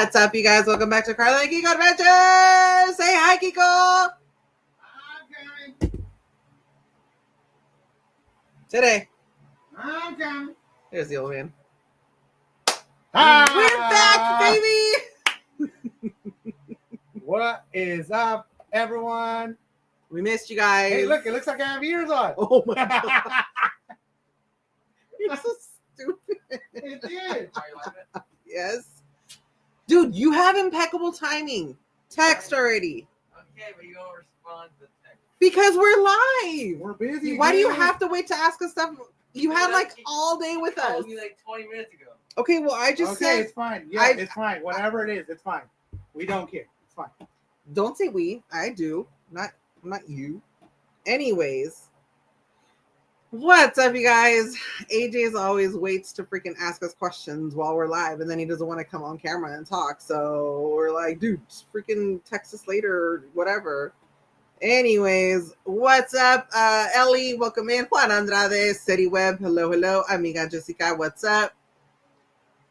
What's up, you guys? Welcome back to Karla Kiko Adventures. Say hi, Kiko. Okay. Today. Okay. There's the old man. Ah! We're back, baby. What is up, everyone? We missed you guys. Hey, look! It looks like I have ears on. Oh my god. You're so stupid. It did. Yes. Dude, you have impeccable timing. Text already. Okay, but you don't respond to text. Because we're live. We're busy. Why do you dude. have to wait to ask us stuff? You had like all day with us. Told me like 20 minutes ago. Okay, well, I just Okay, said, it's fine. Yeah, it's fine. Whatever it is, it's fine. We don't care. It's fine. don't say we. I do. Not you. Anyways. What's up, you guys? AJ as always waits to freaking ask us questions while we're live, and then he doesn't want to come on camera and talk. So we're like, dude, just freaking text us later or whatever. Anyways, what's up? Ellie, welcome in. Juan Andrade, City Web, hello. Amiga Jessica, what's up?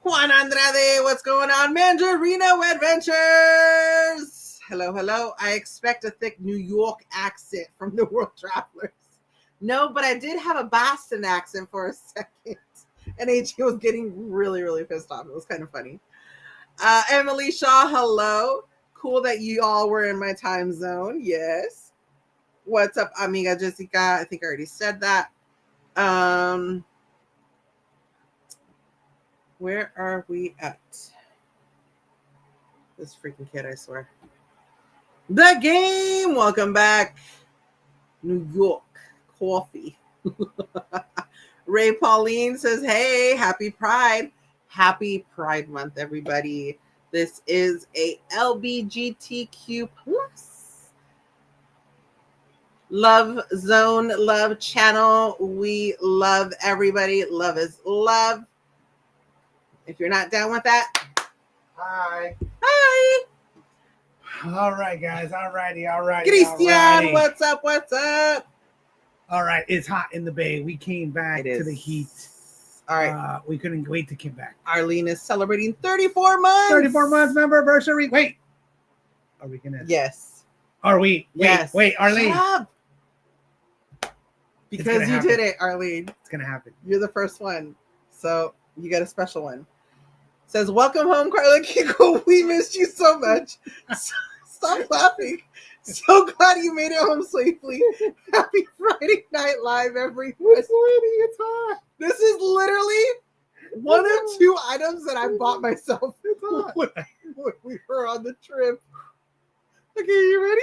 Juan Andrade, what's going on? Mandarino Adventures, hello. I expect a thick New York accent from the World Travelers. No, but I did have a Boston accent for a second. And AJ was getting really, really pissed off. It was kind of funny. Emily Shaw, hello. Cool that you all were in my time zone. Yes. What's up, Amiga Jessica? I think I already said that. Where are we at? This freaking kid, I swear. The game! Welcome back. New York. Coffee. Ray Pauline says, hey, happy Pride. Happy Pride Month, everybody. This is a LBGTQ plus love zone, love channel. We love everybody. Love is love. If you're not down with that, Hi. hi. All right, guys. All righty. Christian, what's up? All right. It's hot in the bay. We came back It to the is. heat. All right. We couldn't wait to come back. Arlene is celebrating 34 months. 34 months member anniversary. Wait. Are we gonna? Yes. Are we? Yes. Wait, Arlene. Shut up. Because you happen. did it, Arlene. It's gonna happen. You're the first one. So you get a special one. Says, welcome home, Karla Kiko. We missed you so much. Stop laughing. So glad you made it home safely. Happy Friday Night Live, everyone. It's hot. This is literally one of two items that I bought myself It's hot. when we were on the trip. Okay, you ready?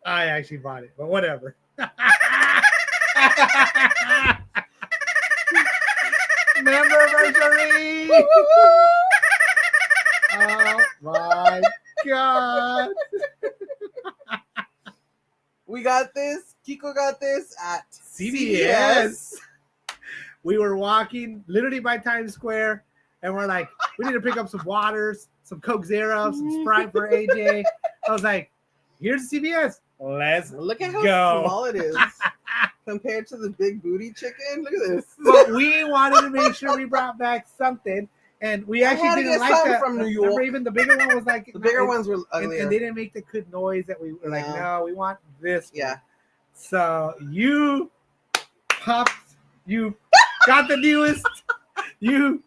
I actually bought it, but whatever. Member anniversary. Oh my god. We got this. Kiko got this at CVS. We were walking literally by Times Square, and we're like, we need to pick up some waters, some Coke Zero, some Sprite for AJ. I was like, here's CVS. Let's Look at how go. small it is compared to the big booty chicken. Look at this. But we wanted to make sure we brought back something, and we I had actually to didn't get like something that. from New Remember, York. even the bigger one was like The bigger ones were and uglier. they didn't make the good noise that we were like, No. no, we want this. Yeah. one. So you popped, you got the newest, you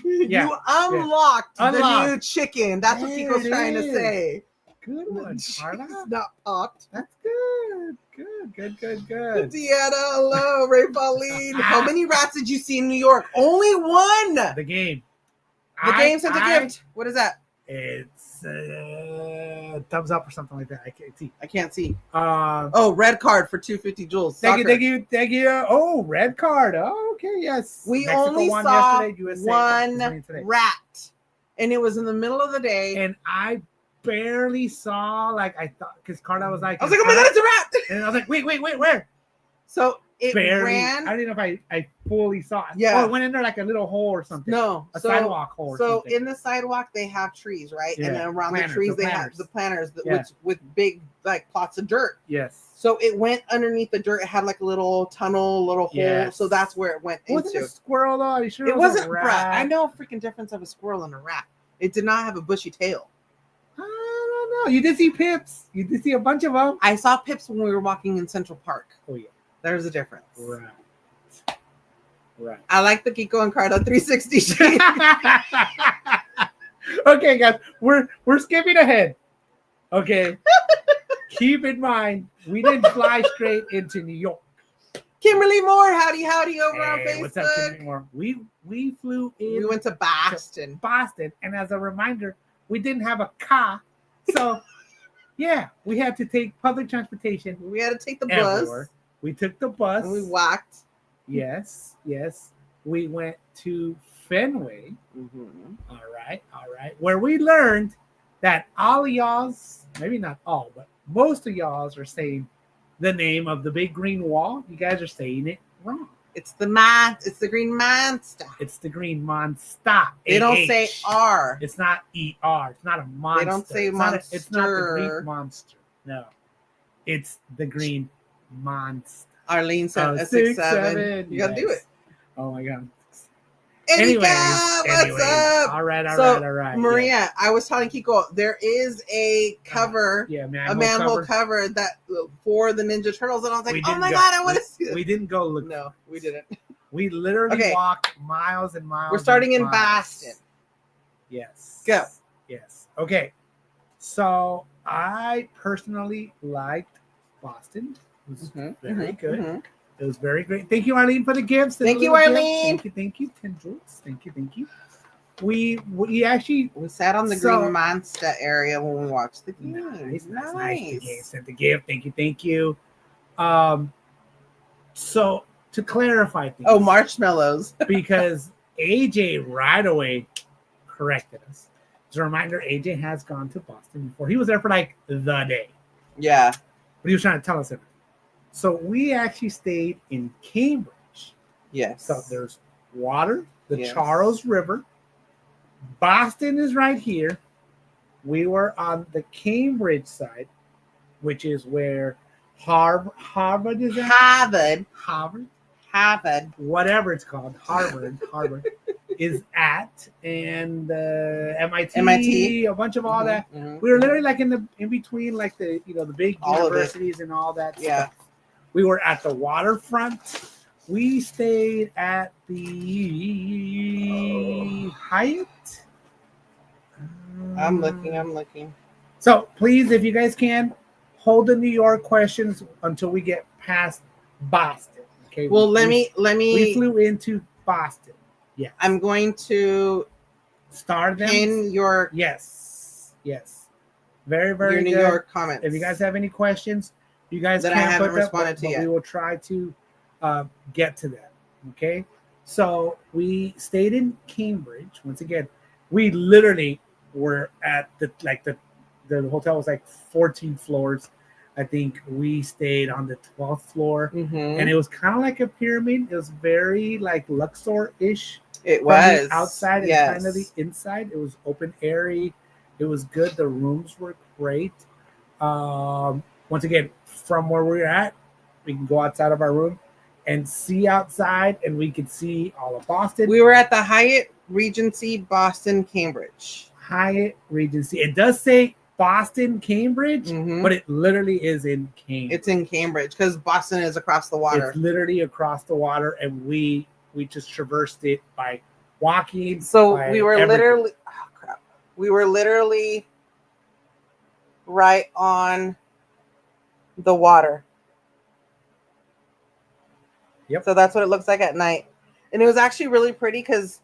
Yeah. You unlocked the Unlocked. new chicken. That's what There Kiko's it trying to is. say. good one, Karla. It's not popped. That's good. Good. Deanna, hello. Ray Pauline. How many rats did you see in New York? Only one. The game. The game sent a gift. What is that? It's thumbs up or something like that. I can't see. I can't see. Um, Oh, red card for 250 joules. Thank Soccer. you. Oh, red card. Oh, okay, yes. We Mexico only won saw yesterday, USA one won today. rat, and it was in the middle of the day. And I barely saw, like, I thought, because Karla was like, I was like, oh my god, it's a rat! and I was like, wait, where? So it Barely. ran. I didn't know if I fully saw it. Yeah. Oh, it went in there like a little hole or something. No, A sidewalk hole or So something. in the sidewalk they have trees, right? Yeah, And then around planters, the trees the they have planters. the planters Yeah. with big like plots of dirt. Yes. So it went underneath the dirt. It had like a little tunnel, little hole. Yes. So that's where it went Wasn't into. a squirrel though? Are you sure It was wasn't a rat. rat? I know a freaking difference of a squirrel and a rat. It did not have a bushy tail. I don't know. You did see pips. You did see a bunch of them. I saw pips when we were walking in Central Park. Oh yeah. There's a difference. Right. I like the Kiko and Karla 360 shade. Okay, guys, we're skipping ahead. Okay. Keep in mind, we didn't fly straight into New York. Kimberly Moore, howdy over on Facebook. What's up, Kimberly Moore? We flew in. We went to Boston. And as a reminder, we didn't have a car, so yeah, we had to take public transportation. We had to take the everywhere. bus. We took the bus. And we walked. Yes. We went to Fenway. Mm-hmm. All right. Where we learned that all of y'all's, maybe not all, but most of y'all's are saying the name of the big green wall. You guys are saying it wrong. It's the green monster. It's the green monster. They don't say R. It's not ER. It's not a monster. They don't say it's monster. It's not the Greek monster. No. It's the green monster. Arlene said 6'7". You gotta do it. Oh my god. Anyways, what's up? All right. Maria, I was telling Kiko, there is a cover, a manhole cover that for the Ninja Turtles, and I was like, oh my god, I want to see this. We didn't go look. No, we didn't. We literally walked miles and miles. We're starting in Boston. Yes. Go. Yes. Okay. So I personally liked Boston. It was very good. Mm-hmm. It was very great. Thank you, Arlene, for the gifts. Thank you, Arlene. Thank you, Tendrils. Thank you. We actually sat on the green monster area when we watched the game. Nice. The game sent the gift. Thank you. So to clarify things. Oh, marshmallows. Because AJ right away corrected us. As a reminder, AJ has gone to Boston before. He was there for like the day. Yeah. But he was trying to tell us everything. So we actually stayed in Cambridge. Yes. So there's water, the Charles River. Boston is right here. We were on the Cambridge side, which is where Harvard is at. Harvard. Whatever it's called. Harvard is at. And MIT. A bunch of all that. Mm-hmm. We were literally like in between like the big universities and all that stuff. We were at the waterfront. We stayed at the Hyatt. I'm looking. So please, if you guys can, hold the New York questions until we get past Boston. Okay. Well, let me. We flew into Boston. Yeah. I'm going to start them in your. Yes. Very, very your good. New York comments. If you guys have any questions, you guys that I haven't responded to yet. We will try to get to them. Okay. So we stayed in Cambridge. Once again, we literally were at the hotel was like 14 floors. I think we stayed on the 12th floor, and it was kind of like a pyramid. It was very like Luxor-ish. It was the outside and kind of the inside. It was open airy. It was good. The rooms were great. Once again, from where we're at, we can go outside of our room and see outside, and we could see all of Boston. We were at the Hyatt Regency, Boston, Cambridge. Hyatt Regency. It does say Boston, Cambridge, but it literally is in Cambridge. It's in Cambridge because Boston is across the water. It's literally across the water, and we just traversed it by walking. So we were literally, we were literally right on the water. Yep. So that's what it looks like at night. And it was actually really pretty because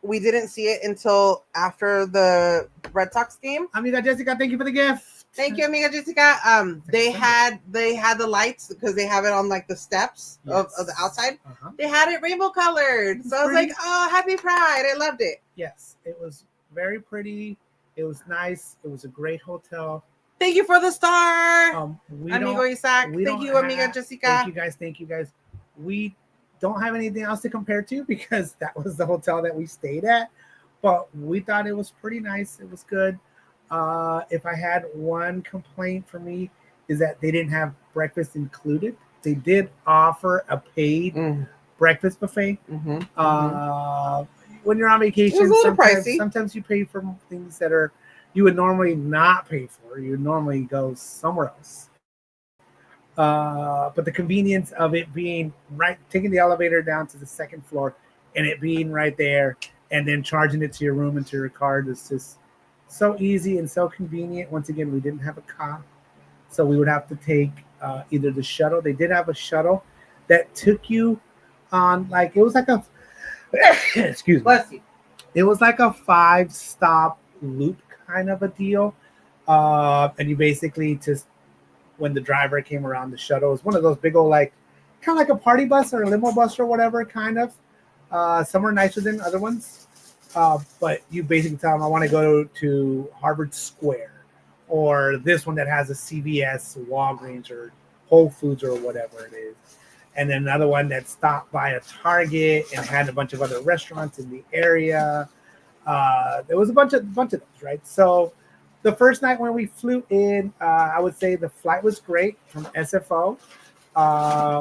we didn't see it until after the Red Sox game. Amiga Jessica, thank you for the gift. Thank you, Amiga Jessica. They had the lights because they have it on like the steps of the outside. They had it rainbow colored. So I was like, oh, happy Pride. I loved it. Yes, it was very pretty. It was nice. It was a great hotel. Thank you for the star. Amigo Isaac. Thank you, Amiga Jessica. Thank you guys. We don't have anything else to compare to because that was the hotel that we stayed at, but we thought it was pretty nice. It was good. If I had one complaint for me, is that they didn't have breakfast included. They did offer a paid breakfast buffet. When you're on vacation, It was a little pricey. sometimes you pay for things that are you would normally not pay for. You would normally go somewhere else. But the convenience of it being right, taking the elevator down to the second floor and it being right there, and then charging it to your room and to your card is just so easy and so convenient. Once again, we didn't have a car, so we would have to take either the shuttle. They did have a shuttle that took you on, like, it was like a excuse me. Bless you. It was like a 5-stop loop kind of a deal. And you basically just, when the driver came around, the shuttle was one of those big old, like, kind of like a party bus or a limo bus or whatever, kind of. Some are nicer than other ones. But you basically tell them, I want to go to Harvard Square, or this one that has a CVS, Walgreens, or Whole Foods, or whatever it is. And then another one that stopped by a Target and had a bunch of other restaurants in the area. There was a bunch of those, right? So the first night when we flew in, I would say the flight was great from SFO.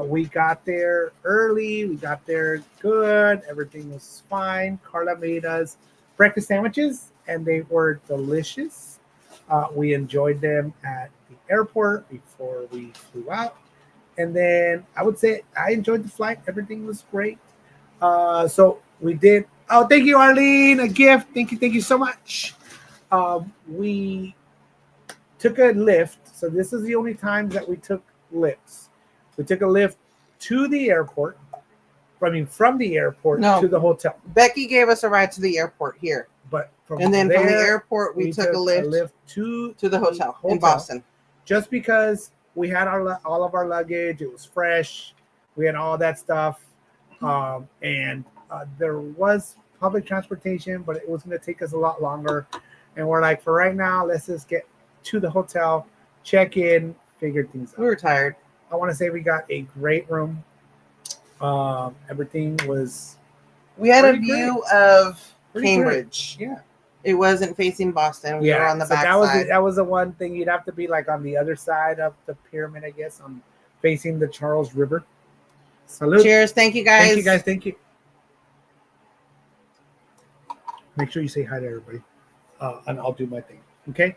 We got there early. We got there good. Everything was fine. Karla made us breakfast sandwiches, and they were delicious. We enjoyed them at the airport before we flew out. And then I would say I enjoyed the flight. Everything was great. So we did. Oh, thank you, Arlene. A gift. Thank you so much. We took a lift. So this is the only time that we took lifts. We took a lift to the airport. From the airport to the hotel. Becky gave us a ride to the airport here. But from the there, airport, we took a lift to the hotel in Boston. Just because we had all of our luggage. It was fresh. We had all that stuff. And there was public transportation, but it was going to take us a lot longer. And we're like, for right now, let's just get to the hotel, check in, figure things out. We were tired. I want to say we got a great room. Everything was. We had a view of Cambridge. Great. Yeah. It wasn't facing Boston. We were on the back side. That was the one thing. You'd have to be like on the other side of the pyramid, I guess, on facing the Charles River. Salute. Cheers. Thank you, guys. Thank you, guys. Thank you. Make sure you say hi to everybody. And I'll do my thing. Okay?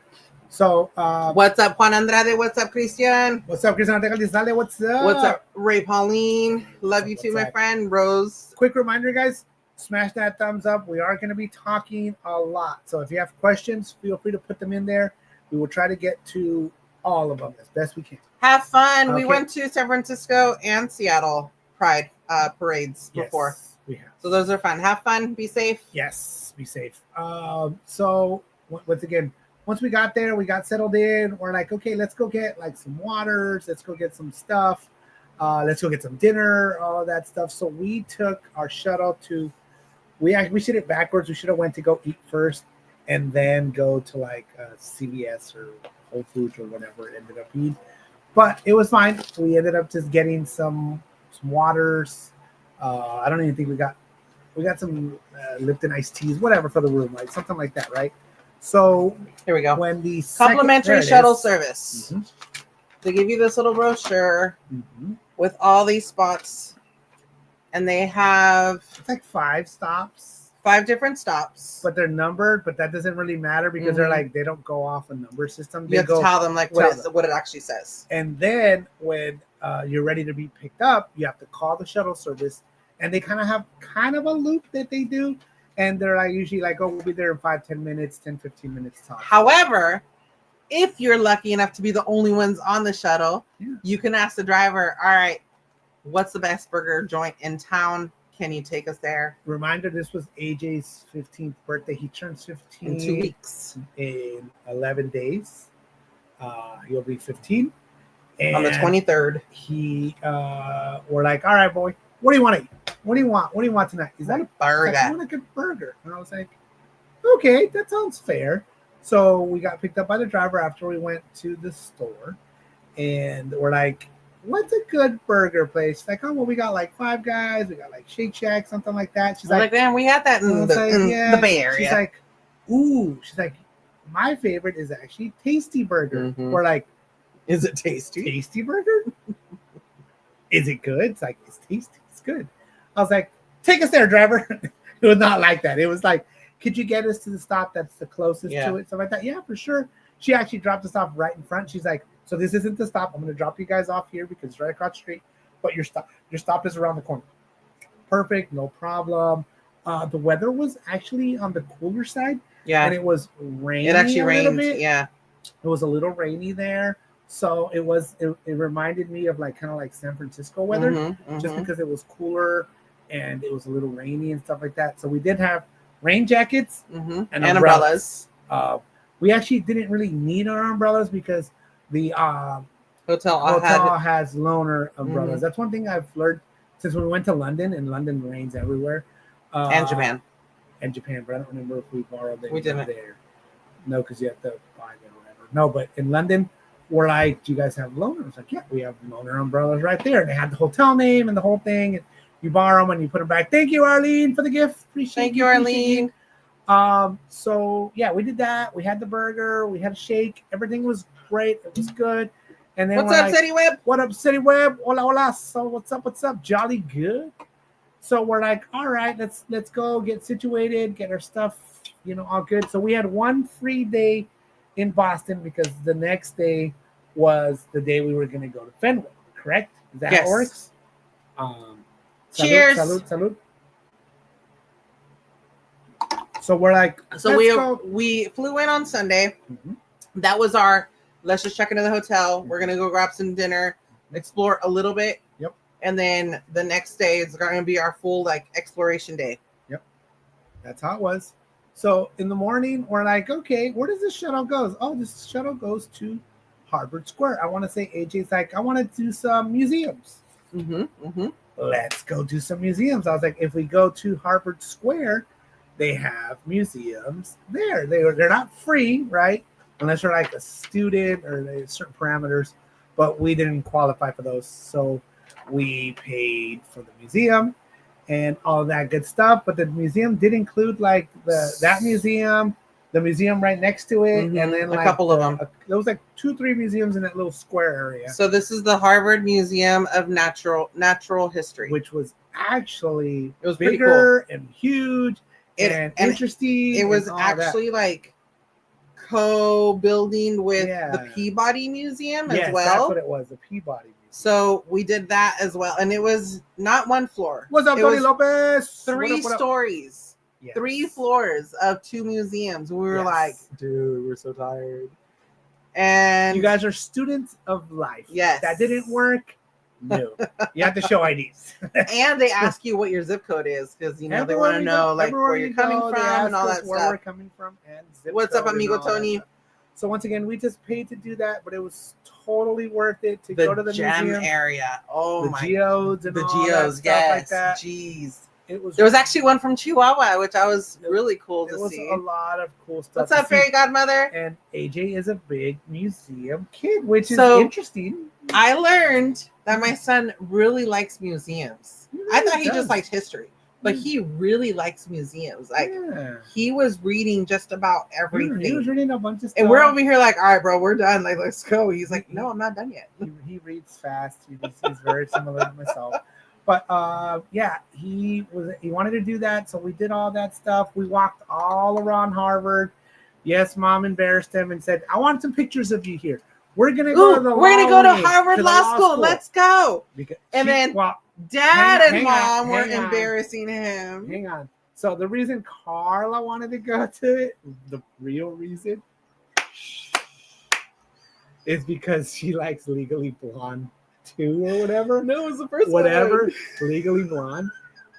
So, what's up, Juan Andrade? What's up, Christian? What's up, Christian? What's up? What's up, Ray Pauline? Love you too, my friend. Rose. Quick reminder, guys. Smash that thumbs up. We are going to be talking a lot. So if you have questions, feel free to put them in there. We will try to get to all of them as best we can. Have fun. Okay. We went to San Francisco and Seattle Pride parades before. Yes, we have. So those are fun. Have fun. Be safe. Yes, be safe. So once again, once we got there, we got settled in. We're like, okay, let's go get like some waters. Let's go get some stuff. Let's go get some dinner, all of that stuff. So we took our shuttle to. We did it backwards. We should have went to go eat first and then go to like CVS or Whole Foods or whatever it ended up being. But it was fine. We ended up just getting some waters. I don't even think we got some Lipton iced teas, whatever for the room, like something like that, right? So here we go. When the complimentary shuttle service, they give you this little brochure with all these spots. And they have it's like 5 stops, 5 different stops, but they're numbered. But that doesn't really matter because they're like they don't go off a number system. You have to tell them like what it actually says. And then when you're ready to be picked up, you have to call the shuttle service, and they kind of have a loop that they do, and they're like usually like, oh, we'll be there in 5-10 minutes, 10-15 minutes tops. However, if you're lucky enough to be the only ones on the shuttle, you can ask the driver, all right, what's the best burger joint in town? Can you take us there? Reminder, this was AJ's 15th birthday. He turns 15 in 2 weeks. In 11 days. He'll be 15. And on the 23rd. We're like, all right, boy, what do you want to eat? What do you want? What do you want tonight? He's like, burger. I want a good burger. And I was like, okay, that sounds fair. So we got picked up by the driver after we went to the store. And we're like, what's a good burger place? Like, oh, well, we got like Five Guys, we got like Shake Shack, something like that. She's like, man, we had that in the Bay Area. She's like, ooh, she's like, my favorite is actually Tasty Burger. Mhm. We're like, Is it tasty? Tasty Burger? Is it good? It's like, it's tasty. It's good. I was like, take us there, driver. It was not like that. It was like, could you get us to the stop that's the closest to it? Stuff like that. Yeah, for sure. She actually dropped us off right in front. She's like, so this isn't the stop. I'm going to drop you guys off here because it's right across the street. But your stop is around the corner. Perfect. No problem. The weather was actually on the cooler side. Yeah. And it was raining. It actually rained. Bit. Yeah. It was a little rainy there. So it reminded me of like kind of like San Francisco weather, just because it was cooler and it was a little rainy and stuff like that. So we did have rain jackets and umbrellas. We actually didn't really need our umbrellas because the hotel has loaner umbrellas. That's one thing I've learned since we went to London, and London rains everywhere. And Japan. But I don't remember if we borrowed them. We didn't. There. No, because you have to buy them or whatever. No, but in London, we're like, do you guys have loaner? It's like, yeah, we have loaner umbrellas right there. And they had the hotel name and the whole thing. And you borrow them and you put them back. Thank you, Arlene, for the gift. Thank you, Arlene. So yeah, we did that. We had the burger. We had a shake. Everything was great. It was good. And then what's up, City Web? What up, City Web? Hola, hola. So what's up? What's up? Jolly good. So we're like, all right, let's go get situated, get our stuff, all good. So we had one free day in Boston because the next day was the day we were going to go to Fenway. Correct? Is that how it works? Cheers. Salud. So we're like, so we flew in on Sunday. That was our, let's just check into the hotel. We're going to go grab some dinner, explore a little bit. Yep. And then the next day is going to be our full exploration day. Yep. That's how it was. So in the morning, we're like, okay, where does this shuttle go? Oh, this shuttle goes to Harvard Square. I want to say AJ's like, I want to do some museums. Let's go do some museums. I was like, if we go to Harvard Square, they have museums there. They're not free, right? Unless you're like a student or there's certain parameters, but we didn't qualify for those. So we paid for the museum and all that good stuff. But the museum did include like that museum, the museum right next to it, and then a couple of them. There was like 2-3 museums in that little square area. So this is the Harvard Museum of Natural History, which was actually it was bigger and huge and interesting. It was actually like co-building with the Peabody Museum as well. That's what it was, the Peabody Museum. So we did that as well, and it was not one floor. What's up, Tony Lopez? 3 stories, 3 floors of 2 museums. We were like, dude, we're so tired. And you guys are students of life. Yes, that didn't work. No, you have to show IDs. And they ask you what your zip code is because they want to know where you're coming from and all that where stuff. We're coming from and zip What's up, amigo Tony? So once again, we just paid to do that, but it was totally worth it to go to the gem museum area. Oh the my! Geodes and the all geodes, that stuff like yes. that. Jeez. There was actually one from Chihuahua, which I was really cool to see. It was a lot of cool stuff. What's up, Fairy Godmother? And AJ is a big museum kid, which is interesting. I learned that my son really likes museums. I thought he just liked history, but he really likes museums. Like he was reading just about everything. He was reading a bunch of stuff. And we're over here like, all right, bro, we're done. Like, let's go. He's like, no, I'm not done yet. He reads fast. He's very similar to myself. But he wanted to do that, so we did all that stuff. We walked all around Harvard. Yes, Mom embarrassed him and said, "I want some pictures of you here. We're gonna go to Harvard Law School. Let's go." Then Dad and Mom were embarrassing him. Hang on. So the reason Karla wanted to go to it, the real reason, is because she likes Legally Blonde 2 or whatever. No, it was the first one. Legally Blonde.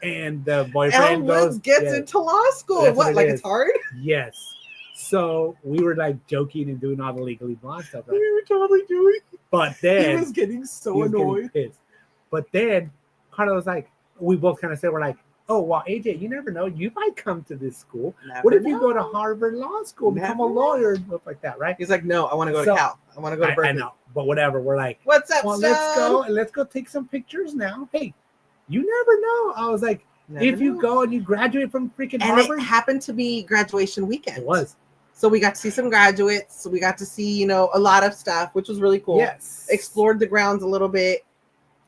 And the boyfriend gets into law school. What like it's hard? Yes. So we were like joking and doing all the Legally Blonde stuff. Right? We were totally doing. But then he was getting so annoyed. But then Karla was like, we both kind of said, we're like, oh, well, AJ, you never know. You might come to this school. What if you go to Harvard Law School, become a lawyer and stuff like that, right? He's like, no, I want to go to Cal. I want to go to Berkeley. I know, but whatever. We're like, what's up, let's go take some pictures now. Hey, you never know. I was like, you go and you graduate from freaking Harvard. And it happened to be graduation weekend. It was. So we got to see some graduates. We got to see, a lot of stuff, which was really cool. Yes. Explored the grounds a little bit.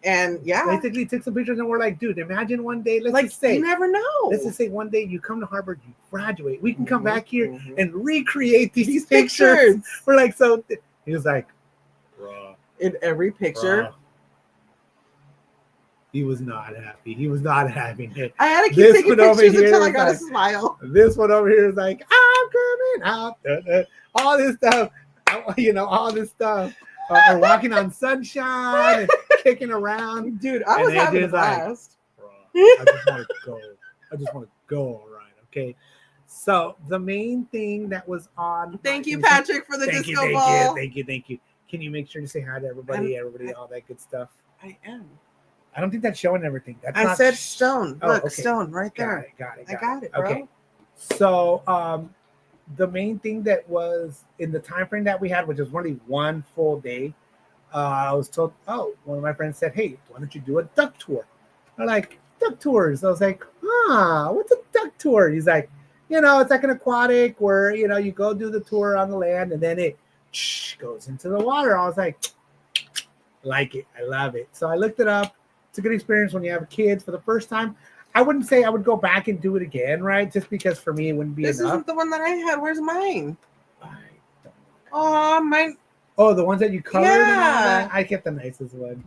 And yeah. Basically took some pictures and we're like, dude, imagine one day, let's Like, just say, you never know. let's just say one day you come to Harvard, you graduate. We can come Mhm, back here mhm. and recreate these Pictures. pictures. We're like, so he was like, bruh. In every picture. Bruh. He was not happy. He was not having it. I had to keep This taking one over pictures here until I is got a like- smile. This one over here is like, I'm coming out. All this stuff. All this stuff. Or walking on sunshine and kicking around. Dude, I And was having a AJ's like, blast. Bruh, I just want to go. I just want to go. All right. Okay. So the main thing that was on. Thank you, Patrick, for the Thank you, disco thank ball. you. Can you make sure to say hi to everybody, all that good stuff? I am. I don't think that's showing everything. That's I not said stone. Oh, Look, okay. stone right there. Got it. I got it, bro. Okay. So the main thing that was in the time frame that we had, which was only one full day, I was told, one of my friends said, hey, why don't you do a duck tour? I'm like, duck tours. I was like, what's a duck tour? He's like, it's like an aquatic where, you go do the tour on the land and then it goes into the water. I was like it. I love it. So I looked it up. It's a good experience when you have kids for the first time. I wouldn't say I would go back and do it again, right? Just because for me it wouldn't be This enough. isn't the one that I had. Where's mine? I don't know. Oh, mine. Oh, the ones that you colored and all Yeah. that? I get the nicest one.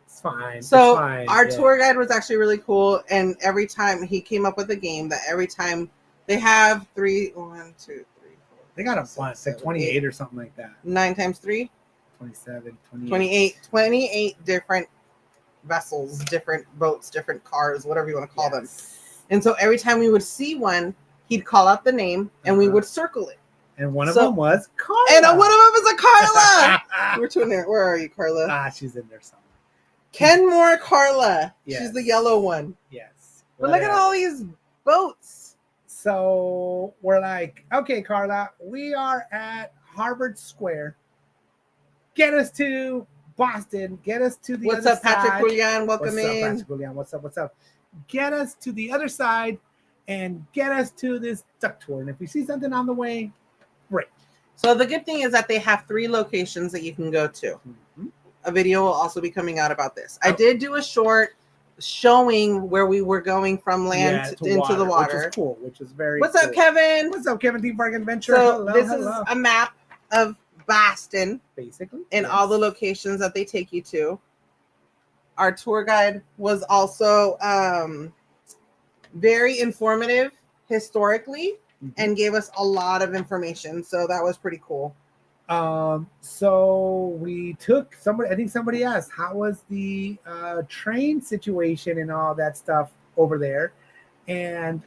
It's fine. So it's fine. our Yeah. tour guide was actually really cool, and every time he came up with a game that every time they have 3, 1, 2, 3, 4. They got a bunch, like 28 or something like that. 9 times 3, 27, 28. 28 different vessels, different boats, different cars, whatever you want to call them. And so every time we would see one, he'd call out the name, and we would circle it. And one of So- them was Karla. And one of them was a Karla. Which one? Where are you, Karla? She's in there somewhere. Kenmore Karla. Yes. She's the yellow one. Yes. But look at Whatever. all these boats. So we're like, okay, Karla, we are at Harvard Square. Get us to Boston. Get us to the What's other up, Patrick side. Julian? Welcome What's up, in. Patrick Julian? What's up? Get us to the other side and get us to this duck tour. And if we see something on the way, great. So the good thing is that they have 3 locations that you can go to. Mhm. A video will also be coming out about this. I did do a short showing where we were going from land into the water. Which is cool, which is very What's cool. up, Kevin? What's up, Kevin? Theme Park Adventure. So hello. this is a map of Boston Basically. and yes. all the locations that they take you to. Our tour guide was also very informative historically Mhm. and gave us a lot of information. So that was pretty cool. So we took I think somebody asked, how was the train situation and all that stuff over there? And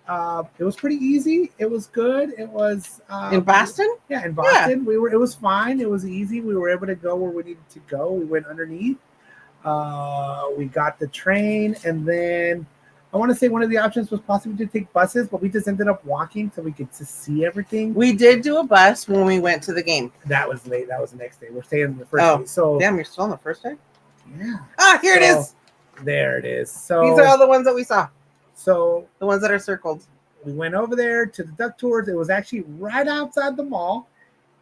it was pretty easy. It was good. It was In Boston? Yeah, in Boston. It was fine. It was easy. We were able to go where we needed to go. We went underneath. We got the train, and then I want to say one of the options was possibly to take buses, but we just ended up walking so we could just see everything. We did do a bus when we went to the game. That was late. That was the next day. We're staying the first Oh, day. So Damn, you're still on the first day? yeah. Here it is. There it is. So These are all the ones that we saw. so The ones that are circled. we went over there to the duck tours. It was actually right outside the mall.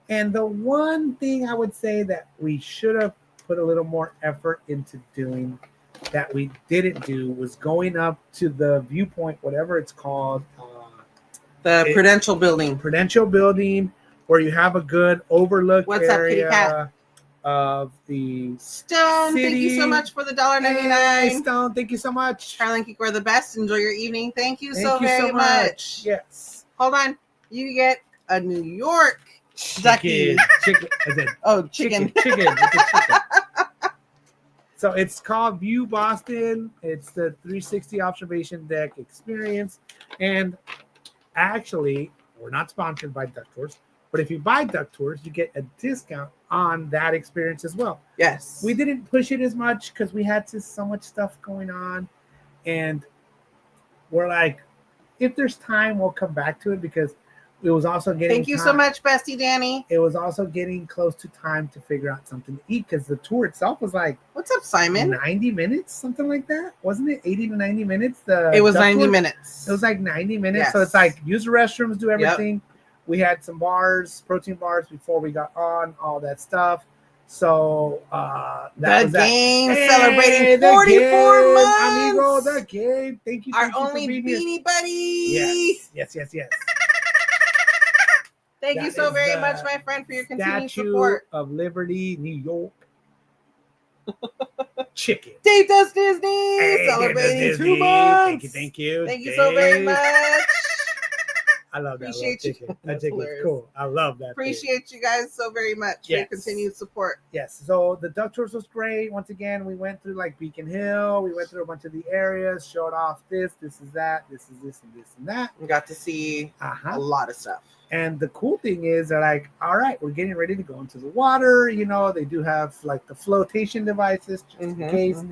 And the one thing I would say that we should have put a little more effort into doing that we didn't do was going up to the viewpoint, whatever it's called, The Prudential Building. Prudential Building, where you have a good overlook What's up, kitty area cat? of the Stone, thank you so City. much for the $1.99. Hey, Stone, thank you so much. Karla and Kiko are the best. Enjoy your evening. Thank you Thank so you very so much. Yes. Hold on. You get a New York ducky. Chicken. I said Oh, chicken. Chicken. It's a chicken. So it's called View Boston. It's the 360 observation deck experience. And actually, we're not sponsored by Duck Tours, but if you buy Duck Tours, you get a discount on that experience as well. Yes. We didn't push it as much because we had so much stuff going on. And we're like, if there's time, we'll come back to it because it was also getting Thank you so time- much, Bestie Danny. It was also getting close to time to figure out something to eat because the tour itself was like What's up, Simon? 90 minutes, something like that. Wasn't it 80 to 90 minutes? It was duck 90 tour? minutes. It was like 90 minutes. So Yes. it's like use the restrooms, do everything. We had some bars, protein bars before we got on, all that stuff. So that was The that. game Hey, celebrating the 44 game, months. amigo, the game. Thank you. Our Thank you only for being here. beanie buddy. Yes. Thank you That so is very the much, my friend, for your continued Statue support. of Liberty, New York. Chicken. Dave Does Disney Hey, celebrating Dave Does 2 Disney. months. Thank you. Thank you so very Dave. much. I love that little Appreciate you. chicken. That That's chicken's hilarious. cool. I love that. thing. Appreciate you guys so very much for your Yes. continued support. Yes. So the duck tours was great. Once again, we went through like Beacon Hill. We went through a bunch of the areas, showed off this is that, this is this and this and that. We got to see a lot of stuff. And the cool thing is they're like, all right, we're getting ready to go into the water. You know, they do have like the flotation devices just in case,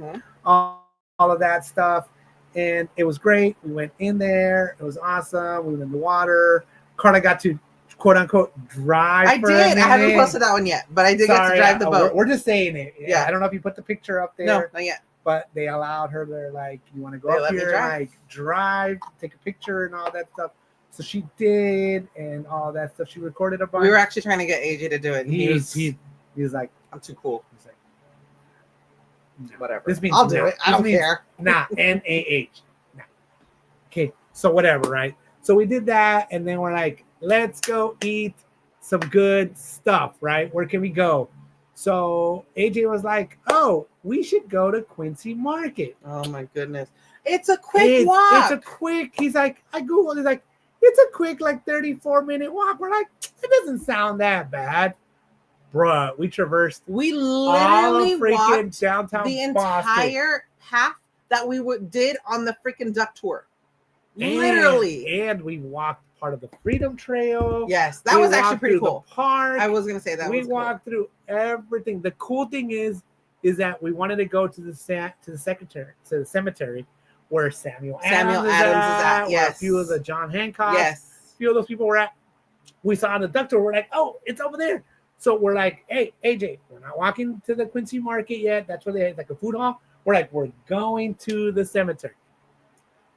all of that stuff. And it was great. We went in there. It was awesome. We went in the water. Karla got to quote unquote drive. I did. I haven't posted that one yet, but I did get to drive the boat. We're just saying it. Yeah. I don't know if you put the picture up there. No, not yet. But they allowed her. They're like, you want to go They up let me here, drive. like drive, take a picture, and all that stuff. So she did, and all that stuff. She recorded a bunch. We were actually trying to get AJ to do it. And He was like, I'm too cool. he's like, no. Whatever. This means I'll do nah. it. I This don't means care. Nah, NAH. Nah. Okay, so whatever, right? So we did that, and then we're like, let's go eat some good stuff, right? Where can we go? So AJ was like, oh, we should go to Quincy Market. Oh my goodness. It's a quick walk. It's a quick, he's like, I Googled, he's like, it's a quick, like 34-minute walk. We're like, it doesn't sound that bad. Bruh, we traversed We all literally of freaking walked downtown the Boston. entire path that we did on the freaking duck tour. And- Literally. And we walked part of the Freedom Trail. Yes, that We was actually walked pretty through cool. The park. I was going to say that we was cool. walked through everything. The cool thing is that we wanted to go to the cemetery where Samuel Adams is at. Yes. Where a few of the John Hancock. Yes. A few of those people were at. We saw on the duck tour. We're like, oh, it's over there. So we're like, hey, AJ, we're not walking to the Quincy Market yet. That's where they had like a food hall. We're like, we're going to the cemetery.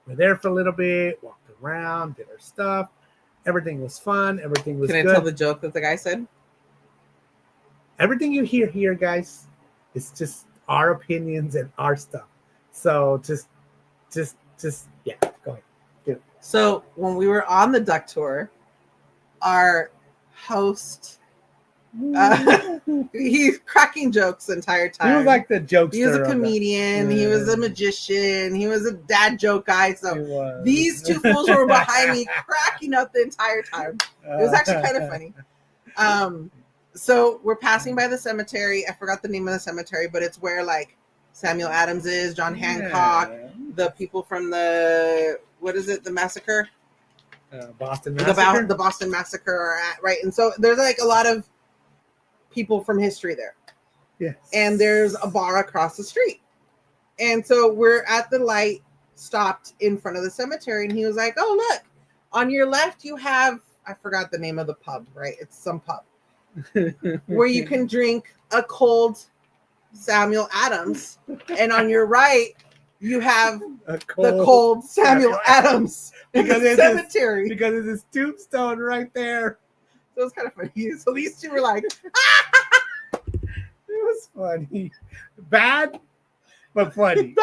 We're there for a little bit, walked around, did our stuff. Everything was fun. Everything was good. Can I tell the joke that the guy said? Everything you hear here, guys, is just our opinions and our stuff. So just yeah, go ahead. Do it. So when we were on the duck tour, our host, he's cracking jokes the entire time. He was like the jokester. He was a of the- comedian. He was a magician. He was a dad joke guy. He So was. these two fools were behind me cracking up the entire time. It was actually kind of funny. So we're passing by the cemetery. I forgot the name of the cemetery, but it's where like Samuel Adams is, John Hancock, the people from the the massacre? Boston Massacre. The Boston Massacre are at, right? And so there's like a lot of people from history there. Yes. And there's a bar across the street. And so we're at the light, stopped in front of the cemetery, and he was like, oh, look, on your left you have, I forgot the name of the pub, right? It's some pub where you can drink a cold Samuel Adams. And on your right, you have the cold Samuel Adams because in it's the cemetery. because it's this tombstone right there. So it was kind of funny. So these two were like, It was funny. Bad, but funny.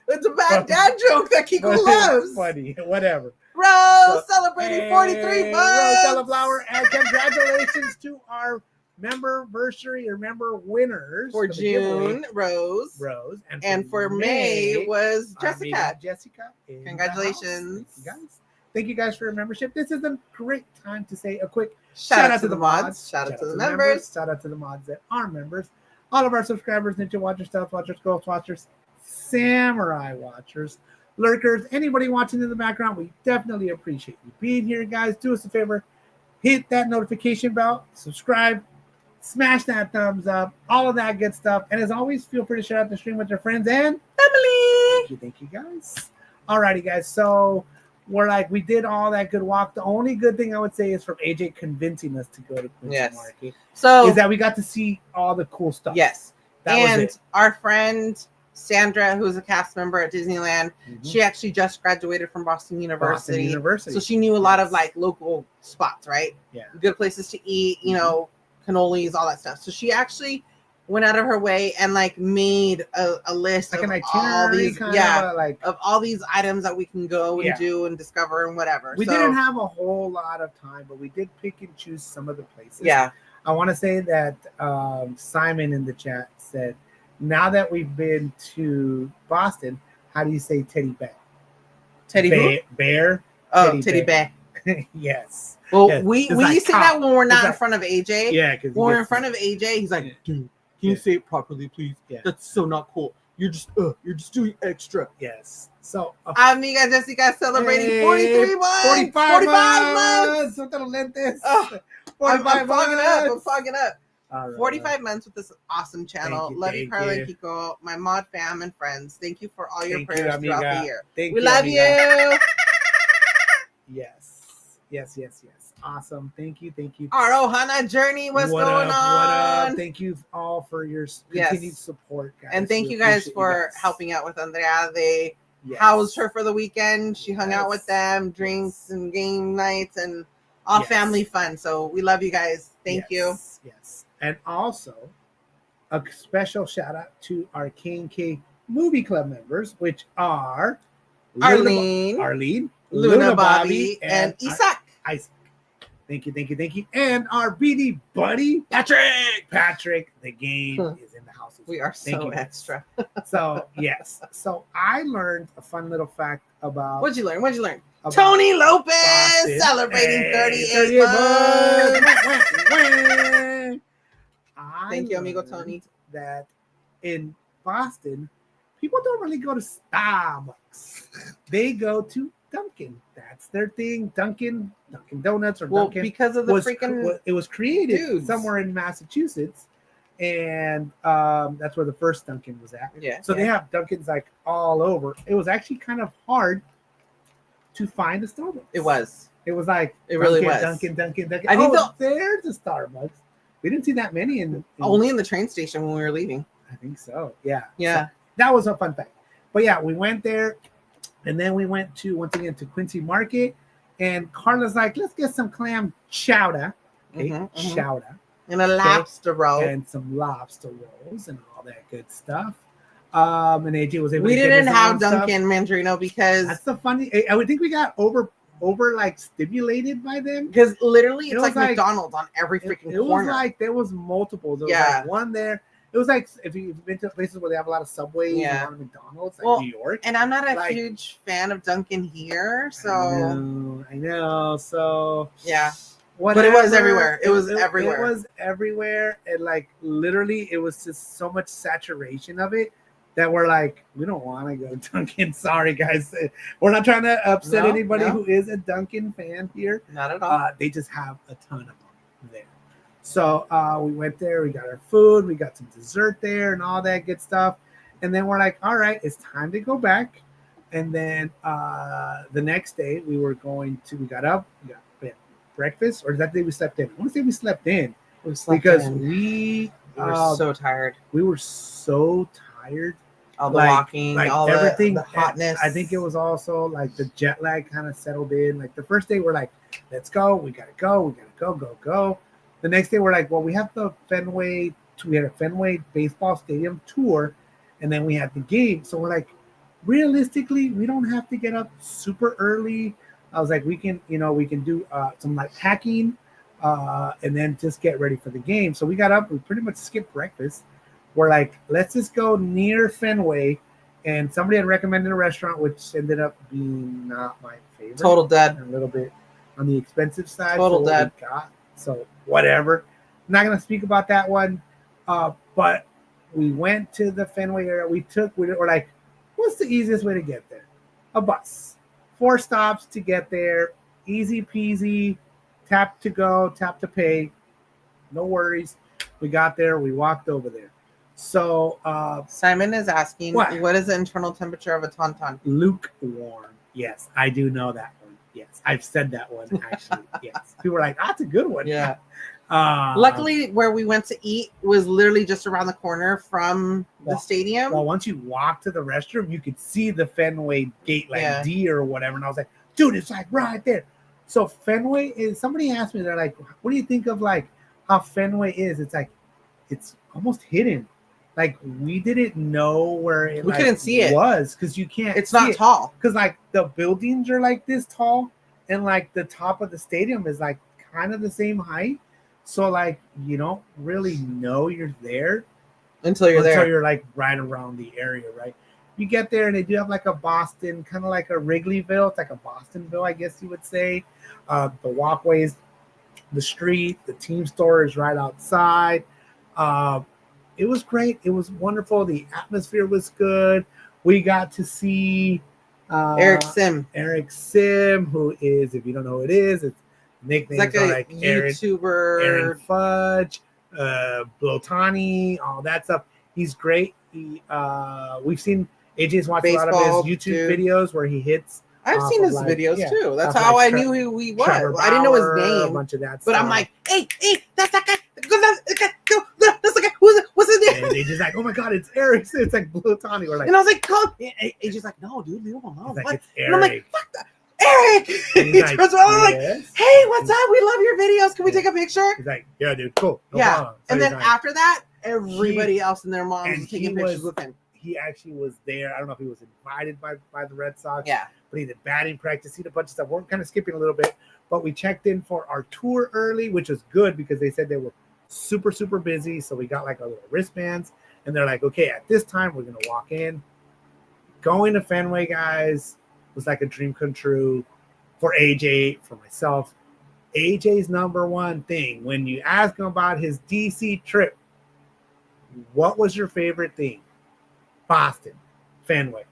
it's a bad dad joke that Kiko But it was loves. funny. Whatever. Rose celebrating 43 months. Rose Teleflower, and congratulations to our member-versary or member winners For the giveaway. June, Rose. And for May was our Jessica. amiga Jessica. in the Congratulations. house. Thank you guys. Thank you guys for your membership. This is a great time to say a quick Shout out to the mods. Shout out to the members. Shout out to the mods that are members. All of our subscribers, Ninja Watchers, Stealth Watchers, Ghost Watchers, Samurai Watchers, Lurkers, anybody watching in the background, we definitely appreciate you being here, guys. Do us a favor. Hit that notification bell. Subscribe. Smash that thumbs up. All of that good stuff. And as always, feel free to share out the stream with your friends and Family. Thank you, guys. Alrighty, guys. So we did all that good walk. The only good thing I would say is from AJ convincing us to go to Quincy Market. So Is that we got to see all the cool stuff. yes. That was And it. our friend Sandra, who's a cast member at Disneyland, she actually just graduated from Boston University. So she knew a lot of like local spots, right? Yeah. Good places to eat, you know, cannolis, all that stuff. So she actually went out of her way and like made a list Like of an all itinerary these, kind of like of all these items that we can go and do and discover and whatever. We didn't have a whole lot of time, but we did pick and choose some of the places. Yeah. I want to say that Simon in the chat said, now that we've been to Boston, how do you say teddy bear? Bear? Oh, teddy bear. Yes. Well, yes. we like say that when we're not in front of AJ. Yeah, because when we're in front of AJ, he's like, dude, can you say it properly, please? Yeah. That's so not cool. You're just doing extra. Yes. So, amiga Jessica celebrating 43 months. 45 months. I'm fogging up. Right. 45 months with this awesome channel. Love you, Karla Kiko, my mod fam and friends. Thank you for all your prayers throughout the year. We love you. Yes. Awesome. Thank you. Our Ohana journey, what's going on? What up? Thank you all for your continued support, guys. And thank you guys for helping out with Andrea. They housed her for the weekend. She hung out with them, drinks and game nights and all family fun. So we love you guys. Thank you. Yes. And also a special shout out to our K&K Movie Club members, which are Arlene, Luna Bobby, and Isaac. Thank you. And our BD buddy, Patrick, the game is in the house. We are so extra. So, yes. So, I learned a fun little fact about... What'd you learn? Tony Lopez Boston. Celebrating 38 months. Thank you, amigo Tony. That in Boston, people don't really go to Starbucks. They go to Dunkin'. That's their thing. Dunkin' Donuts or Dunkin'. Because of the freaking... It was created somewhere in Massachusetts. And that's where the first Dunkin' was at. Yeah. So they have Dunkin's like all over. It was actually kind of hard to find a Starbucks. It was like it really was Dunkin'. I think there's a Starbucks. We didn't see that many only in the train station when we were leaving. I think so. Yeah. So that was a fun fact. But yeah, we went there, and then we went once again to Quincy Market, and Carla's like, let's get some clam chowder, chowder, and a lobster roll, and some lobster rolls, and all that good stuff. And AJ was able. We didn't have Dunkin' Mandarino because that's the funny. I would think we got over like stimulated by them because literally it's like McDonald's on every freaking corner. It was like there was multiples. There was like one there. It was like if you've been to places where they have a lot of Subways and a lot of McDonald's, like New York. And I'm not a huge fan of Dunkin' here, so I know. So yeah. Whatever. But it was everywhere. It was everywhere. It was everywhere, and like literally, it was just so much saturation of it that we're like, we don't want to go to Dunkin'. Sorry, guys. We're not trying to upset anybody who is a Dunkin' fan here. Not at all. They just have a ton of them there. So we went there. We got our food. We got some dessert there and all that good stuff. And then we're like, all right, it's time to go back. And then the next day, we got up. We got breakfast. Or that day we slept in? I want to say we slept in. We were so tired. We were so tired. All the walking, all everything, the hotness. I think it was also like the jet lag kind of settled in. Like the first day, we're like, let's go. We got to go. Go. The next day, we're like, well, we have the Fenway. We had a Fenway baseball stadium tour, and then we had the game. So we're like, realistically, we don't have to get up super early. I was like, we can do some like packing, and then just get ready for the game. So we got up. We pretty much skipped breakfast. We're like, let's just go near Fenway, and somebody had recommended a restaurant, which ended up being not my favorite. Total dead. A little bit on the expensive side. Total dead. So whatever. I'm not gonna speak about that one. But we went to the Fenway area. We were like, what's the easiest way to get there? A bus. 4 stops to get there. Easy peasy. Tap to go. Tap to pay. No worries. We got there. We walked over there. So Simon is asking, what is the internal temperature of a tauntaun? Lukewarm. Yes, I do know that one. Yes, I've said that one actually. Yes, people are like, that's a good one. Yeah. Luckily, where we went to eat was literally just around the corner from the stadium. Well, once you walk to the restroom, you could see the Fenway gate, like Yeah. D or whatever. And I was like, dude, it's like right there. So Fenway is, somebody asked me, they're like, what do you think of like how Fenway is? It's like, it's almost hidden. Like we didn't know where it We couldn't see it. was because you can't. It's not tall. Because like the buildings are like this tall, and like the top of the stadium is like kind of the same height. So like you don't really know you're there Until you're like right around the area, right? You get there and they do have like a Boston, kind of like a Wrigleyville. It's like a Bostonville, I guess you would say. The walkways, the street, the team store is right outside. It was great. It was wonderful. The atmosphere was good. We got to see Eric Sim. Eric Sim, who is, if you don't know who it is, it's nicknames It's like a like YouTuber. Aaron Fudge, Blotani, all that stuff. He's great. We've seen AJ's watched a lot of his YouTube videos where he hits. I've seen his videos too. That's how I knew who he was. I didn't know his name. A bunch of that but stuff. I'm like, hey, that's that guy. That's the guy. What's his name? And AJ's like, oh my god, it's Eric. It's like Blotani. We're like, and I was like, call. AJ's like, no, dude, leave him alone. like, What? it's Eric. And I'm like, fuck that. Eric! And He he's turns around and I'm like, yes. hey, what's up? We love your videos. Can we take a picture? He's like, yeah, dude, cool. No Yeah. problem. So And then he's like, after that, everybody else and their moms and was taking he pictures was- with him. he actually was there. I don't know if he was invited by the Red Sox. Yeah. But he did batting practice. He did a bunch of stuff. We're kind of skipping a little bit, but we checked in for our tour early, which was good because they said they were super, super busy. So we got like our little wristbands, and they're like, okay, at this time we're gonna walk in. Going to Fenway, guys, was like a dream come true for AJ, for myself. AJ's number one thing when you ask him about his DC trip, what was your favorite thing? Boston, Fenway,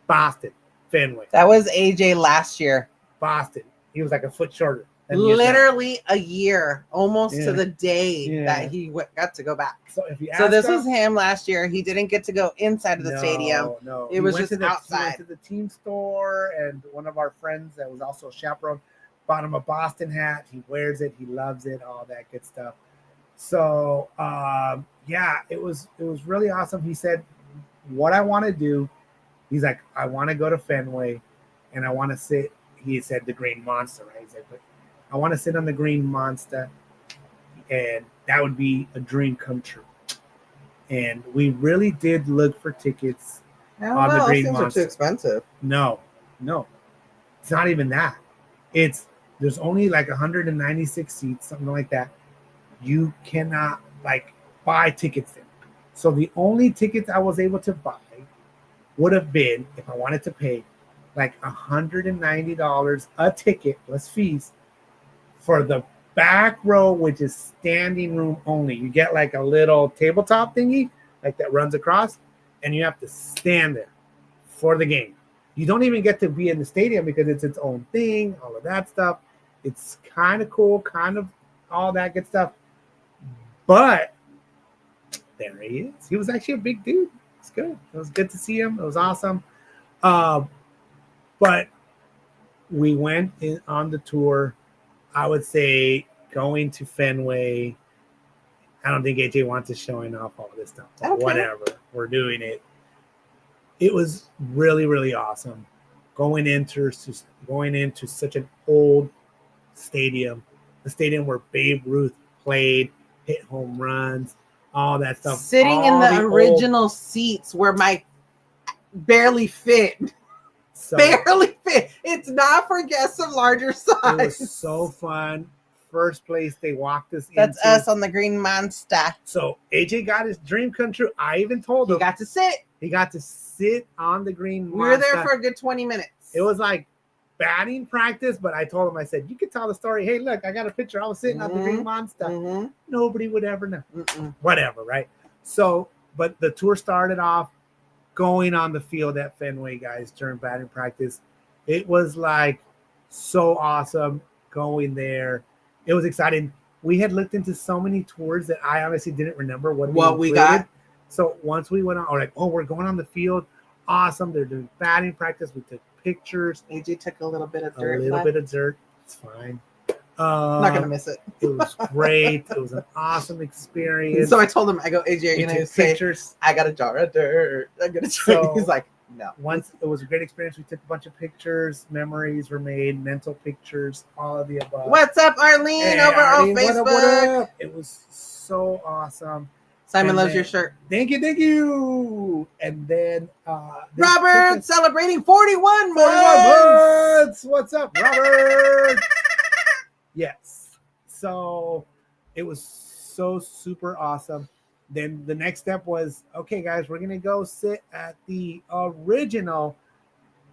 Boston, Fenway, That was AJ last year. Boston. He was like a foot shorter. than he is now. Literally a year, almost Yeah. to the day Yeah. that he got to go back. So if you So ask this him, was him last year. He didn't get to go inside of the stadium. No, It He was went just to the, outside. He went to the team store, and one of our friends that was also a chaperone bought him a Boston hat. He wears it. He loves it. All that good stuff. So yeah, it was really awesome. He said, "What I want to do," he's like, "I want to go to Fenway, and I want to sit." He said the Green Monster, right? He's like, "But I want to sit on the Green Monster, and that would be a dream come true." And we really did look for tickets. I don't On the know. Green Things Monster. are too expensive. No, it's not even that. There's only like 196 seats, something like that. You cannot like buy tickets there. So the only tickets I was able to buy would have been, if I wanted to pay like $190 a ticket plus fees for the back row, which is standing room only. You get like a little tabletop thingy like that runs across, and you have to stand there for the game. You don't even get to be in the stadium because it's its own thing, all of that stuff. It's kind of cool, kind of all that good stuff. But there he is. He was actually a big dude. It's good. It was good to see him. It was awesome. But we went in on the tour. I would say going to Fenway. I don't think AJ wants us showing off all this stuff. But Okay. whatever. We're doing it. It was really, really awesome. Going into such an old stadium, the stadium where Babe Ruth played, hit home runs, all that stuff. Sitting in All the old- original seats where my barely fit. so Barely fit. It's not for guests of larger it size. was so fun. First place they walked us That's into. us on the Green Monster. So AJ got his dream come true. I even told You him got to sit. he got to sit on the green. We were there Monster. for a good 20 minutes. It was like batting practice, but I told him, I said, you can tell the story. Hey, look, I got a picture. I was sitting on the green monster. Mhm. Nobody would ever know. Mm-mm. Whatever, right? So, but the tour started off going on the field at Fenway, guys, during batting practice. It was like so awesome going there. It was exciting. We had looked into so many tours that I honestly didn't remember what we included. got. So once we went on, we're like, oh, we're going on the field. Awesome. They're doing batting practice. We took pictures. AJ took a little bit of A dirt. little left. bit of dirt. It's fine. Not gonna miss it. It was great. It was an awesome experience. So I told him, I go, AJ, We you're gonna took say, pictures. I got a jar of dirt. I'm gonna So- He's like, no. Once it was a great experience. We took a bunch of pictures. Memories were made. Mental pictures. All of the above. What's up, Arlene, Hey, over Arlene, on what up, Facebook? what up? It was so awesome. Simon And loves then- your shirt. Thank you. And then they Robert took us celebrating 41 41 months. months. What's up, Robert? Yes. So it was so super awesome. Then the next step was, okay, guys, we're gonna go sit at the original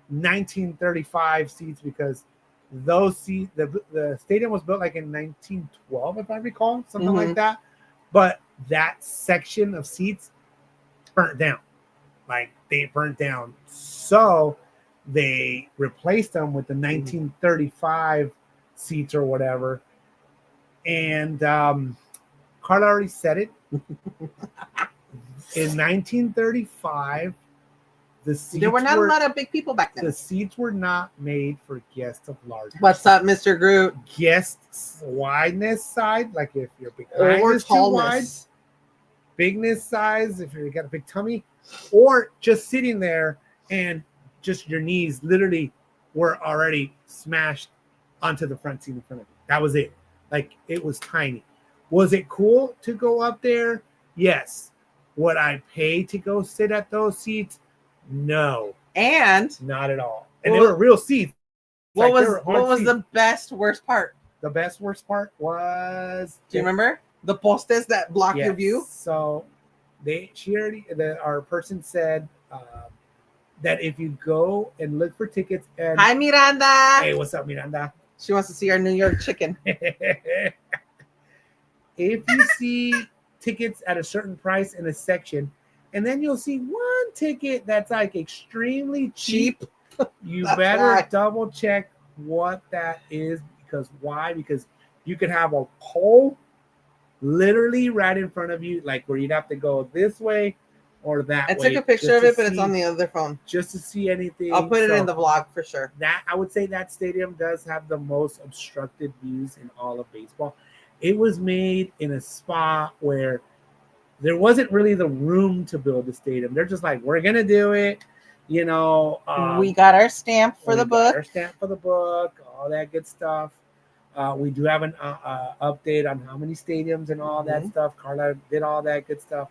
1935 seats because those seats, the stadium was built like in 1912, if I recall, something Mhm. like that. But that section of seats burnt down. Like they burnt down. So they replaced them with the 1935 seats or whatever. And Carla already said it. In 1935, the seats There were not a lot of big people back then. the seats were not made for guests of larger. What's up, Mr. Groot? Guests wideness side, like if you're behind Or is too wide, tallness. bigness size, if you got a big tummy, or just sitting there and just your knees literally were already smashed onto the front seat in front of you. That was it. Like it was tiny. Was it cool to go up there? Yes. Would I pay to go sit at those seats? No, And not at all. And Well, they were real seats. what Like, they was were hard what was seats. the best worst part? The best worst part was, Do you remember the postes that block your Yes. view? So our person said that if you go and look for tickets and Hi, Miranda. hey, what's up, Miranda? She wants to see our New York chicken. If you see tickets at a certain price in a section, and then you'll see one ticket that's like extremely cheap, you That's better why. double check what that is. Because why? Because you could have a pole literally right in front of you, like where you'd have to go this way or that I way. took a picture just of to it, but it's see- on the other phone. just to see anything. I'll put it So in the vlog for sure. that I would say that stadium does have the most obstructed views in all of baseball. It was made in a spot where there wasn't really the room to build the stadium. They're just like, we're gonna do it, you know. We got our stamp for we the got book. our stamp for the book, all that good stuff. We do have an update on how many stadiums and all that Mhm. stuff. Carla did all that good stuff.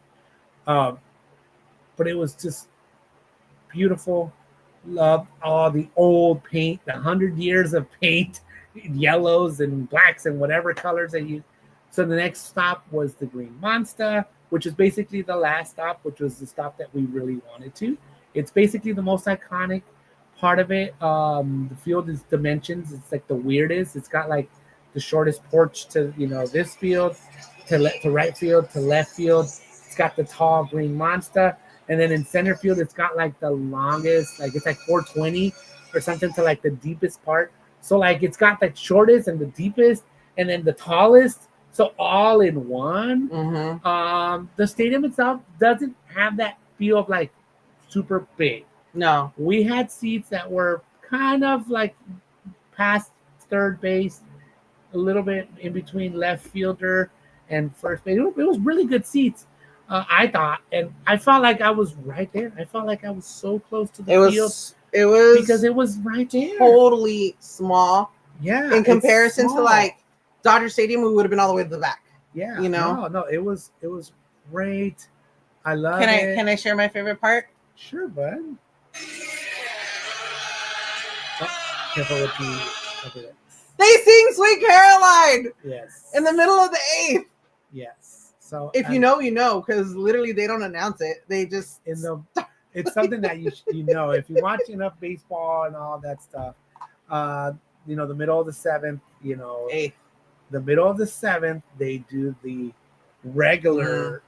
But it was just beautiful. Loved all the old paint, the 100 years of paint, yellows and blacks and whatever colors that you. So the next stop was the Green Monster, which is basically the last stop, which was the stop that we really wanted to. It's basically the most iconic part of it. The field is dimensions. It's like the weirdest. It's got like the shortest porch to this field, to right field, to left field. It's got the tall Green Monster. And then in center field, it's got like the longest, like it's like 420 or something to like the deepest part. So like it's got the shortest and the deepest and then the tallest. So all in one. Mm-hmm. The stadium itself doesn't have that feel of like super big. No. We had seats that were kind of like past third base, a little bit in between left fielder and first base. It was really good seats. I thought, and I felt like I was right there. I felt like I was so close to the field It was because it was right there. totally small Yeah, in it's comparison to small. like Dodger Stadium. We would have been all the way to the back. yeah, you know? no, it was great. I love Can it. I share my favorite part? Sure, bud. Oh, careful with the. Okay. They sing "Sweet Caroline" Yes. in the middle of the eighth. Yes. So If you know, you know, because literally they don't announce it. They just it's something that you know if you watch enough baseball and all that stuff. The middle of the seventh. eighth. The middle of the seventh, they do the regular.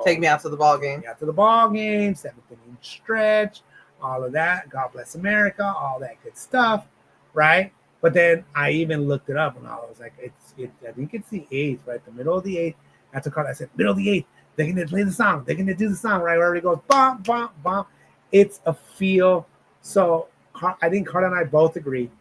Take me out to the ball game. After the ball game, seventh inning stretch, all of that. God bless America, all that good stuff, right? But then I even looked it up and I was like, I think it's the eighth, right? The middle of the eighth. That's a card. I said, middle of the eighth. They're gonna play the song. They're gonna do the song, right? Where it goes, bum, bum, bum. It's a feel. So I think Carla and I both agree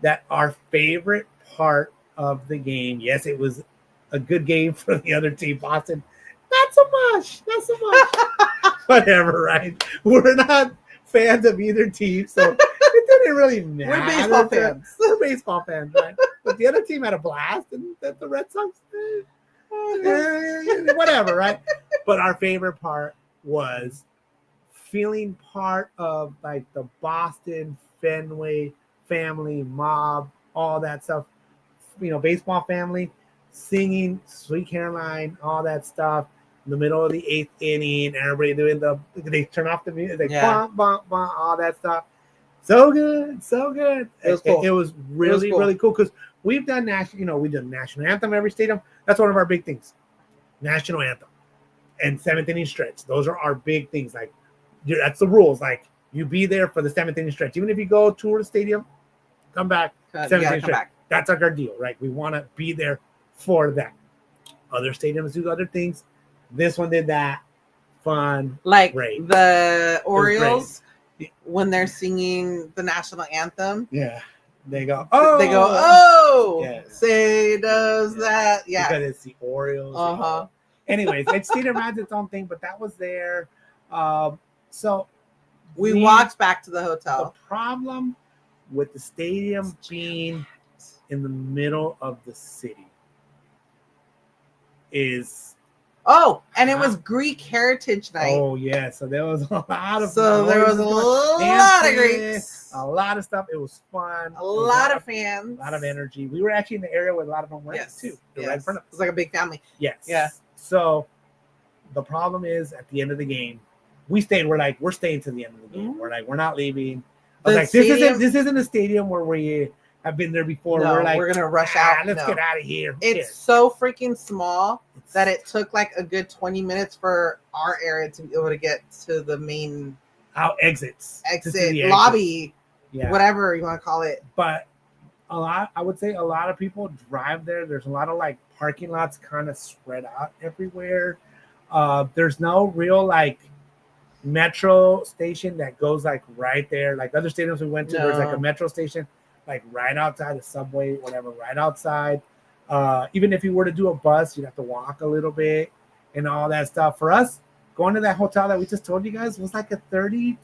that our favorite part of the game. Yes, it was a good game for the other team, Boston. Not so much. Not so much. Whatever, right? We're not fans of either team, so it didn't really matter. We're baseball fans. We're baseball fans, right? But the other team had a blast, and the Red Sox, whatever, right? But our favorite part was feeling part of like the Boston Fenway family mob, all that stuff. You know, baseball family, singing Sweet Caroline, all that stuff. In the middle of the 8th inning, everybody doing they turn off the music, they bump, bump, bump, all that stuff. So good, so good. It was cool. It was really, cool. really cool because we've done we did national anthem every stadium. That's one of our big things. National anthem and 7th inning stretch. Those are our big things. Like that's the rules. Like you be there for the 7th inning stretch. Even if you go tour the stadium, come back. 7th inning stretch. Back. That's like our deal, right? We want to be there for that. Other stadiums do other things. This one did that. Fun. Like great. The Orioles, when they're singing the national anthem. Yeah. They go, oh. They go, oh. Yeah. Say does that. Yeah. Because it's the Orioles. Uh-huh. Anyways, each stadium has its own thing, but that was there. So we walked back to the hotel. The problem with the stadium being in the middle of the city is and it was Greek Heritage Night. Oh yeah, so there was a lot of Greeks, a lot of stuff. It was fun. A lot of fans, a lot of energy. We were actually in the area where a lot of them went too. Right in front of us. It was like a big family. Yes. Yeah. So the problem is at the end of the game, we stayed. We're staying to the end of the game. Mm-hmm. We're not leaving. I was this isn't a stadium where we have been there before. No, we're gonna rush out. Let's get out of here. It's so freaking small that it took like a good 20 minutes for our area to be able to get to the main exit lobby, whatever you want to call it. But I would say a lot of people drive there. There's a lot of like parking lots kind of spread out everywhere. There's no real like metro station that goes like right there. Like other stadiums we went to, there's like a metro station like right outside the subway, whatever, right outside. Even if you were to do a bus, you'd have to walk a little bit and all that stuff. For us, going to that hotel that we just told you guys was like a 35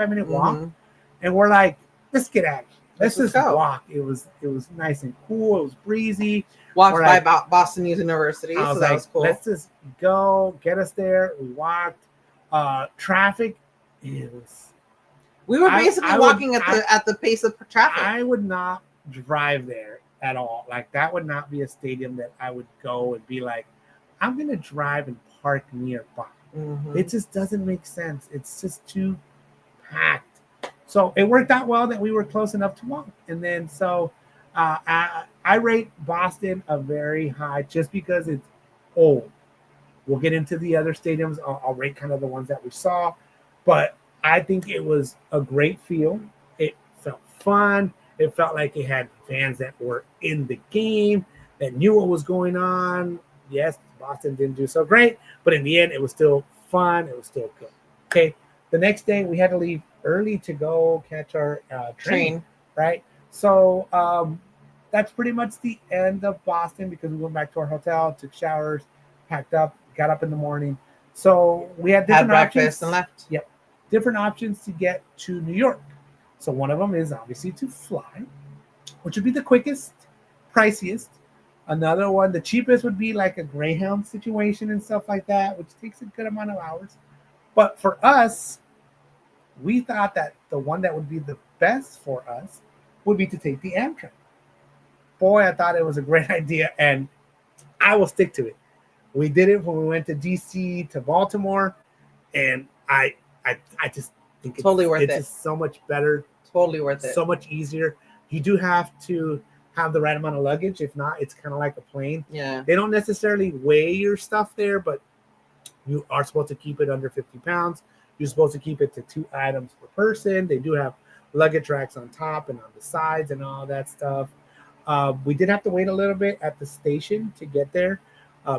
minute walk. Mm-hmm. And we're like, let's get out of here. Let's just walk. It was nice and cool. It was breezy. Walked by Boston University, so that was cool. Let's just go, get us there. We walked. Traffic is. We were basically walking at the pace of traffic. I would not drive there at all. Like that would not be a stadium that I would go and be like, I'm gonna drive and park nearby. Mm-hmm. It just doesn't make sense. It's just too packed. So it worked out well that we were close enough to walk. And then I rate Boston a very high just because it's old. We'll get into the other stadiums. I'll rate kind of the ones that we saw. But I think it was a great feel. It felt fun. It felt like it had fans that were in the game, that knew what was going on. Yes, Boston didn't do so great, but in the end, it was still fun. It was still good. Okay, the next day, we had to leave early to go catch our train, right? So that's pretty much the end of Boston because we went back to our hotel, took showers, packed up, got up in the morning. So we had different options. And left. Yep. Different options to get to New York. So one of them is obviously to fly, which would be the quickest, priciest. Another one, the cheapest would be like a Greyhound situation and stuff like that, which takes a good amount of hours. But for us, we thought that the one that would be the best for us would be to take the Amtrak. Boy, I thought it was a great idea, and I will stick to it. We did it when we went to DC to Baltimore, and I just think it's totally worth it. It's just so much better. Totally worth it. So much easier. You do have to have the right amount of luggage. If not, it's kind of like a plane. Yeah. They don't necessarily weigh your stuff there, but you are supposed to keep it under 50 pounds. You're supposed to keep it to 2 items per person. They do have luggage racks on top and on the sides and all that stuff. We did have to wait a little bit at the station to get there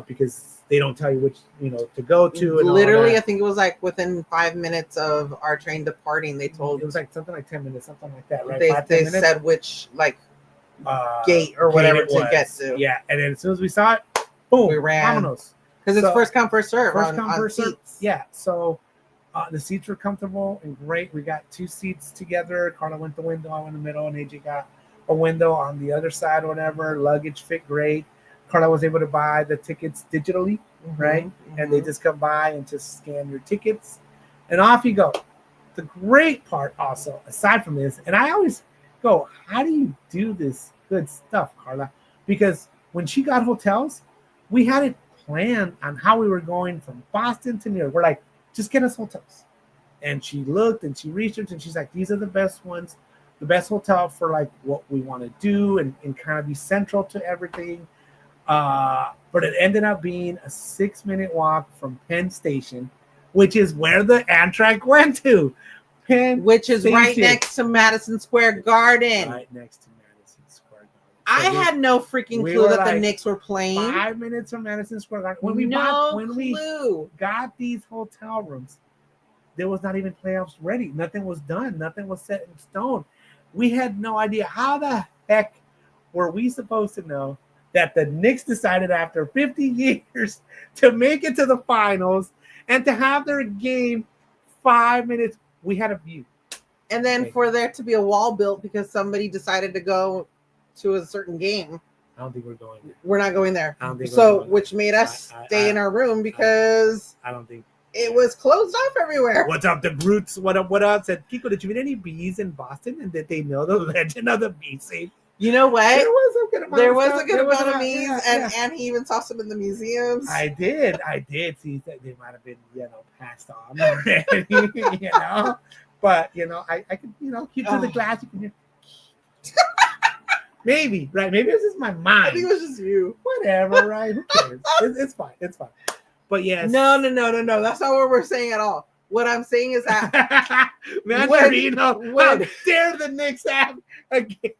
because they don't tell you which, to go to. And literally, I think it was like within 5 minutes of our train departing, they told it was like something like 10 minutes, something like that, right? They said which gate or whatever to get to. Yeah, and then as soon as we saw it, boom, We ran. vámonos. Because it's So, first come, first serve. First on, come, on first serve. seats. Yeah, so the seats were comfortable and great. We got 2 seats together. Karla went the window, I went in the middle, and AJ got a window on the other side or whatever. Luggage fit great. Karla was able to buy the tickets digitally, right? And they just come by and just scan your tickets, and off you go. The great part also, aside from this, and I always go, how do you do this good stuff, Karla? Because when she got hotels, we had it planned on how we were going from Boston to New York. We're like, just get us hotels. And she looked and she researched and she's like, these are the best ones, the best hotel for like what we want to do and kind of be central to everything. But it ended up being a 6-minute walk from Penn Station, which is where the Amtrak went to. Which is right next to Madison Square Garden. Right next to Madison Square Garden. I had no freaking clue that the Knicks were playing. 5 minutes from Madison Square Garden. When we got these hotel rooms, there was not even playoffs ready. Nothing was done. Nothing was set in stone. We had no idea. How the heck were we supposed to know that the Knicks decided after 50 years to make it to the finals and to have their game 5 minutes? We had a view. And then for there to be a wall built because somebody decided to go to a certain game. I don't think we're going there. We're not going there. I don't think so, which made us stay in our room because I don't think it was closed off everywhere. What's up, the brutes? What up? What up? Said Kiko, did you meet any bees in Boston? And did they know the legend of the bee safe? You know what? There was a good amount of bees, and he even saw some in the museums. I did see that they might have been, passed on already, But I could, keep to the glass. You can hear. Maybe, right? Maybe it was just my mind. I think it was just you. Whatever, right? Who cares? It's fine. It's fine. But yes. No. That's not what we're saying at all. What I'm saying is that Mandarino, how dare the Knicks have again?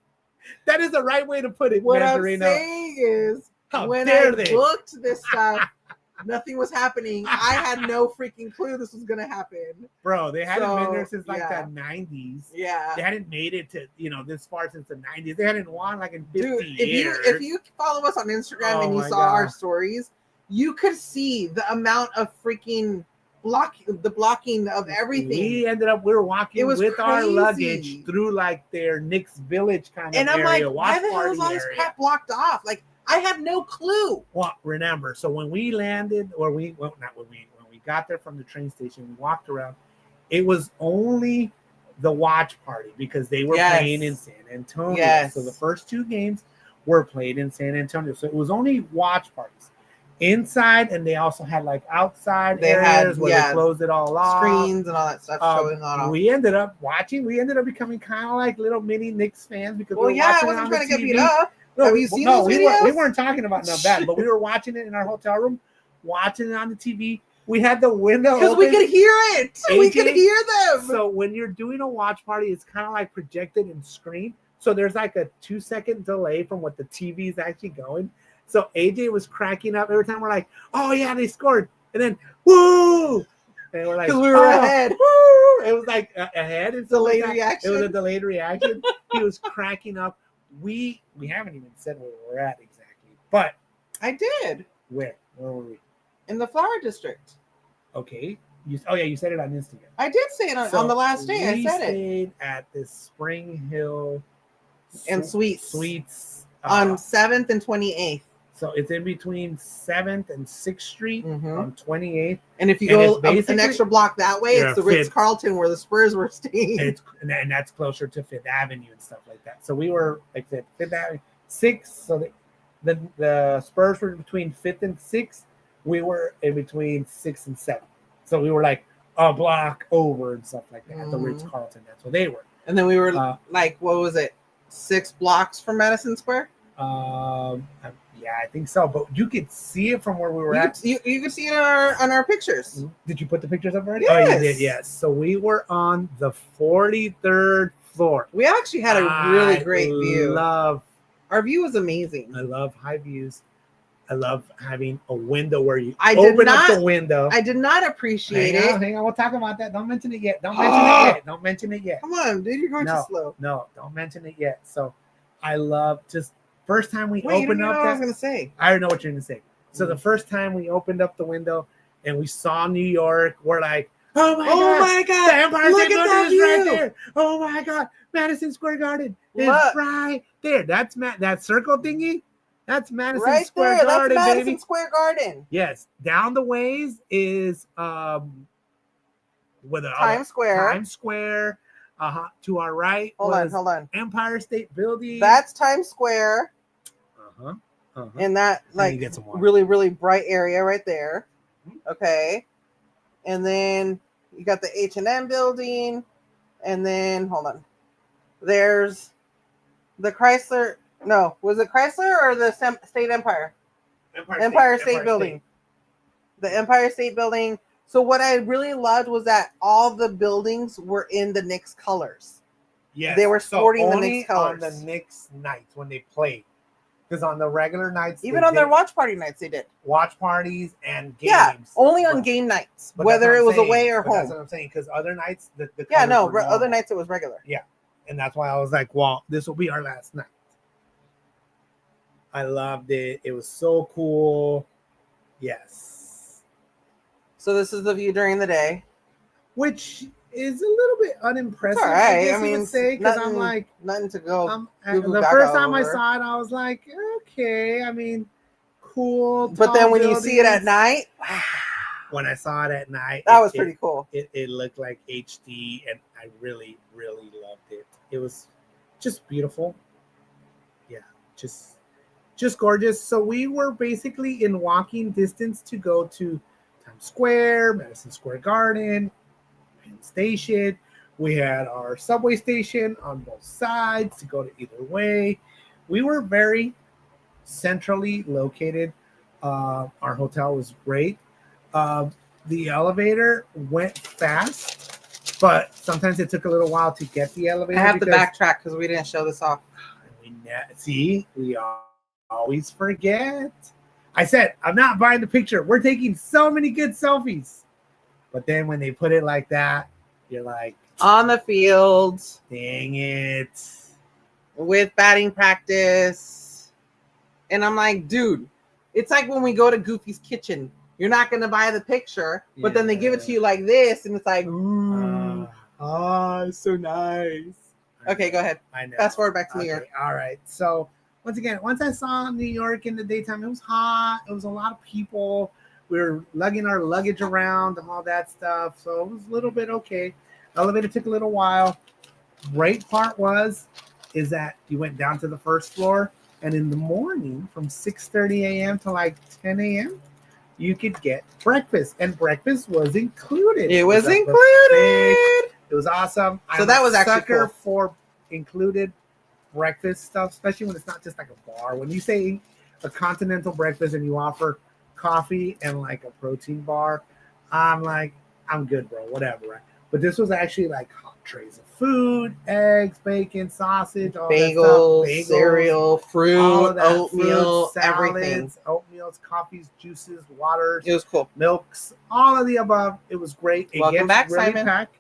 That is the right way to put it. What Mandarino. I'm saying is, when I booked this stuff, nothing was happening. I had no freaking clue this was gonna happen. Bro, they hadn't been there since like the 90s. Yeah. They hadn't made it to, this far since the 90s. They hadn't won like in 50 Dude, years. If you follow us on Instagram and you saw our stories, you could see the amount of freaking blocking of everything. We were walking with our luggage through like their Knicks Village kind of area. And I'm like, why the hell is all this crap blocked off? Like, I had no clue. Well, remember, so when we landed, when we got there from the train station, we walked around. It was only the watch party because they were playing in San Antonio. Yes. So the first 2 games were played in San Antonio. So it was only watch parties. Inside, and they also had like outside areas where they closed it all off, screens and all that stuff showing that off. We ended up becoming kind of like little mini Knicks fans because I wasn't trying to get beat up. Have you seen those videos? We weren't talking about none bad, but we were watching it in our hotel room, watching it on the TV. We had the window because we could hear it. We could hear them. So when you're doing a watch party, it's kind of like projected and screened. So there's like a 2-second delay from what the TV is actually going. So AJ was cracking up every time we're like, oh yeah, they scored. And then, woo! And we're like, because we were ahead. Woo! It was like ahead. It's delayed reaction. It was a delayed reaction. He was cracking up. We haven't even said where we're at exactly. But I did. Where were we? In the Flower District. Okay. You said it on Instagram. I did say it on the last day. I said it. We stayed at the Spring Hill and Suites on 7th and 28th. So it's in between 7th and 6th Street on 28th. And if you go an extra block that way, it's the Ritz-Carlton where the Spurs were staying. And that's closer to 5th Avenue and stuff like that. So we were, like I said, 5th Avenue, 6th. So the Spurs were between 5th and 6th. We were in between 6th and 7th. So we were like a block over and stuff like that. The Ritz-Carlton, that's where they were. And then we were like, what was it? 6 blocks from Madison Square? Yeah, I think so. But you could see it from where we were at. You could see it on our pictures. Did you put the pictures up already? Yes. Oh, you did, yes. So we were on the 43rd floor. We actually had a really great view. Our view was amazing. I love high views. I love having a window where you open up the window. I did not appreciate it. Hang on, we'll talk about that. Don't mention it yet. Don't mention it yet. Come on, dude, you're going too slow. No, don't mention it yet. So I love just first time we Wait, you opened don't know up what I was that. gonna say. I already know what you're gonna say. So the first time we opened up the window and we saw New York, we're like, oh my god, the Empire Look State at Building that is right view. there. Oh my god, Madison Square Garden is Look. right there. That's that circle thingy. That's Madison Right Square there. Garden, That's Madison baby. Square Garden. Yes, down the ways is with Times Square. Times Square. To our right Hold on. Empire State Building. That's Times Square. Uh-huh. And that like get some water. really, really bright area right there. Okay. And then you got the H&M building. And then hold on. There's the Chrysler. No, was it Chrysler or the State Empire? Empire State Building. The Empire State Building. So what I really loved was that all the buildings were in the Knicks colors. Yes. They were sporting the only Knicks colors. on the Knicks nights when they played. Because on the regular nights, Even on their watch party nights, they did. Watch parties and games. Yeah, only on game nights, But whether that's it what was I'm away saying. or But That's home. what I'm saying. Because other nights, the Yeah, colors no, were other normal. nights it was regular. Yeah. And that's why I was like, well, this will be our last night. I loved it. It was so cool. Yes. So this is the view during the day. Which is a little bit unimpressive, It's all right. I guess I mean, you would say, because I'm nothing- like, Nothing to go. the Google first Gaga time I over. saw it, I was like, okay, I mean, cool. But then tall when you see it at buildings. night, When I saw it at night, that was pretty cool. It looked like HD, and I really, really loved it. It was just beautiful. Yeah, just gorgeous. So we were basically in walking distance to go to Times Square, Madison Square Garden, Penn Station. We had our subway station on both sides to go to either way. We were very centrally located. Our hotel was great. The elevator went fast, but sometimes it took a little while to get the elevator. I have to backtrack because we didn't show this off. We always forget. I said, I'm not buying the picture. We're taking so many good selfies. But then when they put it like that, you're like, On the field dang it. with batting practice. And I'm like, dude, it's like when we go to Goofy's Kitchen. You're not going to buy the picture, but then they give it to you like this, and it's like, ooh. It's so nice. Okay, go ahead. I know. Fast forward back to New York. All right. So once I saw New York in the daytime, it was hot. It was a lot of people. We were lugging our luggage around and all that stuff. So it was a little bit okay. Elevator took a little while. Great part is that you went down to the first floor, and in the morning from 6:30 a.m. to like 10 a.m., you could get breakfast, and breakfast was included. It was included. It was awesome. So that was actually sucker cool. for included breakfast stuff, especially when it's not just like a bar. When you say a continental breakfast and you offer coffee and like a protein bar, I'm like, I'm good, bro. Whatever. Right? But this was actually like hot trays of food, eggs, bacon, sausage, all Bagels, that stuff. cereal, all fruit, of that, oatmeal, fruit, salads, everything. oatmeals, coffees, juices, waters. It was cool. Milks, all of the above. It was great. It Welcome gets back, really Simon. packed.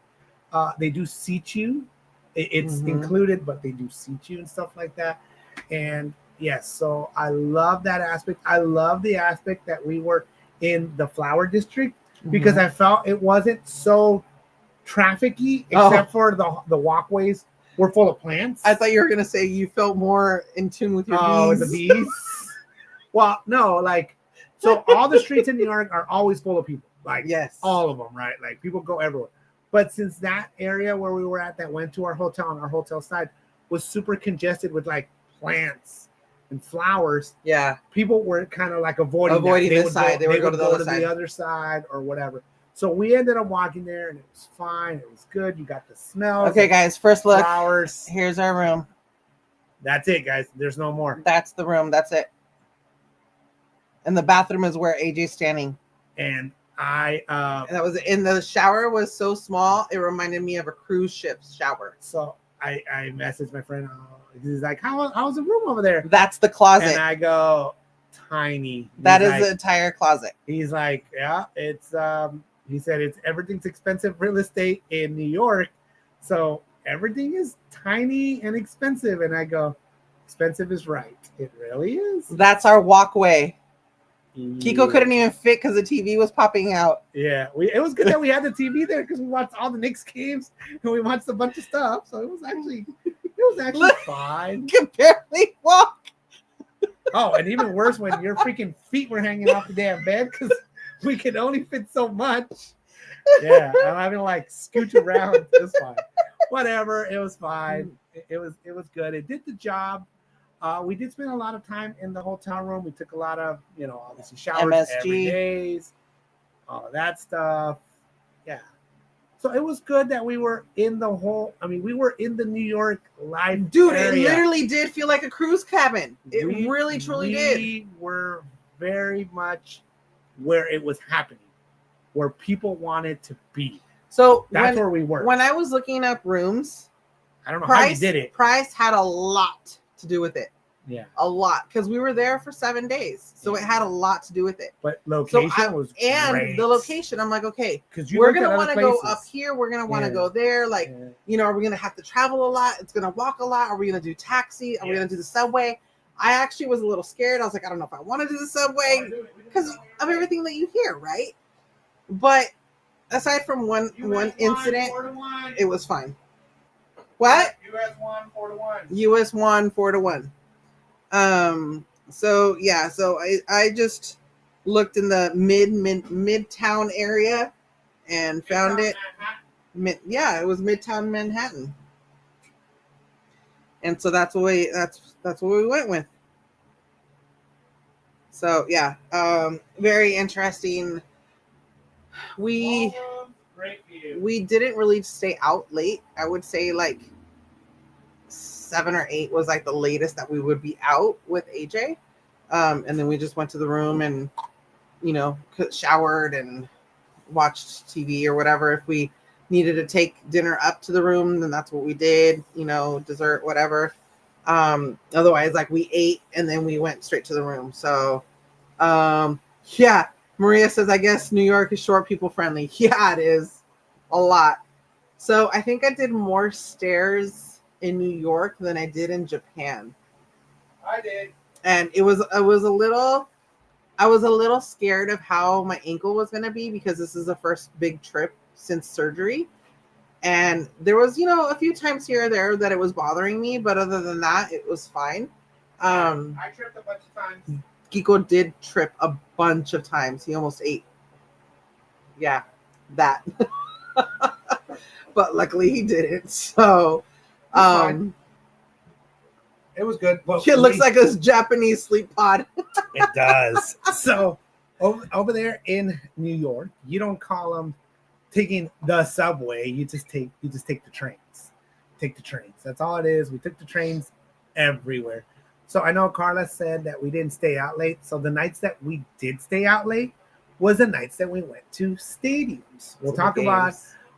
They do seat you. It's included, but they do seat you and stuff like that. And yes, so I love that aspect. I love the aspect that we were in the flower district because I felt it wasn't so trafficky, except for the walkways were full of plants. I thought you were gonna say you felt more in tune with your bees. The bees. Well, no, like, so all the streets in New York are always full of people. Like, yes, all of them, right? Like, people go everywhere. But since that area where we were at that went to our hotel on our hotel side was super congested with like plants and flowers, yeah, people were kind of like avoiding this side. They would go to the other side or whatever. So we ended up walking there, and it was fine. It was good. You got the smell. Okay, guys, first look. Flowers. Here's our room. That's it, guys. There's no more. That's the room. That's it. And the bathroom is where AJ's standing. And and that was in the shower was so small it reminded me of a cruise ship's shower. So I messaged my friend. He's like, how's the room over there? That's the closet. And I go, tiny. That is the entire closet. He's like, yeah, it's he said everything's expensive real estate in New York, so everything is tiny and expensive. And I go, Expensive is right. It really is. That's our walkway. Kiko Yeah. couldn't even fit because the TV was popping out. Yeah, it was good that we had the TV there because we watched all the Knicks games and we watched a bunch of stuff. So it was actually Look. fine. You could barely walk. Oh, and even worse when your freaking feet were hanging off the damn bed because we could only fit so much. Yeah, I'm having to like scooch around. It was fine. Whatever, it was fine. It was good. It did the job. We did spend a lot of time in the hotel room. We took a lot of, obviously showers MSG. every day, all of that stuff. Yeah. So it was good that we were in we were in the New York life. Dude, area. it literally did feel like a cruise cabin. It really, truly did. We were very much where it was happening, where people wanted to be. So that's where we were. When I was looking up rooms, I don't know how you did it. Price had a lot to do with it. Yeah. A lot. Because we were there for 7 days. So it had a lot to do with it. But location was great. The location, I'm like, okay, because we're going to want to go up here. We're going to want to go there. Like, are we going to have to travel a lot? It's going to walk a lot. Are we going to do taxi? Are we going to do the subway? I actually was a little scared. I was like, I don't know if I want to do the subway because of everything that you hear, right? But aside from one incident, it was fine. What? US won 4-1. US won 4-1. So yeah, so I just looked in the midtown area and found it. It was Midtown Manhattan. And so that's what we went with. So yeah, very interesting. We didn't really stay out late. I would say like 7 or 8 was like the latest that we would be out with AJ. And then we just went to the room and, showered and watched TV or whatever. If we needed to take dinner up to the room, then that's what we did, dessert, whatever. Otherwise, like we ate and then we went straight to the room. So, yeah, Maria says, I guess New York is short people friendly. Yeah, it is a lot. So I think I did more stairs in New York than I did in Japan. I did. And I was a little scared of how my ankle was going to be because this is the first big trip since surgery. And there was, a few times here or there that it was bothering me, but other than that, it was fine. I tripped a bunch of times. Kiko did trip a bunch of times. He almost ate. Yeah, that. But luckily he didn't. So, it was good. Well, it looks like a Japanese sleep pod. It does. So over there in New York, you don't call them taking the subway. You just take the trains. Take the trains. That's all it is. We took the trains everywhere. So I know Karla said that we didn't stay out late. So the nights that we did stay out late was the nights that we went to stadiums. We'll talk about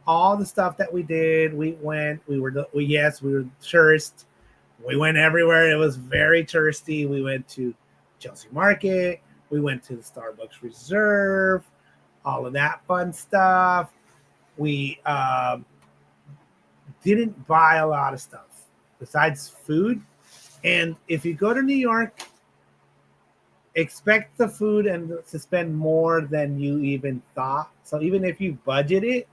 all the stuff that we did. We were tourists. We went everywhere. It was very touristy. We went to Chelsea Market. We went to the Starbucks Reserve. All of that fun stuff. We didn't buy a lot of stuff besides food. And if you go to New York, expect the food and to spend more than you even thought. So even if you budget it,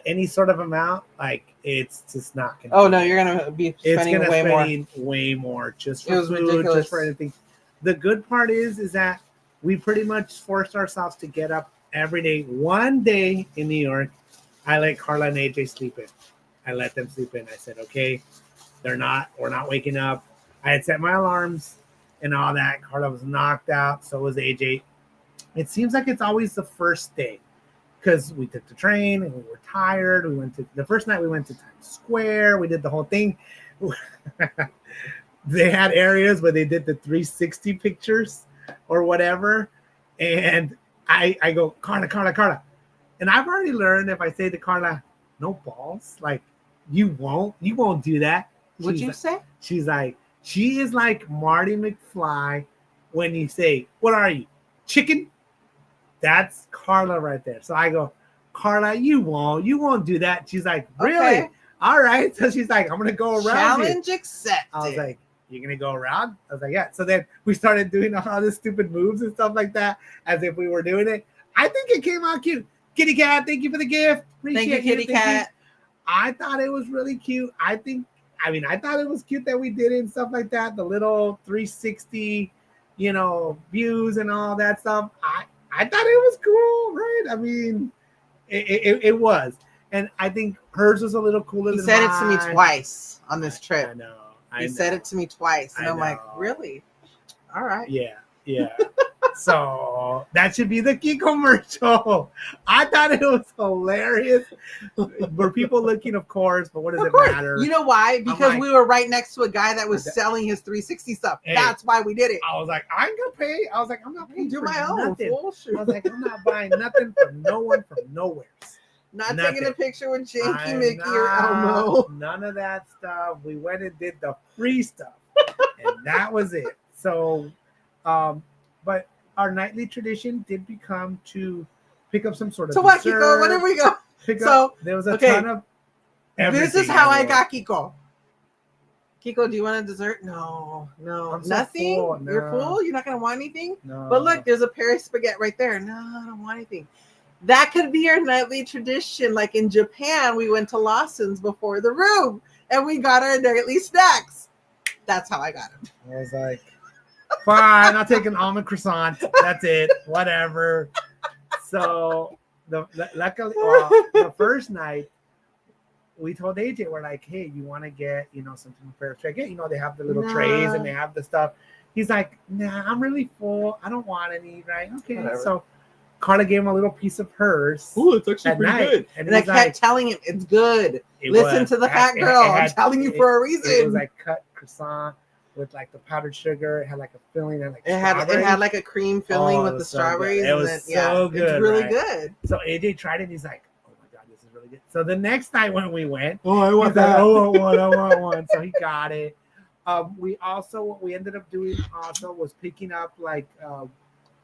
any sort of amount, like it's just not gonna. Oh no, you're gonna be spending way more just for food, ridiculous. Just for anything. The good part is that we pretty much forced ourselves to get up every day. One day in New York, I let Karla and AJ sleep in. I let them sleep in. I said, okay, we're not waking up. I had set my alarms and all that. Karla was knocked out. So was AJ. It seems like it's always the first day. Because we took the train and we were tired. The first night we went to Times Square. We did the whole thing. They had areas where they did the 360 pictures or whatever. And I go, Karla. And I've already learned if I say to Karla, no balls, like you won't do that. What'd you say? She's like, she is like Marty McFly when you say, what are you? Chicken? That's Karla right there. So I go, Karla, you won't do that. She's like, really? Okay. All right. So she's like, I'm going to go around. Challenge accepted. I was like, "You gonna go around?" I was like, "Yeah." So then we started doing all this stupid moves and stuff like that, as if we were doing it. I think it came out cute. Kitty cat, thank you for the gift. Thank you, kitty cat. I thought it was really cute. I thought it was cute that we did it and stuff like that. The little 360, views and all that stuff. I thought it was cool, right? I mean, it was. And I think hers was a little cooler than mine. He said it to me twice on this trip. I know. He said it to me twice. And I'm like, really? All right. Yeah. So that should be the Kiko commercial. I thought it was hilarious. Were people looking? Of course, but what does it matter? You know why? Because we were right next to a guy that was selling his 360 stuff. Hey, that's why we did it. I was like, I ain't gonna pay. I was like, I'm not paying do for my own. nothing. Bullshit. I was like, I'm not buying nothing from no one from nowhere. Not taking a picture with Janky Mickey or Elmo. None of that stuff. We went and did the free stuff, and that was it. So, but our nightly tradition did become to pick up some sort of. So what, Kiko? Where did we go? There was a ton of. This is how I got Kiko. Kiko, do you want a dessert? No, nothing. So full. No. You're full. You're not gonna want anything. No. But look, there's a Paris spaghetti right there. No, I don't want anything. That could be our nightly tradition. Like in Japan, we went to Lawson's before the room and we got our nightly snacks. That's how I got him. I was like, fine, I'll take an almond croissant. That's it. Whatever. So luckily, the first night, we told AJ, we're like, hey, you want to get, something from Paris spaghetti? They have the little trays and they have the stuff. He's like, nah, I'm really full. I don't want any, right? Okay. Whatever. So Karla gave him a little piece of hers. Ooh, it's actually pretty good. And I kept telling him, it's good. Listen to the fat girl. I'm telling you for a reason. It was like cut croissant with like the powdered sugar. It had like a filling and like it had like a cream filling with the strawberries. It was so good. It's really good. So AJ tried it and he's like, oh my God, this is really good. So the next night when we went, I want that. I want one. So he got it. What we ended up doing also was picking up like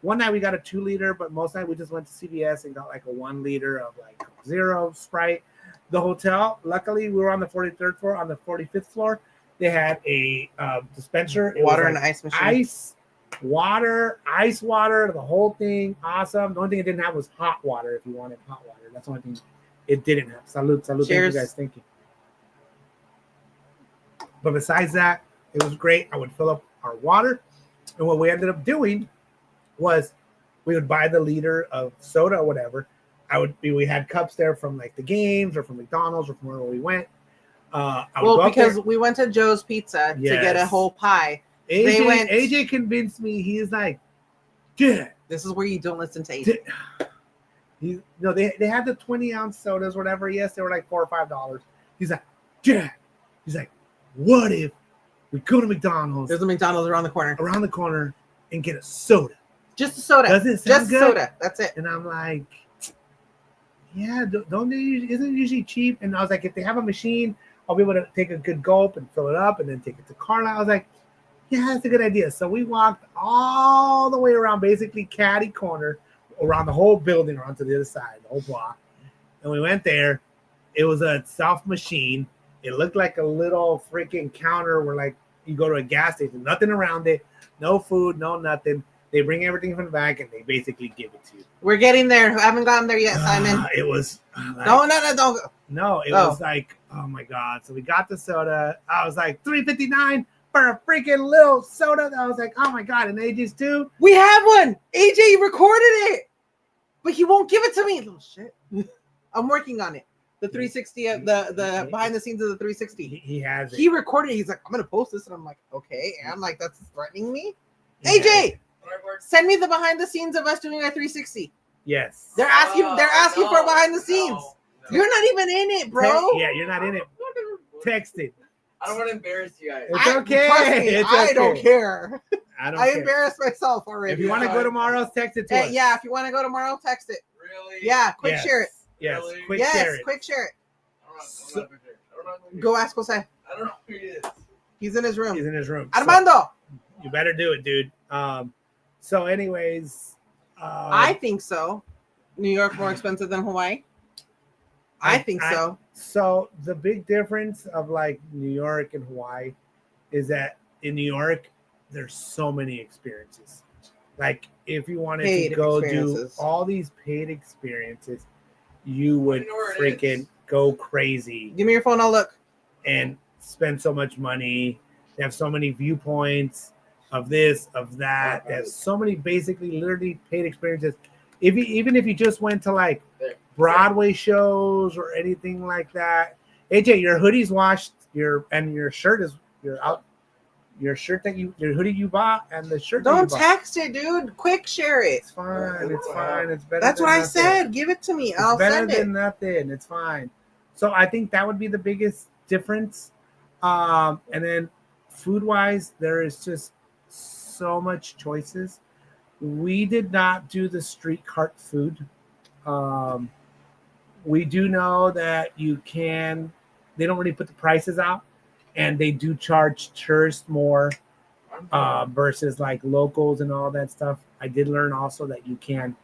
one night we got a 2 liter, but most night we just went to CVS and got like a 1 liter of like Zero, Sprite. The hotel, luckily we were on the 43rd floor. On the 45th floor, they had a dispenser. Water and ice machine. Ice water, the whole thing. Awesome. The only thing it didn't have was hot water if you wanted hot water. That's the only thing it didn't have. Salud. Cheers. Thank you guys. Thank you. But besides that, it was great. I would fill up our water. And what we ended up doing was we would buy the liter of soda or whatever. We had cups there from like the games or from McDonald's or from wherever we went. Because we went to Joe's Pizza to get a whole pie. AJ convinced me. He's like, yeah. This is where you don't listen to AJ. They had the 20-ounce sodas, whatever. Yes, they were like $4 or $5. He's like, yeah. He's like, what if we go to McDonald's? There's a McDonald's around the corner. And get a soda. Just a soda. Does it sound good? Soda. That's it. And I'm like, yeah, isn't it usually cheap? And I was like, if they have a machine, I'll be able to take a good gulp and fill it up and then take it to Karla. I was like, yeah, that's a good idea. So we walked all the way around, basically catty corner, around the whole building, around to the other side, the whole block. And we went there. It was a self machine. It looked like a little freaking counter where like you go to a gas station, nothing around it, no food, no nothing. They bring everything from the back and they basically give it to you. We're getting there. I haven't gotten there yet, Simon. It was like, don't go. No, it was like, oh my God. So we got the soda. I was like, $3.59 for a freaking little soda. I was like, oh my God. And AJ's too. We have one. AJ recorded it, but he won't give it to me. Little shit. I'm working on it. The 360, the behind the scenes of the 360. He has it. He recorded it. He's like, I'm gonna post this, and I'm like, okay. And I'm like, that's threatening me. AJ, send me the behind the scenes of us doing our 360. Yes. They're asking for behind the scenes. No. You're not even in it, bro. Yeah, you're not in it. Text it. I don't want to embarrass you guys. It's okay. Trust me, I don't care. I embarrassed myself already. If you want to go tomorrow, text it to us. Yeah, if you want to go tomorrow, text it. Really? Yeah, quick share it. Yes, really? quick share it. Quick share it. I don't know go ask Jose. I don't know who he is. He's in his room. Armando. So, you better do it, dude. So anyways. I think so. New York more expensive than Hawaii? I think so. So the big difference of like New York and Hawaii is that in New York, there's so many experiences. Like if you wanted Paid to go do experiences. all these paid experiences, you would know where it freaking is. go crazy Give me your phone. I'll look. and spend so much money. They have so many viewpoints of this, of that. They have so many basically literally paid experiences. Even if you just went to like There. Broadway shows or anything like that. AJ, your hoodie's washed. Your shirt is out. Your hoodie you bought and the shirt that you Don't bought. text it, dude. Quick share it. It's fine. It's fine. It's better. That's than what I nothing. said. Give it to me. It's I'll better send than it. nothing. It's fine. So I think that would be the biggest difference. And then food wise, there is just so much choices. We did not do the street cart food. We do know that you can. They don't really put the prices out, and they do charge tourists more versus like locals and all that stuff. I did learn also that you can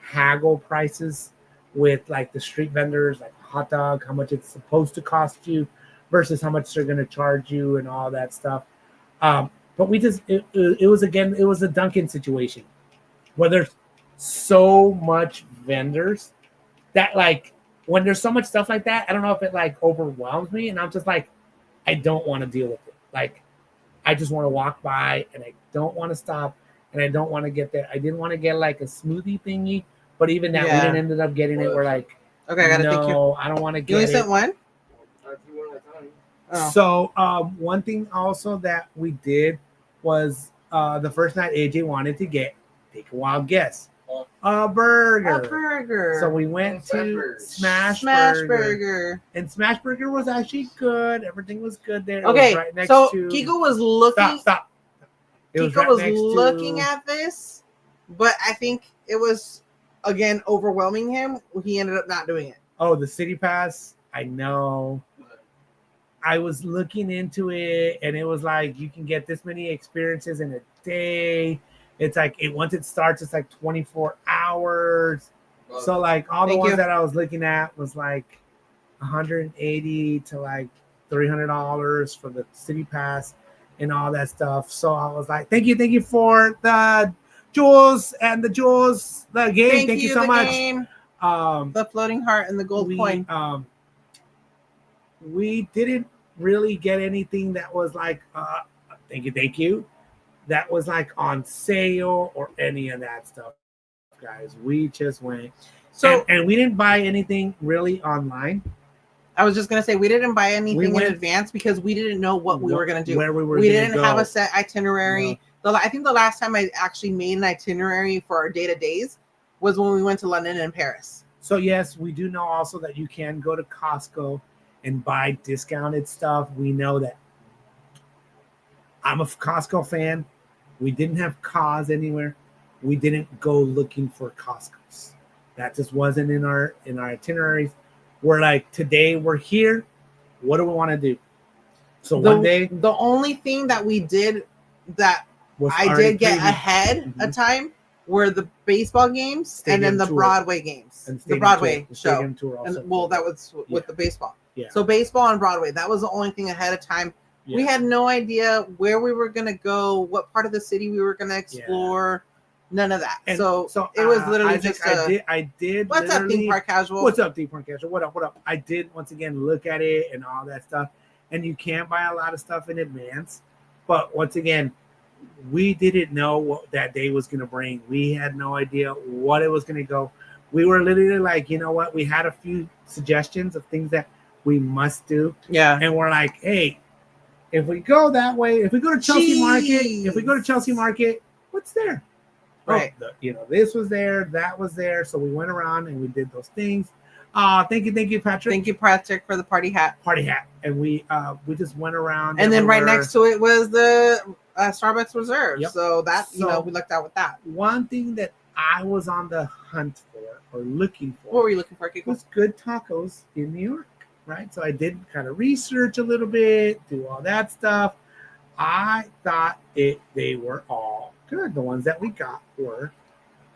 haggle prices with like the street vendors, like hot dog, how much it's supposed to cost you versus how much they're going to charge you and all that stuff. But we just it was a Dunkin' situation where there's so much vendors that like when there's so much stuff like that, I don't know if it like overwhelms me, and I'm just like, I don't want to deal with it. Like I just want to walk by and I don't want to stop and I don't want to get there. I didn't want to get like a smoothie thingy, but even that we didn't ended up getting it. We're like, Okay, I gotta think. I don't want to You get only it. sent one? Oh. So one thing also that we did was the first night AJ wanted to take a wild guess. A burger. A burger. So we went to Smash Burger. Burger. And Smash Burger was actually good. Everything was good there. Okay, It was right next so to... Kiko was looking. Stop. Kiko was looking at this, but I think it was again overwhelming him. He ended up not doing it. Oh, the City Pass. I know. I was looking into it, and it was like you can get this many experiences in a day. It's like once it starts, it's like 24 hours. So like all the ones that I was looking at was like $180 to like $300 for the City Pass and all that stuff. So I was like, thank you for the jewels and the game. Thank you so much. Game. The floating heart and the gold coin. We didn't really get anything that was like thank you. That was like on sale or any of that stuff, guys. We just went. So and we didn't buy anything really online. I was just gonna say we didn't buy anything in advance because we didn't know what we were gonna do. Where we didn't have a set itinerary. No. I think the last time I actually made an itinerary for our day-to-days was when we went to London and Paris. So yes, we do know also that you can go to Costco and buy discounted stuff. We know that. I'm a Costco fan. We didn't have Cos anywhere. We didn't go looking for Costco's. That just wasn't in our itineraries. We're like, today we're here. What do we want to do? So one day, the only thing that we did that I did get ahead of time were the baseball games and then the Broadway games, the Broadway show. And that was with the baseball. Yeah. So baseball and Broadway, that was the only thing ahead of time. Yeah. We had no idea where we were going to go, what part of the city we were going to explore. Yeah. None of that. So it was literally just I did. What's up, Theme Park Casual? What's up, Theme Park Casual? What up? I did once again look at it and all that stuff. And you can buy a lot of stuff in advance. But once again, we didn't know what that day was going to bring. We had no idea what it was going to go. We were literally like, you know what? We had a few suggestions of things that we must do. Yeah. And we're like, hey, if we go that way, if we go to Chelsea Market, what's there? Right. Oh, this was there, that was there. So we went around and we did those things. Thank you, Patrick. Thank you, Patrick, for the party hat. And we just went around. And then right next to it was the Starbucks Reserve. Yep. So that, we lucked out with that. One thing that I was on the hunt for or looking for. What were you looking for, Kiko? Was good tacos in New York, right? So I did kind of research a little bit, do all that stuff. I thought they were all good. The ones that we got were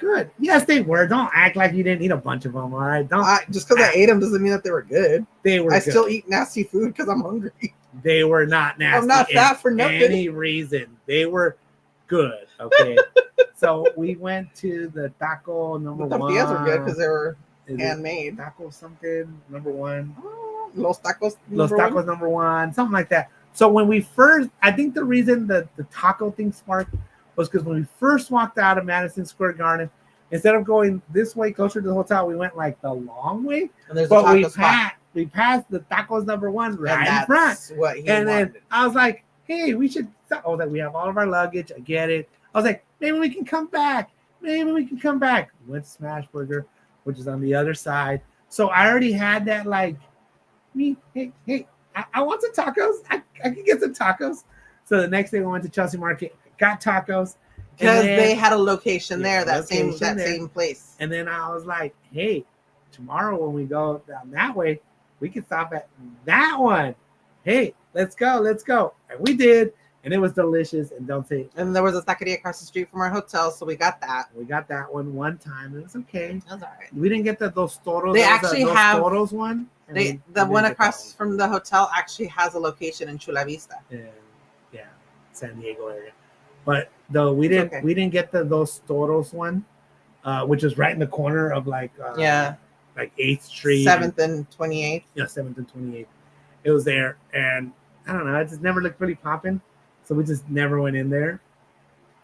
Good. Yes, they were. Don't act like you didn't eat a bunch of them. All right. Don't. Just because I ate them doesn't mean that they were good. They were. I good. still eat nasty food because I'm hungry. They were not nasty. I'm not fat for nothing. Any reason. They were good. Okay. So we went to the taco number The one. tortillas were good because they were Is it handmade. taco something number one. Los tacos. Los tacos number one. Something like that. So when we first, I think the reason that the taco thing sparked was because when we first walked out of Madison Square Garden, instead of going this way closer to the hotel, we went like the long way. And there's But a taco spot. we passed the tacos number one And right in that's front. what he And then wanted. I was like, hey, we should stop. Oh, that we have all of our luggage. I get it. I was like, maybe we can come back. Maybe we can come back. We went to Smash Burger, which is on the other side. So I already had that like, hey, I want some tacos. I can get some tacos. So the next day we went to Chelsea Market, got tacos. Because then they had a location there, Yeah, that same place. And then I was like, hey, tomorrow when we go down that way, we can stop at that one. Hey, let's go. And we did. And it was delicious. And don't say. And there was a taqueria across the street from our hotel, so we got that. We got that one time. It was okay. That's all right. We didn't get the Dos Toros. They actually have Toros one. the one across from the hotel actually has a location in Chula Vista. Yeah, San Diego area. But though we didn't get the Dos Toros one, which is right in the corner of like 8th Street, 7th and 28th. Yeah, 7th and 28th. It was there, and I don't know. It just never looked really popping, so we just never went in there.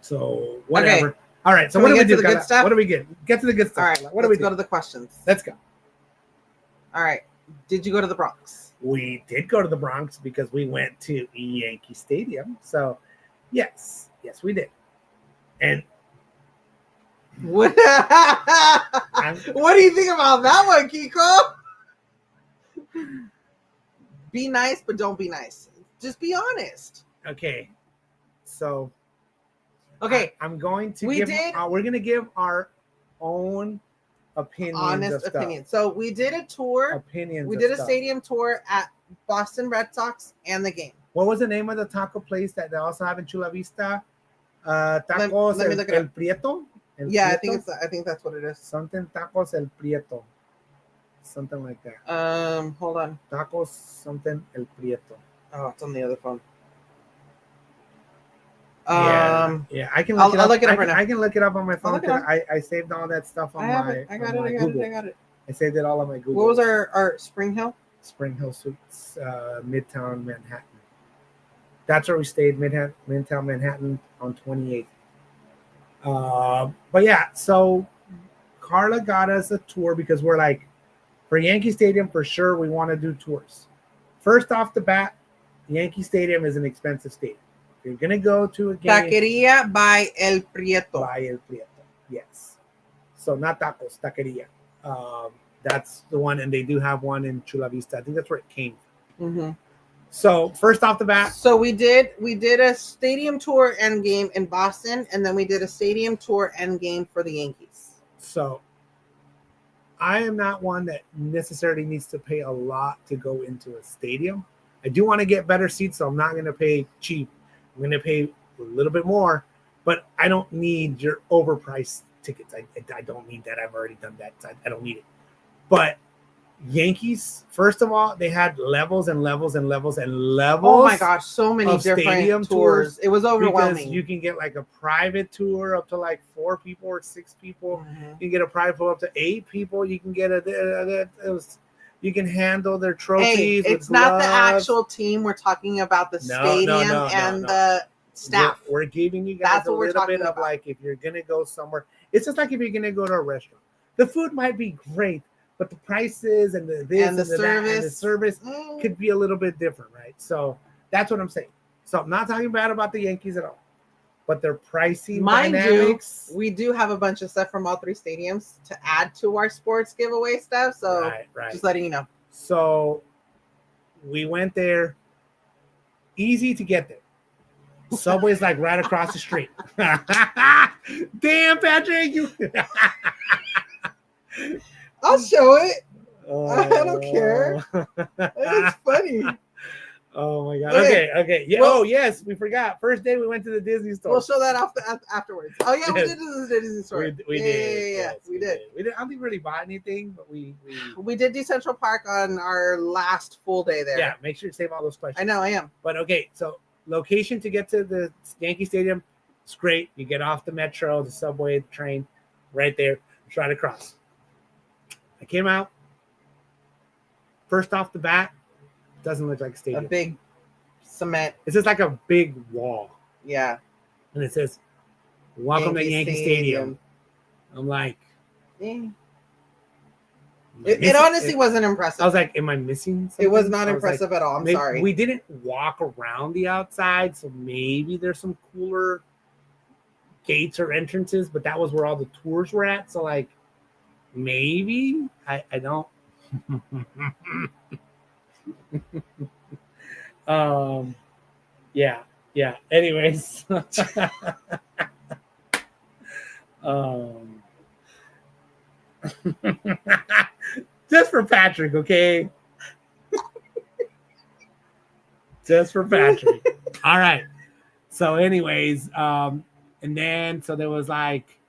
So whatever. Okay. All right. So Can what do we get do? To the good stuff? What do we get? Get to the good stuff. All right. What do we go to the questions? Let's go. All right. Did you go to the Bronx? We did go to the Bronx because we went to Yankee Stadium. So yes, we did. And what do you think about that one, Kiko? Be nice, but don't be nice. Just be honest. Okay. So I'm going to we're going to give our own opinions. Honest opinion. So we did a tour. Opinions. We did a stadium tour at Boston Red Sox and the game. What was the name of the taco place that they also have in Chula Vista? Tacos let me look it El up. Prieto? Yeah, Prieto? I think that's what it is. Something Tacos El Prieto. Something like that. Hold on. Tacos something El Prieto. Oh, it's on the other phone. Yeah, I can look it up. I'll look it up right now. I can look it up on my phone. I saved all that stuff on my Google. I got it. I saved it all on my Google. What was our Spring Hill? Spring Hill Suites, Midtown Manhattan. That's where we stayed, Midtown Manhattan on 28th. But yeah, so Karla got us a tour because we're like, for Yankee Stadium, for sure, we want to do tours. First off the bat, Yankee Stadium is an expensive stadium. If you're going to go to a game. Taqueria by El Prieto. Yes. So not tacos, taqueria. That's the one, and they do have one in Chula Vista. I think that's where it came from. Mm-hmm. So first off the bat. So we did a stadium tour and game in Boston, and then we did a stadium tour and game for the Yankees. So I am not one that necessarily needs to pay a lot to go into a stadium. I do want to get better seats, so I'm not going to pay cheap. I'm going to pay a little bit more, but I don't need your overpriced tickets. I don't need that. I've already done that. I don't need it. But Yankees, first of all, they had levels and levels and levels and levels. Oh my gosh, so many different tours. It was overwhelming. Because you can get like a private tour up to like 4 people or 6 people. Mm-hmm. You can get a private tour up to 8 people. You can get you can handle their trophies. Hey, it's not the actual team. We're talking about the stadium and the staff. We're giving you guys a little bit of like, if you're gonna go somewhere, it's just like if you're gonna go to a restaurant. The food might be great, but the prices and the service could be a little bit different, right? So that's what I'm saying. So I'm not talking bad about the Yankees at all, but their pricing dynamics. We do have a bunch of stuff from all 3 stadiums to add to our sports giveaway stuff. So right. Just letting you know. So we went there. Easy to get there. Subway's like right across the street. Damn, Patrick, you. I'll show it. I don't care. It's funny. Oh my God. Okay. Okay. Yeah. Well- Oh, yes. We forgot. First day we went to the Disney store. We'll show that off afterwards. Oh yeah, we Yes. did do the Disney store. We Yeah, did. yeah, Yes, we did. We did. I don't think we really bought anything, but we We did do Central Park on our last full day there. yeah. Make sure to save all those questions. I know, I am. But okay, so location to get to the Yankee Stadium, it's great. You get off the metro, the subway, the train, right there. It's right across. I came out. First off the bat, doesn't look like a A stadium. big cement. It's just like a big wall, Yeah. and it says "Welcome to Yankee Stadium." I'm like, Eh. am I It missing- honestly wasn't impressive. I was like, am I missing something? It was not I like, impressive at all. I'm maybe- sorry. We didn't walk around the outside, so maybe there's some cooler gates or entrances, but that was where all the tours were at. So like, maybe I don't. Yeah. Anyways, just for Patrick, okay? Just for Patrick. All right. So, anyways, and then so there was like,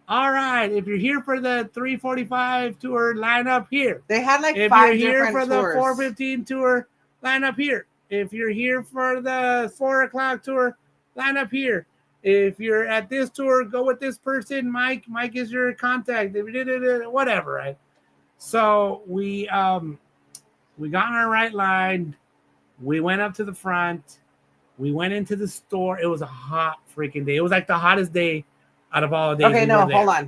all right, if you're here for the 3:45 tour, line up here. They had like If 5 you're here different for tours. the 4:15 tour, line up here. If you're here for the 4 o'clock tour, line up here. If you're at this tour, go with this person. Mike is your contact. Whatever, right? So we got in our right line. We went up to the front. We went into the store. It was a hot freaking day. It was like the hottest day out of all the days. Okay, we no, were there. hold on.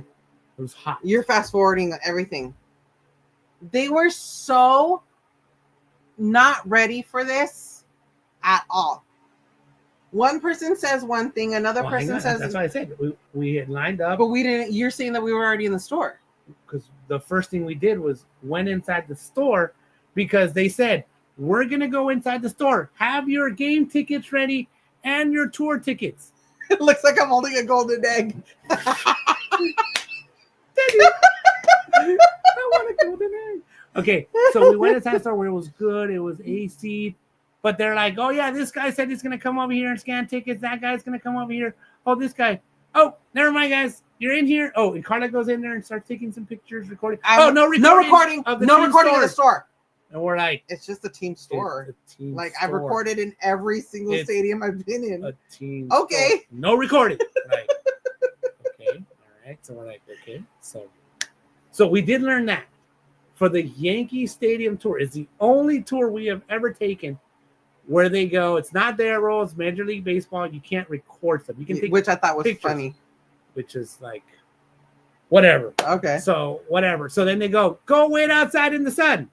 It was hot. You're fast forwarding everything. They were so not ready for this at all. One person says one thing, another Well, hang person on. says, That's what I said. We had lined up. but we didn't. You're saying that we were already in the store. Because the first thing we did was went inside the store because they said, we're going to go inside the store. Have your game tickets ready and your tour tickets. It looks like I'm holding a golden egg. I want a golden egg. Okay, so we went inside the store where it was good. It was AC. But they're like, oh, yeah, this guy said he's going to come over here and scan tickets. That guy's going to come over here. Oh, this guy. Oh, never mind, guys. You're in here. Oh, and Karla goes in there and starts taking some pictures, recording. No recording of the no team recording in store. the store. And we're like, It's just a team store. it's a team Like I've store. recorded in every single It's stadium I've been in. A team. Okay. store. No recording. Like, okay. All right. So we're like, okay. So we did learn that for the Yankee Stadium tour is the only tour we have ever taken where they go, it's not their role, it's Major League Baseball. You can't record them. You can take, Which I thought was pictures. funny. which is like, whatever. Okay. So whatever. So then they go wait outside in the sun.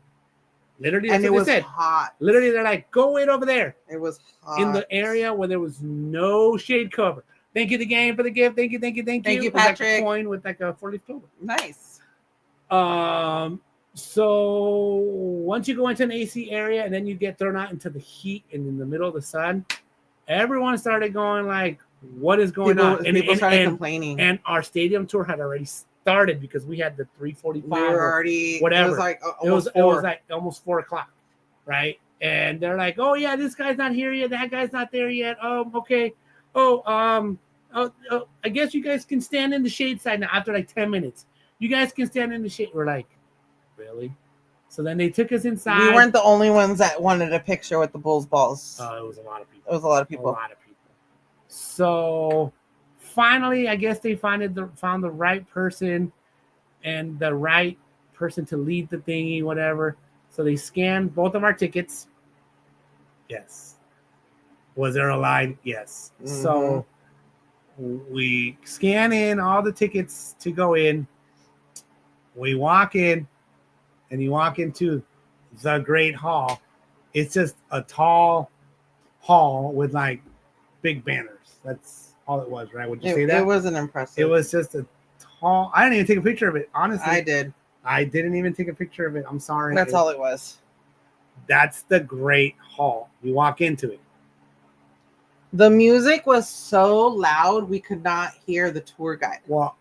Literally, that's And it what was they said. hot. Literally, they're like, go wait over there It was hot. in the area where there was no shade cover. Thank you, the game, for the gift. Thank you. Thank you, It was like a Patrick. coin with like a 4-leaf clover. Nice. So once you go into an AC area and then you get thrown out into the heat and in the middle of the sun, everyone started going like, what is going on? People started complaining. And our stadium tour had already started because we had the 3:45. We were already whatever. It was like It was almost 4. like almost 4 o'clock, right? And they're like, oh yeah, this guy's not here yet. That guy's not there yet. Okay. I guess you guys can stand in the shade side now after like 10 minutes. You guys can stand in the shade. We're like, really? So then they took us inside. We weren't the only ones that wanted a picture with the Bulls balls. It was a lot of people. It was a lot of A people. lot of people. So finally, I guess they found the right person and the right person to lead the thingy, whatever. So they scanned both of our tickets. Yes. Was there a line? Yes. Mm-hmm. So we scan in all the tickets to go in. We walk in, and you walk into the Great Hall. It's just a tall hall with like big banners. That's all it was, right? Would you say that? It wasn't impressive. It was just a tall. I didn't even take a picture of it, honestly. I did. I didn't even take a picture of it. I'm sorry. That's all it was. That's the Great Hall. You walk into it. The music was so loud we could not hear the tour guide. Well,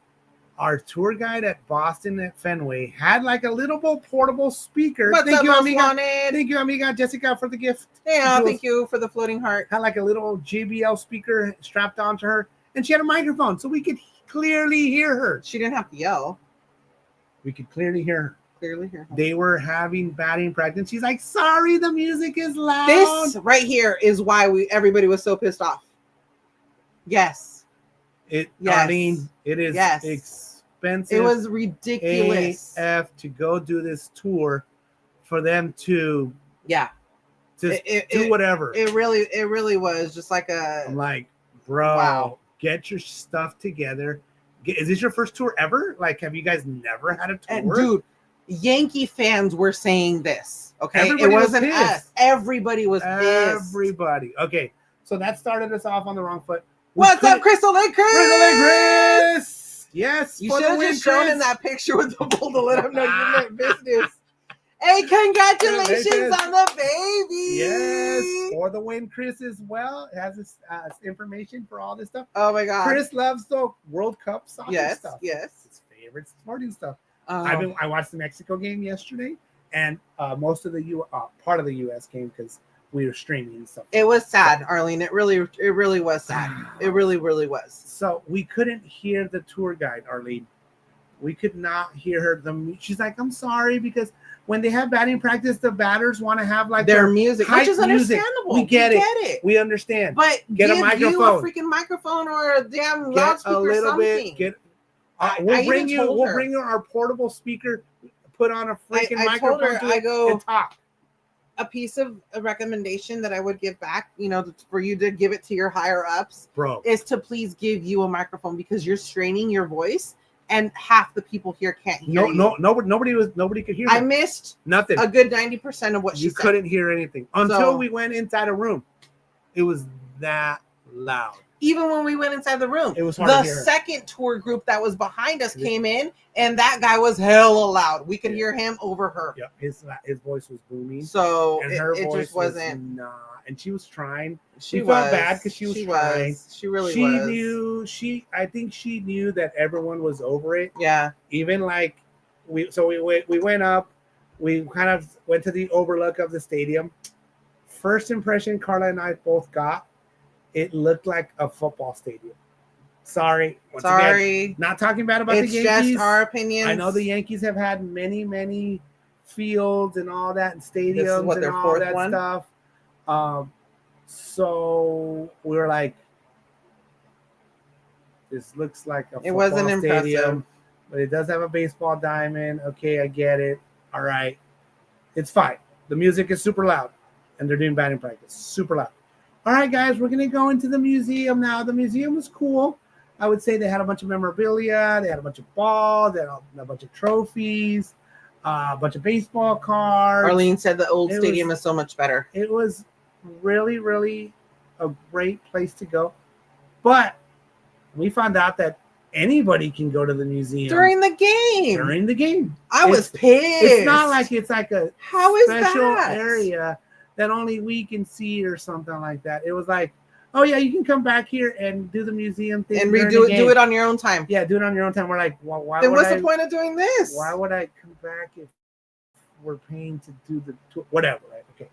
our tour guide at Boston at Fenway had like a little portable speaker. What's Thank up, you, most amiga. wanted? Thank you, amiga Jessica, for the gift. Yeah, Jules thank you for the floating heart. had like a little JBL speaker strapped onto her, and she had a microphone, so we could clearly hear her. She didn't have to yell. We could clearly hear her. Clearly hear her. They were having batting practice. She's like, "Sorry, the music is loud." This right here is why everybody was so pissed off. Yes. Yes. Yes. It is Yes. expensive. It was ridiculous. AF to go do this tour for them to Yeah. just do whatever. It really was just like I'm like, bro, Wow. get your stuff together. Is this your first tour ever? Like, have you guys never had a tour? And dude, Yankee fans were saying this. Okay, Everybody it was wasn't pissed. us. Everybody was pissed. Everybody. Okay, so that started us off on the wrong foot. What's up, Crystal Lake Chris? Crystal Lake Chris? Yes. You for should the have win, just shown Chris. in that picture with the bull to let him know you meant business. Hey, congratulations Congratulations. on the baby. Yes, for the win, Chris as well. It has this information for all this stuff. Oh my God. Chris loves the World Cup soccer Yes, stuff. yes. His favorite sporting stuff. Um, I watched the Mexico game yesterday, and most of the part of the U.S. game because we were streaming and stuff. It was sad, Arlene. It really was sad. It really was. So we couldn't hear the tour guide, Arlene. We could not hear her. She's like, "I'm sorry," because when they have batting practice, the batters want to have like Their music, which is hype music. understandable. We get it. We understand. But Get a give you a microphone. freaking microphone or a damn Get loudspeaker a little or something. bit. I We'll bring even you. told We'll her. bring you our portable speaker. Put on a freaking I told microphone her, to I it go, and talk. a piece of a recommendation that I would give back, for you to give it to your higher ups, Bro, is to please give you a microphone because you're straining your voice and half the people here can't hear you. nobody could hear. I me. missed Nothing. a good 90% of what she You said. couldn't hear anything until So- we went inside a room. It was that loud. Even when we went inside the room, It was hard to the hear her. second tour group that was behind us came in, and that guy was hella loud. We could Yeah. hear him over her. Yep, his voice was booming, So and it, her it voice just wasn't. was not. And she was trying. She felt was bad 'cause she was trying. She really she was. knew. I think she knew that everyone was over it. Yeah. Even like we went up. We kind of went to the overlook of the stadium. First impression, Karla and I both got. It looked like a football stadium. Sorry. Once again, Sorry. not talking bad about It's the Yankees. just our opinions. I know the Yankees have had many fields and all that and stadiums what, and their all fourth that one? stuff. So we were like, this looks like a It wasn't football impressive. stadium, but it does have a baseball diamond. Okay, I get it. All right. It's fine. The music is super loud, and they're doing batting practice. Super loud. All right, guys, we're going to go into the museum now. The museum was cool. I would say they had a bunch of memorabilia. They had a bunch of balls. They had a bunch of trophies, a bunch of baseball cards. Arlene said the old It stadium was- is so much better. It was really a great place to go. But we found out that anybody can go to the museum During the game. during the game. I was pissed. It's not like it's like a How is special that? area that only we can see or something like that. It was like, oh yeah, you can come back here and do the museum thing And during redo the it. game. Do it on your own time. Yeah, do it on your own time. We're like, well, why Then would what's I? the point of doing this? Why would I come back if we're paying to do the tour? Whatever, right? Okay.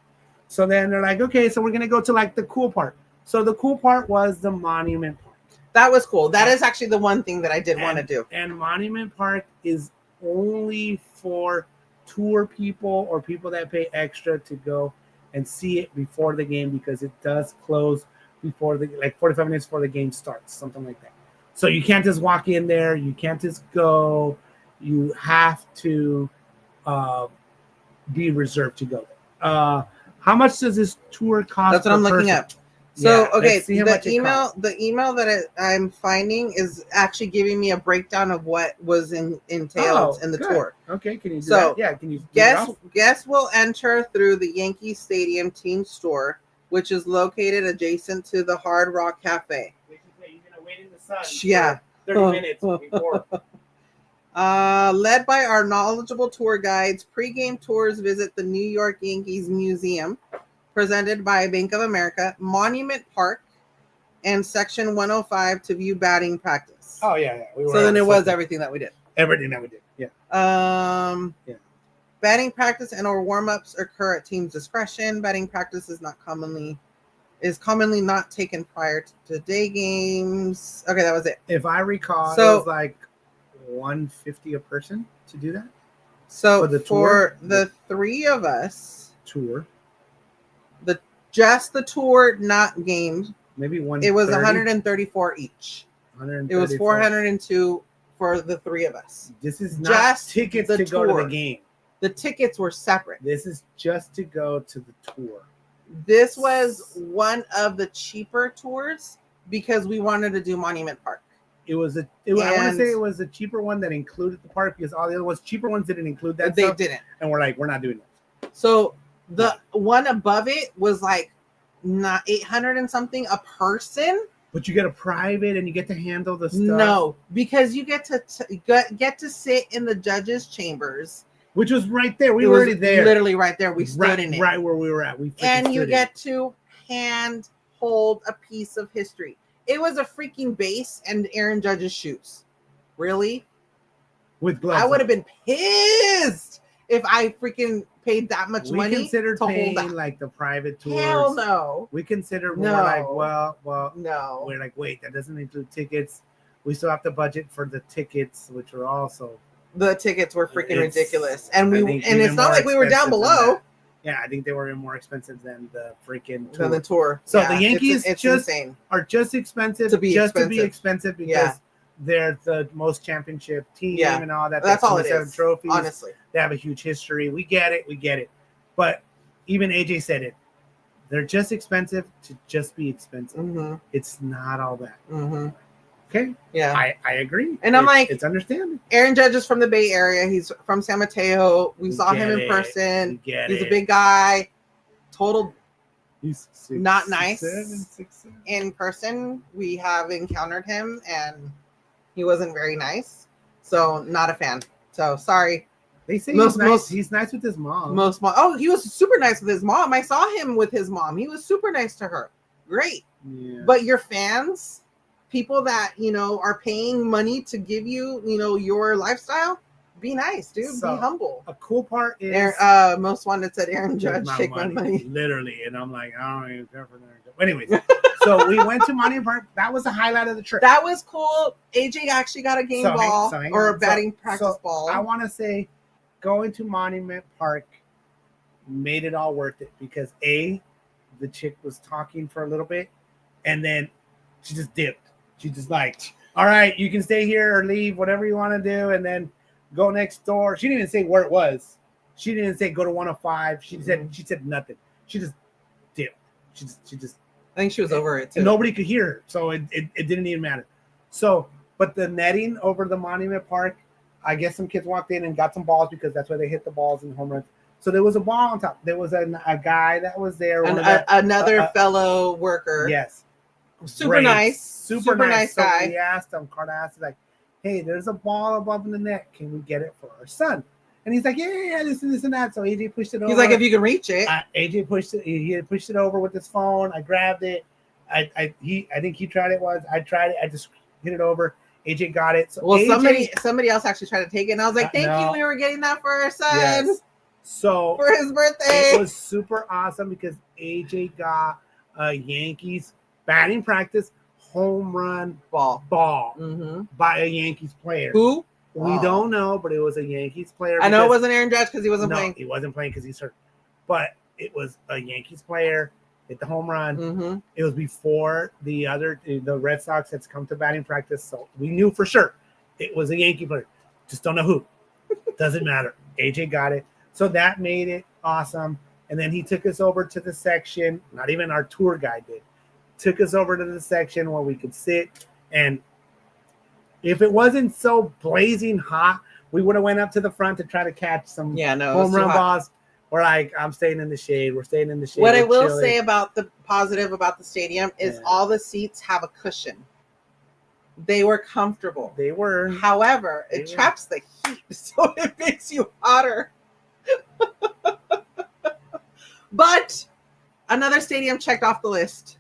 So then they're like, okay, so we're gonna go to like the cool part. So the cool part was the Monument Park. That was cool. That is actually the one thing that I did want to do. And Monument Park is only for tour people or people that pay extra to go and see it before the game because it does close before like 45 minutes before the game starts, something like that. So you can't just walk in there. You can't just go. You have to be reserved to go there. How much does this tour cost? That's what per I'm looking person? up. So, Yeah, okay, let's see how much it costs. the email that I'm finding is actually giving me a breakdown of what was entailed in the good. tour. Okay, can you do So, that? Yeah, can you do that? Guests will enter through the Yankee Stadium team store, which is located adjacent to the Hard Rock Cafe. You're gonna wait in the sun Yeah. for 30 minutes before. Led by our knowledgeable tour guides, pregame tours visit the New York Yankees Museum, presented by Bank of America, Monument Park, and section 105 to view batting practice. Oh yeah. We were So then at it was something. everything that we did. Everything that we did. Yeah. Yeah. Yeah. Batting practice and or warm-ups occur at team's discretion. Batting practice is commonly not taken prior to day games. Okay, that was it. If I recall, So- it was like $150 a person to do that So For the for tour? the three of us, tour. just the tour, not games, Maybe one. it was 134 each. It was 402 for the three of us. This is not Just tickets the to go to tour. the game. The tickets were separate. This is just to go to the tour. This was one of the cheaper tours because we wanted to do Monument Park. I want to And- say it was a cheaper one that included the park because all the other ones, cheaper ones, didn't include that. They stuff, didn't. and we're like, we're not doing that. So the one above it was like not 800 and something a person. But you get a private and you get to handle the stuff. No, because you get to get to sit in the judges' chambers. Which was right there. We It were was already there. literally right there. We stood right, in it, right where we were at. We freaking and you stood in get it. to hand hold a piece of history. It was a freaking base and Aaron Judge's shoes. Really? with gloves. I would on. have been pissed if I freaking paid that much We money considered to paying hold that. like the private tours. Hell no. We considered we No. were like, well, No. we're like, wait, that doesn't include tickets. We still have to budget for the tickets, which are also The tickets were freaking It's- ridiculous. And I we think and even it's not more like we were down expensive than below that. Yeah, I think they were more expensive than the freaking tour. than the tour. So Yeah, the Yankees it's just insane. are just expensive To be to be expensive. expensive because Yeah. they're the most championship team Yeah. and all that. That's They have all it 27 is. Trophies. Honestly. They have a huge history. We get it. But even AJ said it. They're just expensive to just be expensive. Mm-hmm. It's not all that. Mm-hmm. Okay. Yeah. I agree. And I'm It's- like- it's understandable. Aaron Judge is from the Bay Area. He's from San Mateo. We saw him get in it. person. We get He's it. a big guy. Total He's not nice. 6'7". in person. We have encountered him and he wasn't very nice. So not a fan. So sorry. They say Most- he's nice with his mom. Oh, he was super nice with his mom. I saw him with his mom. He was super nice to her. Great. Yeah. But your fans, people that, are paying money to give you, your lifestyle, be nice, dude. So, be humble. a cool part is Most wanted said Aaron Judge, take my money. literally, and I'm like, I don't even care for that. Anyways, so we went to Monument Park. That was the highlight of the trip. That was cool. AJ actually got a game So hang- ball so hang or on. a batting So- practice so ball. I want to say, going to Monument Park made it all worth it because the chick was talking for a little bit, and then she just dipped. She just like, all right, you can stay here or leave, whatever you want to do, and then go next door. She didn't even say where it was. She didn't say go to 105. She said nothing. She just dipped. She just I think she was over it too. and nobody could hear her, so it didn't even matter. So, but the netting over the Monument Park, I guess some kids walked in and got some balls because that's where they hit the balls and home runs. So there was a ball on top. There was a guy that was there. Another fellow worker. Yes. Super Great. nice. Super nice guy. So we asked him, Karla asked, like, hey, there's a ball above in the net. Can we get it for our son? And he's like, yeah, this and that. So AJ pushed it over. He's like, if you can reach it. AJ pushed it. He had pushed it over with his phone. I grabbed it. I think he tried it once. I tried it. I just hit it over. AJ got it. So Well, AJ, somebody else actually tried to take it, and I was like, "Thank No. you. We were getting that for our son yes. So for his birthday." it was super awesome because AJ got a Yankees batting practice home run ball. ball by a Yankees player. Who? We Wow. don't know, but it was a Yankees player. I know it because- wasn't Aaron Judge because he wasn't no, playing. he wasn't playing because he's hurt. But it was a Yankees player. Hit the home run. Mm-hmm. It was before the Red Sox had come to batting practice, so we knew for sure it was a Yankee player. Just don't know who. Doesn't matter. AJ got it, so that made it awesome. And then he took us over to the section. Not even our tour guide did. Took us over to the section where we could sit, and if it wasn't so blazing hot, we would have went up to the front to try to catch some Yeah, no. it was home too run hot. balls. We're like, I'm staying in the shade. We're staying in the shade. What I We're will chilling. say about the positive about the stadium is Yeah. all the seats have a cushion. They were comfortable. They were. However, it They were. traps the heat, so it makes you hotter. But another stadium checked off the list.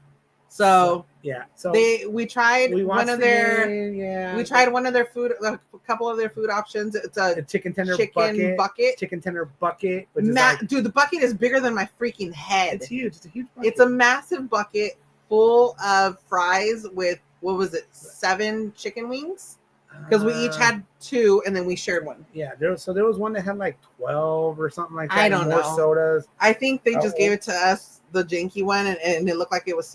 So Yeah. So we tried we one watched of the their game, yeah. we tried one of their food, a couple of their food options. It's a a chicken tender chicken bucket. Chicken tender bucket, which is like, Dude, the bucket is bigger than my freaking head. it's huge. It's a huge bucket. It's a massive bucket full of fries with, what was it, 7 chicken wings? Because we each had 2 and then we shared one. Yeah, there was one that had like 12 or something like that. I don't more know. sodas. I think they just gave it to us, the janky one, and it looked like it was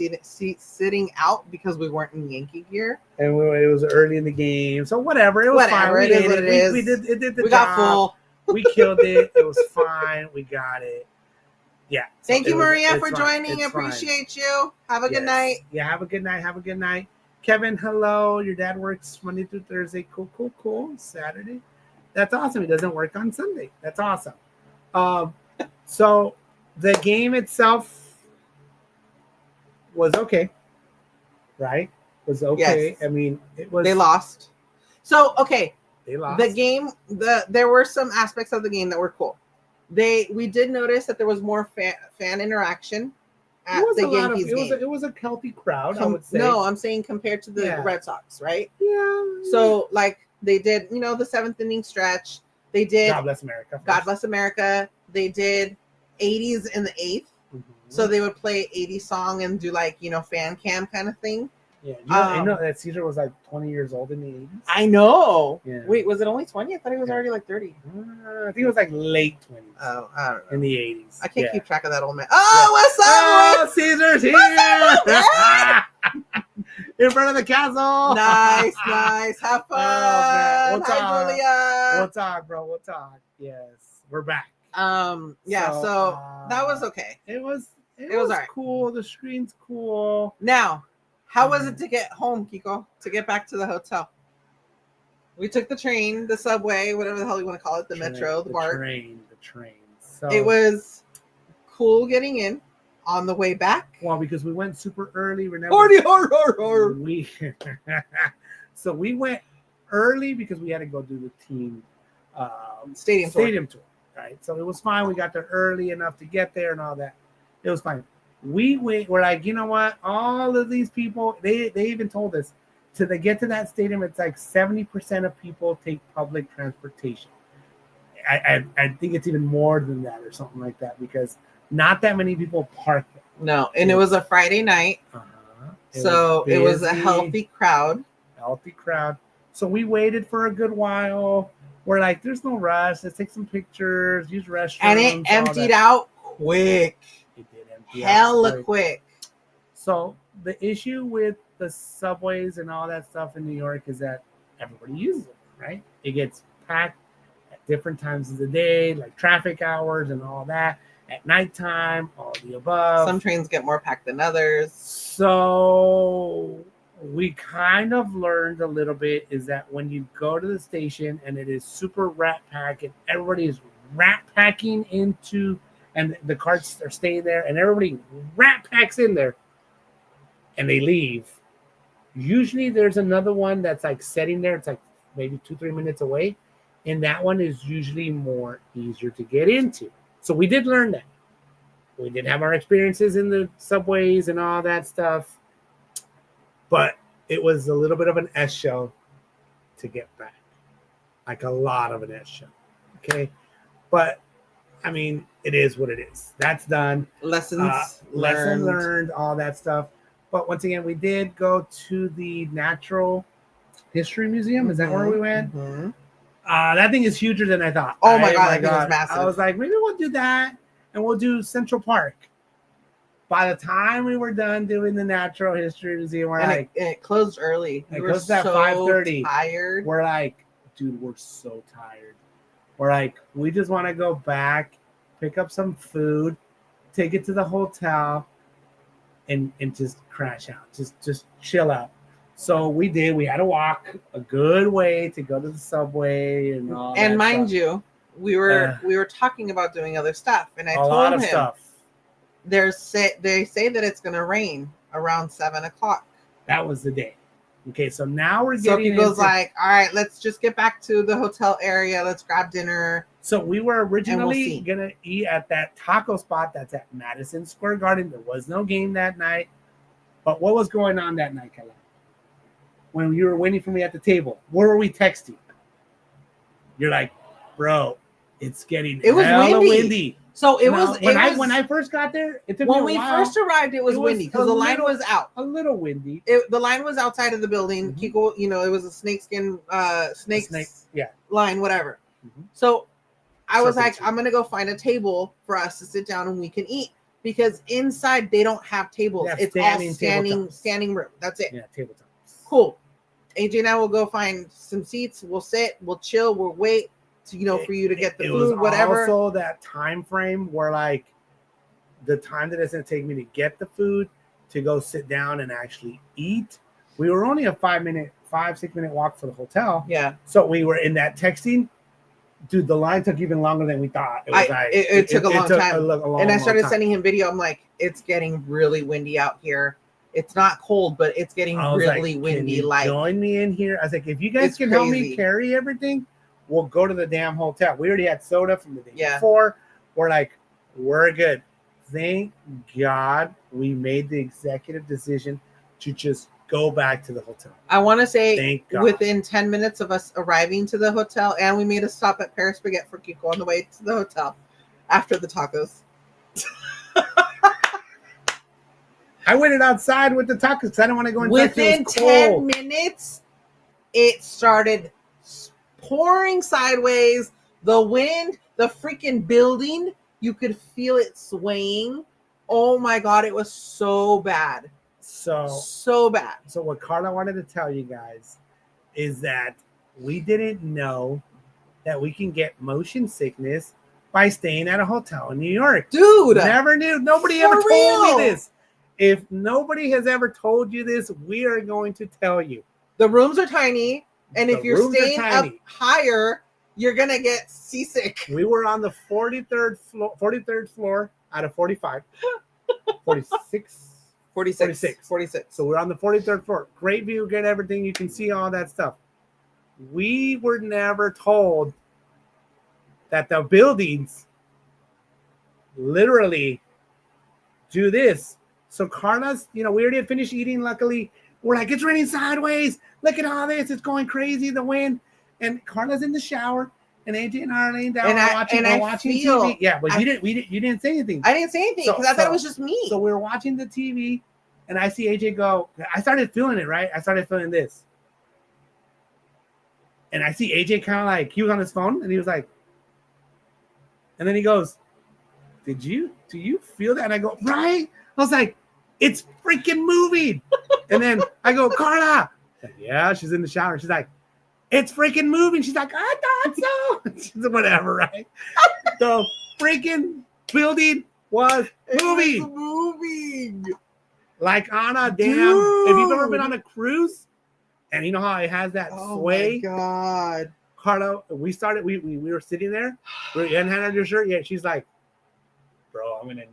sitting out because we weren't in Yankee gear. And it was early in the game, so whatever. It was fine. It is what it is. We did the We job. got full. We killed it. It was fine. We got it. Yeah. So Thank you, Maria, for fine. joining. It's fine. Appreciate you. Have a good night. Yeah, have a good night. Have a good night. Kevin, hello. Your dad works Monday through Thursday. Cool. Saturday. That's awesome. He doesn't work on Sunday. That's awesome. So the game itself was okay, right? Was okay. Yes. I mean, it was. They lost. So, okay. They lost. The game, there were some aspects of the game that were cool. We did notice that there was more fan interaction at the Yankees game. It was a healthy crowd, I would say. No, I'm saying compared to the Red Sox, right? Yeah. So, like, they did, the 7th inning stretch. They did God Bless America. God Bless America. They did 80s in the 8th. Mm-hmm. So they would play 80s song and do like, fan cam kind of thing. Yeah. I know that Caesar was like 20 years old in the 80s. I know. Yeah. Wait, was it only 20? I thought he was already like 30. I think it was like late 20s. Oh, I don't know. In the 80s. I can't keep track of that old man. Oh, what's up? Oh, Caesar's here. In front of the castle. Nice. Have fun. Oh, man. Hi, Julia. We'll talk, bro. We'll talk. Yes. We're back. Yeah, so that was okay. It was all right. Cool. The screen's cool. Now, how was it to get home, Kiko? To get back to the hotel? We took the train, the subway, whatever the hell you want to call it, the metro, the BART. The train. So it was cool getting in. On the way back, well, because we went super early. So we went early because we had to go do the team stadium tour, right? So it was fine. We got there early enough to get there and all that. It was fine. We're like, you know what? All of these people, they even told us to get to that stadium, it's like 70% of people take public transportation. I think it's even more than that or something like that because not that many people park there. No, and it was a Friday night. So it was a healthy crowd. So we waited for a good while. We're like, there's no rush. Let's take some pictures, use restrooms. And it emptied out quick. It did empty hella quick. So the issue with the subways and all that stuff in New York is that everybody uses it, right? It gets packed at different times of the day, like traffic hours and all that. At nighttime, all the above. Some trains get more packed than others. So we kind of learned a little bit is that when you go to the station and it is super rat packed and everybody is rat packing into, and the carts are staying there and everybody rat packs in there and they leave. Usually there's another one that's like sitting there. It's like maybe 2-3 minutes away. And that one is usually more easier to get into. So we did learn that. We did have our experiences in the subways and all that stuff. But it was a little bit of an S show to get back. Like a lot of an S show. Okay. But I mean, it is what it is. That's done. Lesson learned, all that stuff. But once again, we did go to the Natural History Museum. Is that where we went? Mm-hmm. That thing is huger than I thought. Oh my God, that thing is massive. I was like, maybe we'll do that and we'll do Central Park. By the time we were done doing the Natural History Museum, it closed early. It closed at 5:30. Tired. We're like, dude, we're so tired. We're like, we just want to go back, pick up some food, take it to the hotel, and just crash out. Just chill out. So we did. We had to walk a good way to go to the subway and all that. And mind stuff. you, we were talking about doing other stuff, and I told lot of him stuff. They say that it's going to rain around 7:00. That was the day. Okay, so now we're So getting. he goes like, "All right, let's just get back to the hotel area. Let's grab dinner." So we were originally gonna eat at that taco spot that's at Madison Square Garden. There was no game that night. But what was going on that night, Karla? When you were waiting for me at the table, what were we texting? You're like, bro, it's getting hella windy. So it Now, was when I first got there, it took when me a we while. first arrived. It was windy because the line was out. A little windy. The line was outside of the building. Kiko, it was a snakeskin line, whatever. So I was like, I'm gonna go find a table for us to sit down and we can eat because inside they don't have tables. It's all standing room. That's it. Yeah, tabletops. Cool. AJ and I will go find some seats. We'll sit. We'll chill. We'll wait. To, for you to get the food, whatever. Also, that time frame where like the time that it's gonna take me to get the food to go sit down and actually eat. We were only a 5-6 minute walk for the hotel. Yeah. So we were in that texting. Dude, the line took even longer than we thought. It took a long time. And I started time. sending him video. I'm like, it's getting really windy out here. It's not cold, but it's getting really windy. Can you join me in here? I was like, if you guys can help me carry everything, we'll go to the damn hotel. We already had soda from the day before. We're like, we're good. Thank God we made the executive decision to just go back to the hotel. I want to say within 10 minutes of us arriving to the hotel, and we made a stop at Paris Baguette for Kiko on the way to the hotel after the tacos. I waited outside with the tacos because I didn't want to go inside. Within 10 minutes, it started pouring sideways. The wind, the freaking building, you could feel it swaying. Oh my God, it was so bad. So bad. So what Karla wanted to tell you guys is that we didn't know that we can get motion sickness by staying at a hotel in New York. Dude, never knew. Nobody ever told me this. If nobody has ever told you this, we are going to tell you. The rooms are tiny. And if you're staying up higher, you're going to get seasick. We were on the 43rd floor out of 45. 46. 46. So we're on the 43rd floor. Great view, great everything. You can see all that stuff. We were never told that the buildings literally do this. So Karla's, we already had finished eating, luckily. We're like, it's raining sideways. Look at all this. It's going crazy, the wind. And Karla's in the shower, and AJ and I are laying down watching TV. Yeah, but you didn't say anything. I didn't say anything because I thought it was just me. So we were watching the TV, and I see AJ go. I started feeling it, right? I started feeling this. And I see AJ kind of like, he was on his phone, and he was like, and then he goes, do you feel that? And I go, right? I was like, it's freaking moving. And then I go, Karla. Yeah, she's in the shower. She's like, it's freaking moving. She's like, I thought so. She's whatever, right? The freaking building was moving. Like on a damn. Dude. If you've ever been on a cruise, and you know how it has that sway. Oh my God. Karla, we were sitting there. You hadn't had on your shirt yet. She's like, bro, I'm gonna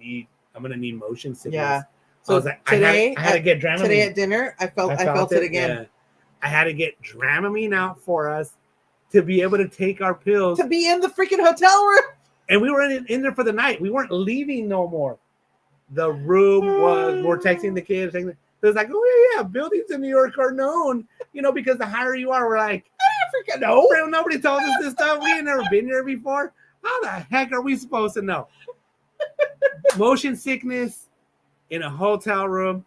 need motion sickness. Yeah. So I was like, I had to get Dramamine. Today at dinner, I felt it again. Yeah. I had to get Dramamine out for us to be able to take our pills. To be in the freaking hotel room. And we were in there for the night. We weren't leaving no more. The room we're texting the kids. It was like, oh yeah, buildings in New York are known, because the higher you are, we're like, I don't freaking know. Nobody told us this stuff. We ain't never been here before. How the heck are we supposed to know? Motion sickness in a hotel room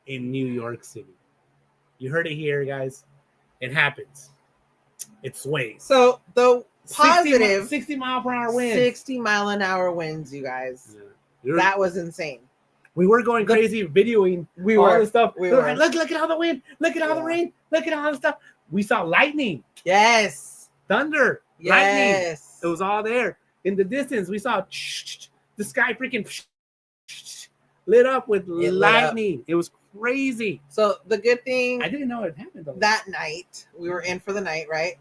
in New York City. You heard it here, guys. It happens. It sways. So the positive 60 mile per hour winds. 60 mile an hour winds, you guys. Yeah. That was insane. We were going crazy videoing all the stuff. We were like, look at all the wind. Look at all the rain. Look at all the stuff. We saw lightning. Yes. Thunder. Yes. Lightning. It was all there. In the distance, we saw the sky freaking lit up with lightning. It was crazy. So the good thing, I didn't know it happened though. That night we were in for the night, right?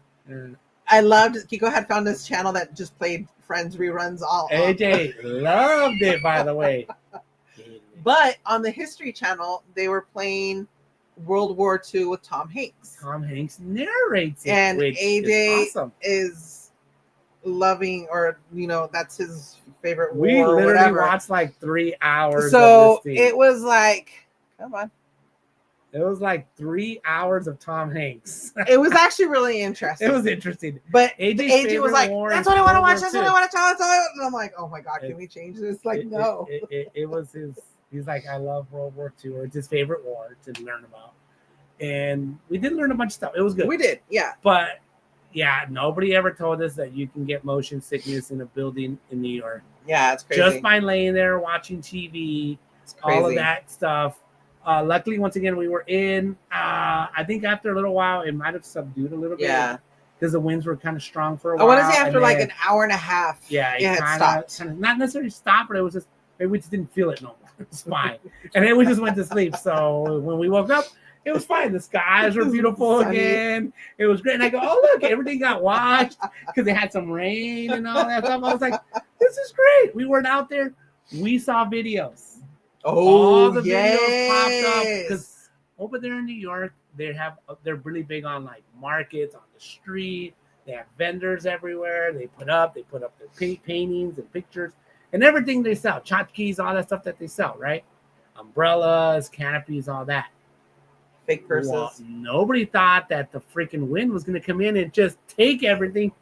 I loved Kiko had found this channel that just played Friends reruns all. AJ loved it, by the way. But on the History Channel, they were playing World War II with Tom Hanks. Tom Hanks narrates it, and which AJ is loving, or that's his favorite war. We literally watched like 3 hours. So it was like, come on, It was like 3 hours of Tom Hanks. It was actually really interesting. It was interesting. But AJ's AJ was favorite like, war "That's is what I want to World watch. War That's II. what I want to tell." And I'm like, "Oh my god, can we change this?" Like, no. It was his. He's like, I love World War II, or it's his favorite war to learn about. And we did learn a bunch of stuff. It was good. We did, yeah. But yeah, nobody ever told us that you can get motion sickness in a building in New York Yeah, it's crazy. just by laying there watching TV, It's crazy. all of that stuff. Luckily, once again, we were in. I think after a little while, it might have subdued a little bit. Yeah. Because the winds were kind of strong for a I while. want to say after and like then- an hour and a half, yeah, it had stopped. Kind of not necessarily stopped, but it was just maybe we just didn't feel it no more. It was fine, and then we just went to sleep. So when we woke up, it was fine. The skies were beautiful Sunny. again. It was great. And I go, oh look, everything got washed because they had some rain and all that stuff. I was like, this is great. We weren't out there. We saw videos. All the videos popped up because over there in New York, they're really big on like markets on the street. They have vendors everywhere. They put up their paintings and pictures and everything they sell, tchotchkes, all that stuff that they sell, right? Umbrellas, canopies, all that. Fake purses. Well, nobody thought that the freaking wind was going to come in and just take everything.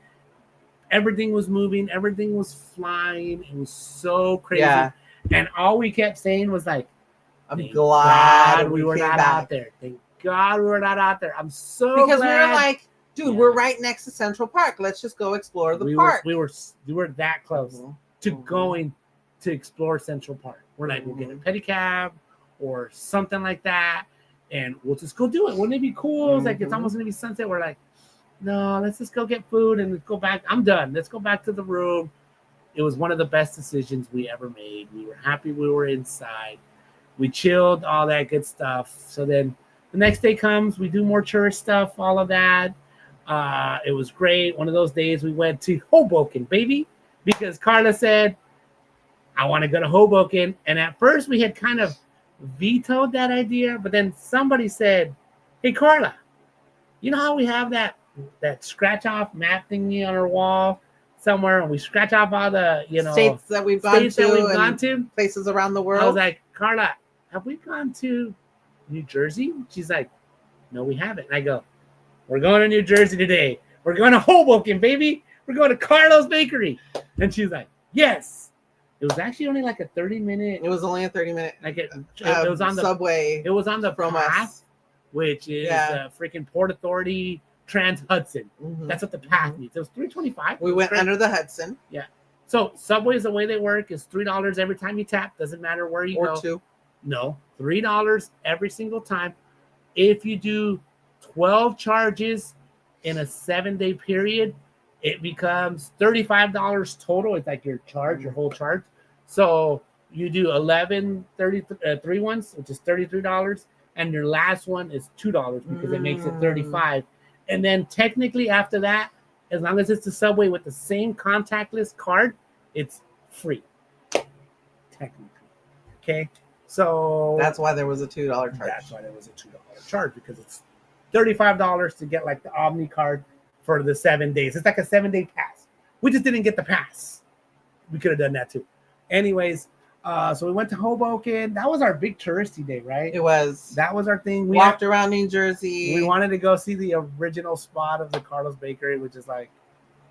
Everything was moving. Everything was flying. It was so crazy. Yeah. And all we kept saying was like, I'm thank glad God we were came not back. out there. Thank God we were not out there. I'm so Because glad. we were like, dude, Yeah. we're right next to Central Park. Let's just go explore the park. We were that close to going to explore Central Park. We're like, we'll get a pedicab or something like that, and we'll just go do it. Wouldn't it be cool? It's like it's almost gonna be sunset. We're like, no, let's just go get food and go back. I'm done. Let's go back to the room. It was one of the best decisions we ever made. We were happy we were inside. We chilled, all that good stuff. So then the next day comes, we do more tourist stuff, all of that. It was great. One of those days we went to Hoboken, baby, because Karla said, I want to go to Hoboken. And at first we had kind of vetoed that idea, but then somebody said, hey, Karla, you know how we have that scratch off map thingy on our wall somewhere, and we scratch off all the states that we've gone to, places around the world. I was like, Karla, have we gone to New Jersey? She's like, no, we haven't. And I go, we're going to New Jersey today. We're going to Hoboken, baby. We're going to Carlo's Bakery. And she's like, yes. It was actually only like a 30-minute. It was only a 30-minute. Like it was on the subway. It was on the from path, us, which is the freaking Port Authority Trans Hudson. That's what the path means. It was $3.25. We went under the Hudson. Yeah. So subways, the way they work is $3 every time you tap. Doesn't matter where you go. Or $2. No, $3 every single time. If you do 12 charges in a 7-day period, it becomes $35 total. It's like your charge, your whole charge. So you do 3 ones, which is $33, and your last one is $2 because it makes it $35. And then technically after that, as long as it's the subway with the same contactless card, it's free. Technically. Okay. So that's why there was a $2 charge. That's why there was a $2 charge, because it's $35 to get like the Omni card for the 7 days. It's like a 7-day pass. We just didn't get the pass. We could have done that too. Anyways, so we went to Hoboken. That was our big touristy day, right? It was. That was our thing. We walked around New Jersey. We wanted to go see the original spot of the Carlos Bakery, which is like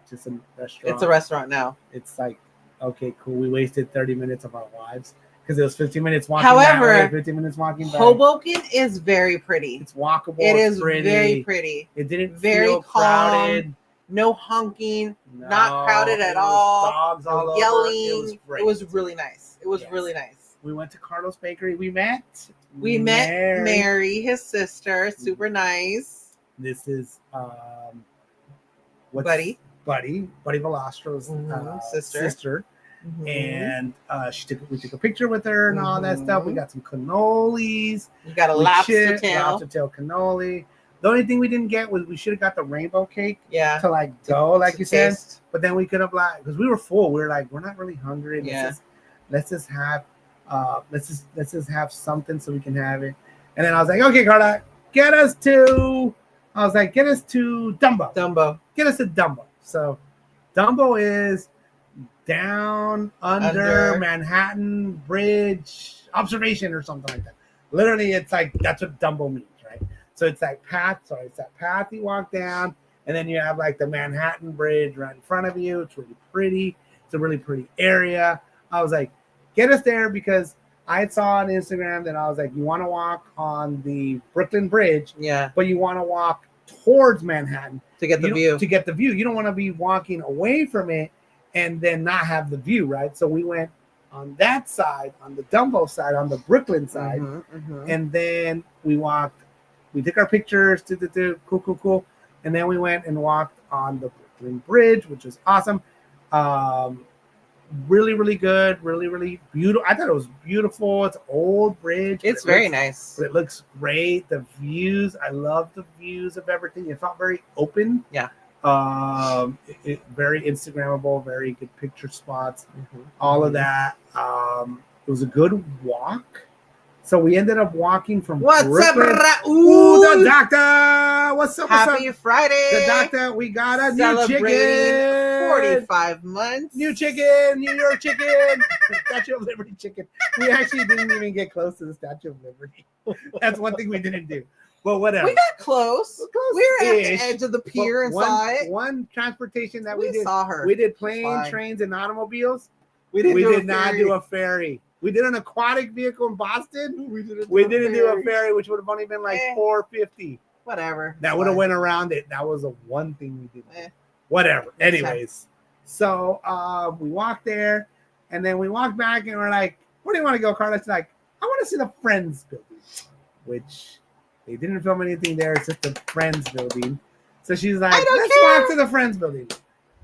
just a restaurant. It's a restaurant now. It's like, okay, cool. We wasted 30 minutes of our lives because it was 15 minutes walking. However, that way, 15 minutes walking back. Hoboken is very pretty. It's walkable. It is pretty. very pretty. It didn't very feel crowded. No honking. Not crowded at all. Dogs all over. Yelling. It was really nice. It was really nice. We went to Carlos Bakery. We met Mary, his sister. Super nice. This is Buddy Velastro's sister. Mm-hmm. And we took a picture with her and all that stuff. We got some cannolis. You got a lobster tail cannoli. The only thing we didn't get was we should have got the rainbow cake. Yeah. To like go, like you said. Taste. But then we could have like, because we were full. We were like, we're not really hungry. Let's just have something so we can have it. And then I was like, okay, Karla, get us to Dumbo. Get us to Dumbo. So Dumbo is down under Manhattan Bridge observation or something like that. Literally, it's like that's what Dumbo means, So it's that path. Sorry, it's that path you walk down, and then you have like the Manhattan Bridge right in front of you. It's really pretty. It's a really pretty area. I was like, get us there because I saw on Instagram that I was like, you want to walk on the Brooklyn Bridge, Yeah. but you want to walk towards Manhattan To get the view. To get the view. You don't want to be walking away from it and then not have the view, right? So we went on that side, on the Dumbo side, on the Brooklyn side, and then we walked. We took our pictures, cool. And then we went and walked on the Brooklyn Bridge, which was awesome. Really, really good. Really, really beautiful. I thought it was beautiful. It's an old bridge. It's very nice. But it looks great. The views. I love the views of everything. It felt very open. Yeah. Very Instagrammable, very good picture spots. All of that. It was a good walk. So we ended up walking from Brooklyn. Ooh, the doctor. What's up? Happy Friday. The doctor. We got a new Celebrating chicken. 45 months. New chicken. New York chicken. Statue of Liberty chicken. We actually didn't even get close to the Statue of Liberty. That's one thing we didn't do. But whatever. We got close. We were at the edge of the pier and saw it. One transportation that we did. saw her. We did planes, trains, and automobiles. We did not do a ferry. We did an aquatic vehicle in Boston. We didn't do a ferry, which would have only been like $4.50. Whatever. That would have went around it. That was the one thing we did. Whatever. Anyways, so we walked there, and then we walked back, and we're like, "Where do you want to go, Karla?" She's like, "I want to see the Friends building," which they didn't film anything there. It's just the Friends building. So she's like, "Let's walk to the Friends building."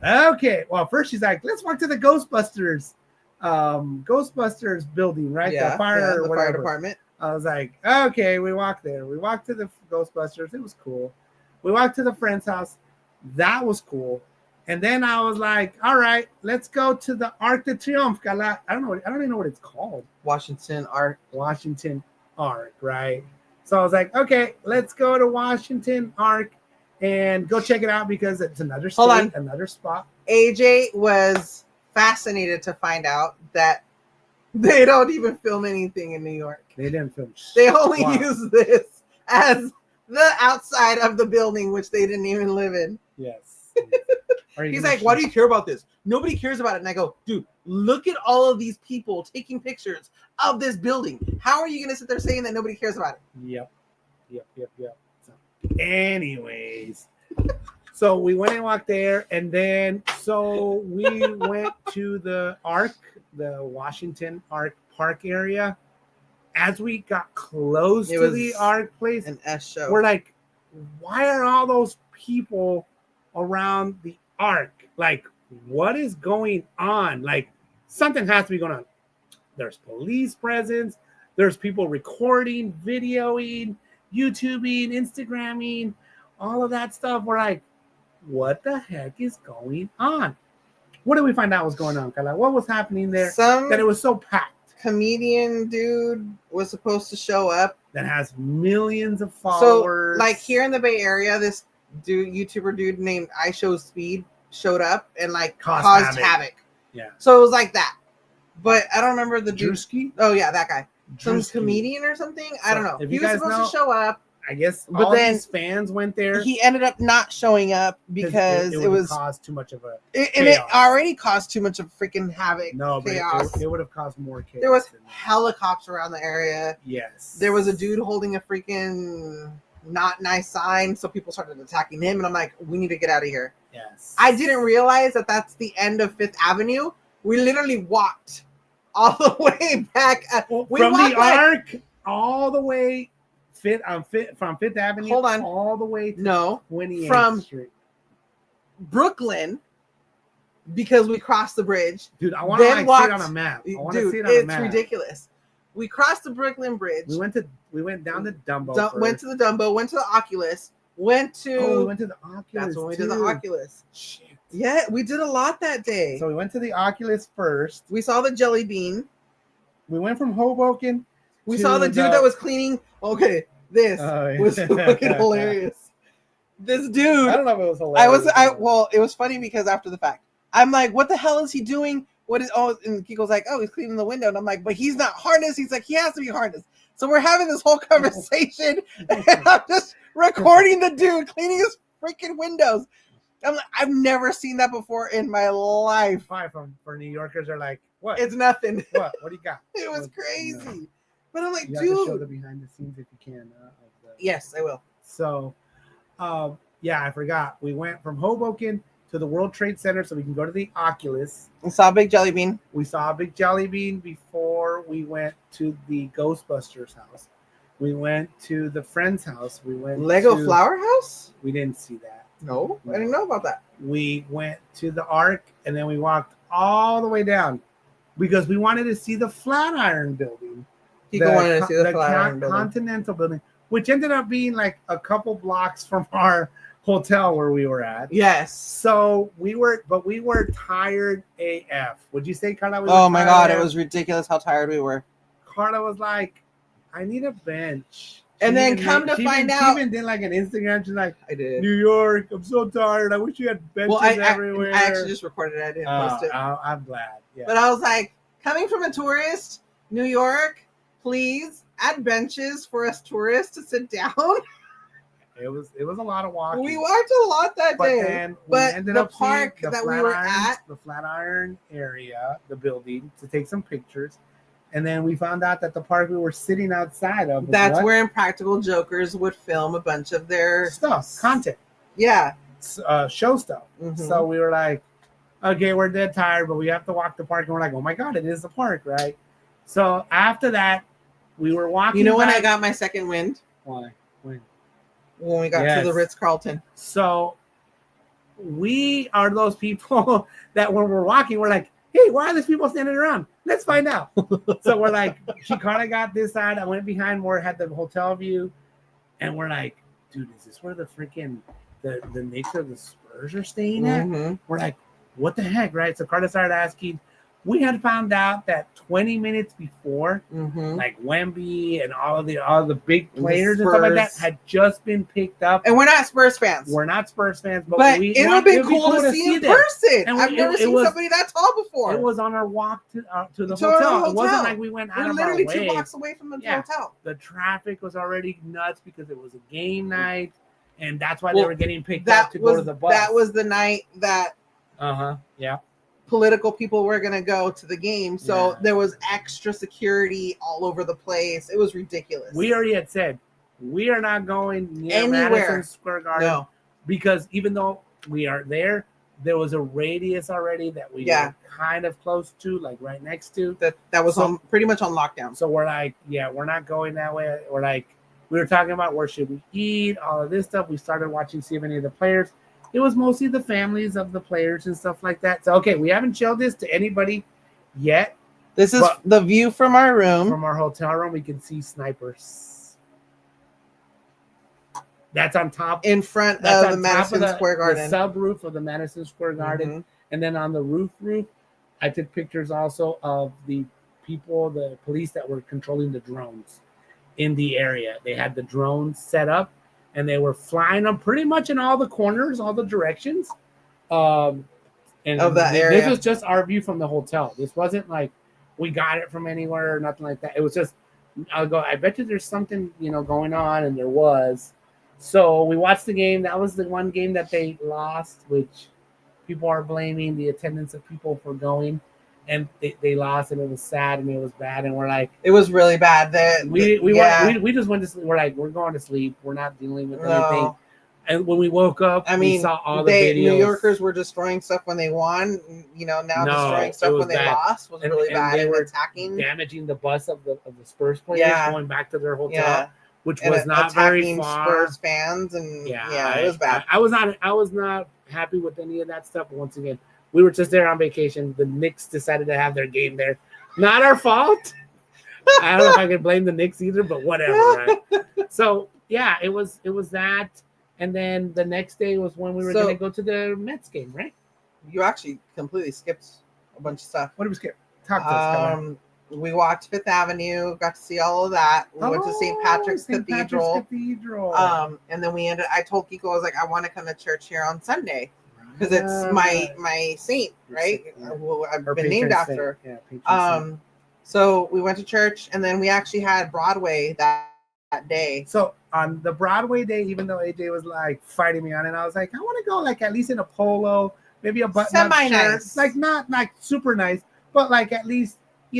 Okay. Well, first she's like, "Let's walk to the Ghostbusters building, right? Yeah, the fire department." I was like, okay, we walked there. We walked to the Ghostbusters. It was cool. We walked to the friend's house. That was cool. And then I was like, all right, let's go to the Arc de Triomphe. I don't even know what it's called. Washington Arc, right? So I was like, okay, let's go to Washington Arc and go check it out because it's another state, another spot. AJ was fascinated to find out that they don't even film anything in New York. They didn't film. They only use this as the outside of the building, which they didn't even live in. Yes. He's like, why do you care about this? Nobody cares about it. And I go, dude, look at all of these people taking pictures of this building. How are you going to sit there saying that nobody cares about it? Yep. So, anyways. So we went and walked there, and then so we went to the Arc, the Washington Arc Park area. As we got close to the Arc place, an S show. We're like, why are all those people around the Arc? Like, what is going on? Like, something has to be going on. There's police presence. There's people recording, videoing, YouTubing, Instagramming, all of that stuff. We're like, what the heck is going on? What did we find out was going on, Karla? What was happening there that it was so packed? Comedian dude was supposed to show up that has millions of followers. So, like here in the Bay Area, this YouTuber dude named I Show Speed showed up and like caused havoc. Yeah. So it was like that. But I don't remember the dude. Drewski? Oh yeah, that guy. Some comedian or something. I don't know. If he was supposed to show up. I guess but all then these fans went there. He ended up not showing up because it was caused too much of a and it already caused too much of freaking havoc. No, but chaos. It would have caused more chaos. There was helicopters around the area. Yes. There was a dude holding a freaking not nice sign, so people started attacking him, and I'm like, we need to get out of here. Yes. I didn't realize that that's the end of Fifth Avenue. We literally walked all the way back. From the Arc all the way from Fifth Avenue. Hold on. All the way to 28th from Street. Brooklyn, because we crossed the bridge. Dude, I want to see it on a map. It's ridiculous. We crossed the Brooklyn Bridge. We went down the Dumbo. Went to the Dumbo. Went to the Oculus. we went to the Oculus. That's when we did the Oculus. Shit. Yeah, we did a lot that day. So we went to the Oculus first. We saw the Jelly Bean. We went from Hoboken. We saw the dude that was cleaning. Okay, this was fucking hilarious. This dude. I don't know if it was hilarious. Well, it was funny because after the fact, I'm like, what the hell is he doing? And Kiko's like, oh, he's cleaning the window. And I'm like, but he's not harnessed. He's like, he has to be harnessed. So we're having this whole conversation, and I'm just recording the dude cleaning his freaking windows. I'm like, I've never seen that before in my life. Probably for New Yorkers are like, what? It's nothing. What? What do you got? It was crazy. No. But I'm like, You have to show dude. the behind the scenes if you can. Yes, I will. So, yeah, I forgot. We went from Hoboken to the World Trade Center so we can go to the Oculus. I saw a big jelly bean. We saw a big jelly bean before we went to the Ghostbusters house. We went to the friend's house. We went Lego to, Flower House? We didn't see that. No, I didn't know about that. We went to the Ark and then we walked all the way down because we wanted to see the Flatiron building. People wanted to see the Flatiron building. Continental building, which ended up being like a couple blocks from our hotel where we were at. Yes. So we were tired AF. Would you say, Karla? Oh my God, it was ridiculous how tired we were. Karla was like, I need a bench. And then come to find out, she even did like an Instagram. She's like, I did. New York, I'm so tired. I wish you had benches everywhere. I actually just recorded it. I didn't post it. I'm glad. Yeah. But I was like, coming from a tourist, New York, please add benches for us tourists to sit down. It was a lot of walking. We walked a lot that day. Then but we ended the up park seeing that we were at, the Flatiron area, the building, to take some pictures. And then we found out that the park we were sitting outside of, that's where Impractical Jokers would film a bunch of their stuff, content. Yeah. Show stuff. Mm-hmm. So we were like, okay, we're dead tired, but we have to walk the park. And we're like, oh my God, it is the park, right? So after that, we were walking. You know when I got my second wind? Why? When we got to the Ritz-Carlton. So we are those people that when we're walking, we're like, hey, why are these people standing around? Let's find out. So we're like, she kind of got this side. I went behind where it had the hotel view. And we're like, dude, is this where the freaking, the Knicks or the Spurs are staying at? Mm-hmm. We're like, what the heck, right? So Carter started asking. We had found out that 20 minutes before, like Wemby and all the big players and stuff like that had just been picked up. And we're not Spurs fans. We're not Spurs fans, but it would have been cool to see in person. And I've never seen somebody that tall before. It was on our walk to the hotel. It wasn't like we went out of our way. We're literally 2 blocks away from the hotel. The traffic was already nuts because it was a game night, and that's why they were getting picked up to go to the bus. That was the night that yeah. political people were going to go to the game. So there was extra security all over the place. It was ridiculous. We already had said we are not going near anywhere. Madison Square Garden because even though we are there was a radius already that we were kind of close to, like right next to. That was pretty much on lockdown. So we're like, we're not going that way. We're like, we were talking about where should we eat, all of this stuff. We started watching, see if any of the players. It was mostly the families of the players and stuff like that. So, okay, we haven't showed this to anybody yet. This is the view from our room. From our hotel room, we can see snipers. That's on top. In front of the Madison Square Garden. The subroof of the Madison Square Garden. Mm-hmm. And then on the roof, I took pictures also of the people, the police that were controlling the drones in the area. They had the drones set up. And they were flying them pretty much in all the corners, all the directions. And of that area. This was just our view from the hotel. This wasn't like we got it from anywhere or nothing like that. It was just, I bet you there's something, going on. And there was. So we watched the game. That was the one game that they lost, which people are blaming the attendance of people for going. And they lost, and it was sad, and it was bad, and we're like, it was really bad. We just went to sleep. We're like, we're going to sleep. We're not dealing with anything. And when we woke up, we saw all the videos. New Yorkers were destroying stuff when they won. Destroying stuff when they lost was really bad. They were attacking, damaging the bus of the Spurs players going back to their hotel, which was not very far. Spurs fans, and it was bad. I was not happy with any of that stuff. But once again, we were just there on vacation. The Knicks decided to have their game there. Not our fault. I don't know if I can blame the Knicks either, but whatever. Right? So, it was that. And then the next day was when we were going to go to the Mets game, right? You actually completely skipped a bunch of stuff. What did we skip? Talk to us. We walked Fifth Avenue, got to see all of that. We went to St. Patrick's Cathedral. And then I told Kiko, I was like, I want to come to church here on Sunday. Because it's my saint, right? I've been named after. So we went to church, and then we actually had Broadway that day. So on the Broadway day, even though AJ was like fighting me on it, I was like, I want to go like at least in a polo, maybe a button-up shirt, Semi-nice. like not like super nice, but like at least I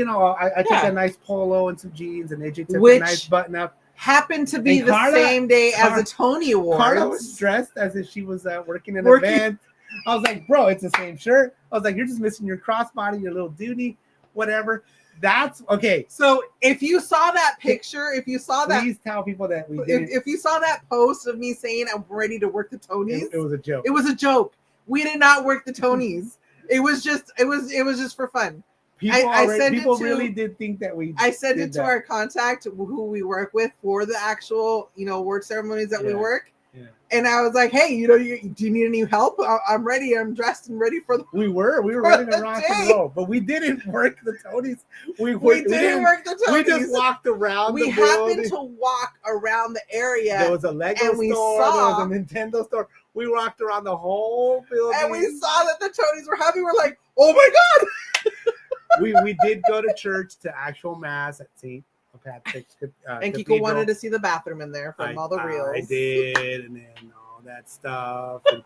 took Yeah. a nice polo and some jeans, and AJ took Which a nice button-up. Happened to be And the Karla- same day as the Tony Awards. Karla was dressed as if she was working in an event. I was like, bro, it's the same shirt. I was like, you're just missing your crossbody, your little duty, whatever. That's okay. So if you saw that picture, if you saw that, Please tell people that we did. if you saw that post of me saying I'm ready to work the Tonys, It was a joke. it was a joke. We did not work the Tonys. It was just for fun. People really did think that we. I sent did it to that. our contact who we work with for the actual award ceremonies that we work. Yeah. And I was like, hey, do you need any help? I'm ready. I'm dressed and ready for the. We were ready to rock and roll, but we didn't work the Tonys. We didn't work the Tonys. We just walked around. We happened to walk around the area. There was a Lego and we store. saw, there was a Nintendo store. We walked around the whole building, and we saw that the Tonys were happy. We're like, oh my god! we did go to church to actual mass at St. Patrick's. And Kiko wanted to see the bathroom in there from all the reels. I did, and then all that stuff. And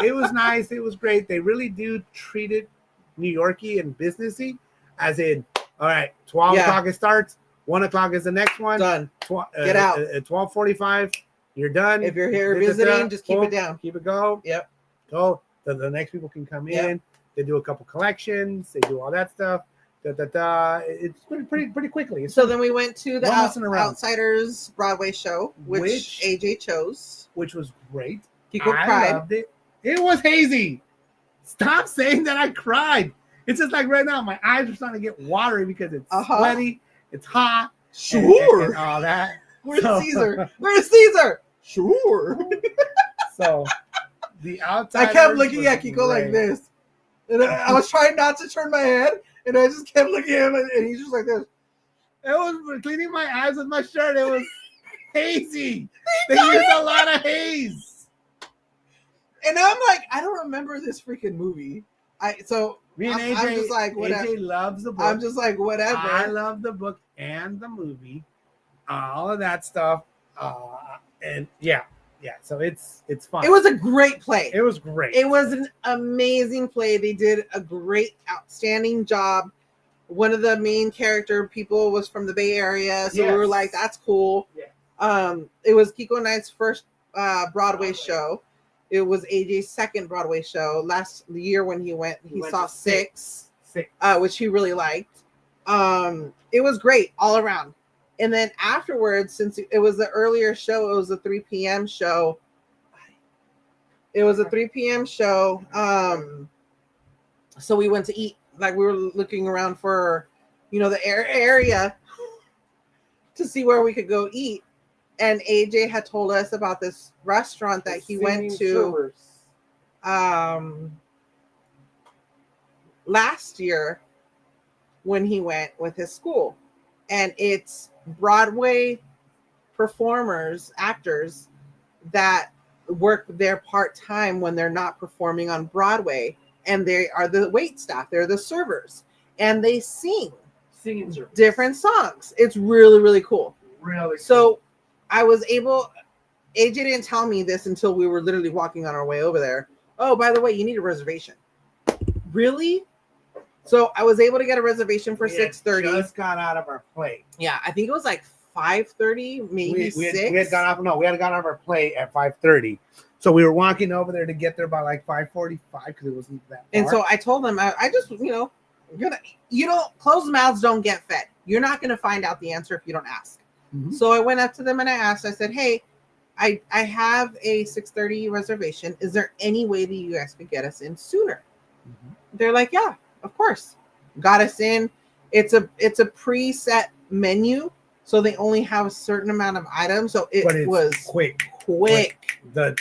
it was nice. It was great. They really do treat it New Yorky and businessy, as in, all right, 12 o'clock it starts. 1 o'clock is the next one. Done. Get out at 12:45. You're done. If you're here visiting, just keep it down. Keep it going. Yep. Go. The next people can come in. They do a couple collections. They do all that stuff. It's pretty quickly. So then we went to the Outsiders Broadway show, which AJ chose, which was great. Kiko cried. Loved it. It was hazy. Stop saying that I cried. It's just like right now, my eyes are starting to get watery because it's sweaty, it's hot. Sure. And all that. Where's Caesar? Where's Caesar? Sure. So the Outsiders. I kept looking at Kiko like this. And I was trying not to turn my head, and I just kept looking at him, and he's just like this. It was cleaning my eyes with my shirt. It was hazy. They used a lot of haze. And I'm like, I don't remember this freaking movie. Me and AJ, I'm just like, whatever. AJ loves the book. I'm just like, whatever. I love the book and the movie, all of that stuff, and yeah. So it's fun. It was a great play. It was great. It was an amazing play. They did a great, outstanding job. One of the main character people was from the Bay Area, so we were like, that's cool. Yeah. It was Kiko and I's first Broadway show. It was AJ's second Broadway show. Last year when he went saw six, which he really liked. It was great all around. And then afterwards, since it was the earlier show, it was a 3 p.m. show. So we went to eat. Like we were looking around for, the area to see where we could go eat. And AJ had told us about this restaurant that he went to last year when he went with his school. And it's Broadway performers, actors that work there part-time when they're not performing on Broadway. And they are the wait staff. They're the servers. And they sing different songs. It's really, really cool. Really So I was able, AJ didn't tell me this until we were literally walking on our way over there. Oh, by the way, you need a reservation. Really? So I was able to get a reservation for 6:30. Just got out of our plane. Yeah, I think it was like 5:30, maybe 6. We had gone off. No, we had gone off our plane at 5:30. So we were walking over there to get there by like 5:45 because it wasn't that far. And so I told them, I just, closed mouths don't get fed. You're not going to find out the answer if you don't ask. Mm-hmm. So I went up to them and I asked, I said, hey, I have a 6:30 reservation. Is there any way that you guys could get us in sooner? Mm-hmm. They're like, yeah, of course. Got us in. It's a preset menu. So they only have a certain amount of items. So it was quick. The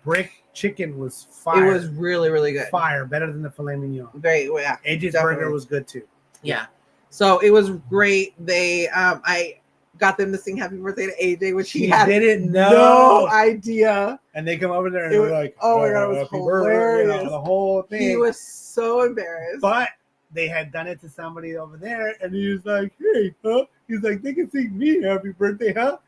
brick chicken was fire. It was really, really good. Fire, better than the filet mignon. Very well. Yeah, AJ's burger was good too. Yeah. So it was great. They I got them to sing happy birthday to AJ, which he didn't know. No idea. And they come over there and they're like, oh my god, it was hilarious. The whole thing. He was so embarrassed. But they had done it to somebody over there, and he was like, "Hey, huh?" He's like, "They can sing me happy birthday, huh?"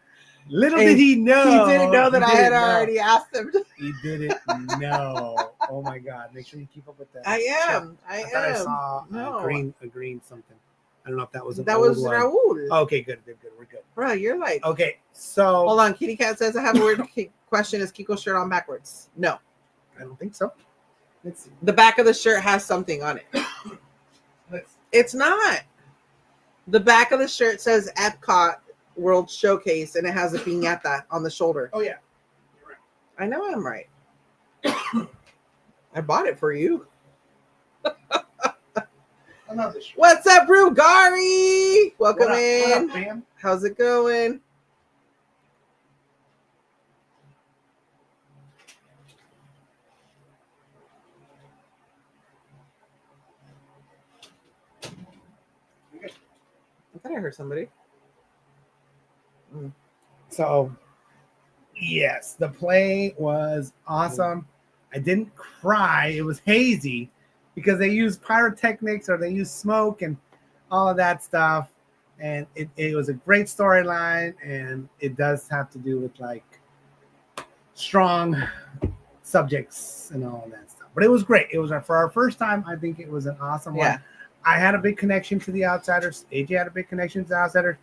Little And did he know. He didn't know that I had didn't know. already asked him. He didn't know. Oh my God! Make sure you keep up with that. I am. I thought I saw No. a green something. I don't know if that was an That old was one. Raul. Okay, good. We're good. Bro, you're like. Okay, so Hold on. Kitty Cat says I have a weird question. Is Kiko's shirt on backwards? No. I don't think so. Let's see. The back of the shirt has something on it. It's not. The back of the shirt says Epcot World Showcase, and it has a piñata on the shoulder. Oh yeah, you're right. I know I'm right. I bought it for you. Another shirt. What's up, Brugari? Welcome in. What up, fam? How's it going? I thought I heard somebody. So, yes, the play was awesome. I didn't cry. It was hazy because they used pyrotechnics or they used smoke and all of that stuff. And it was a great storyline. And it does have to do with like strong subjects and all of that stuff. But it was great. It was for our first time. I think it was an awesome one. I had a big connection to the Outsiders. AJ had a big connection to the Outsiders.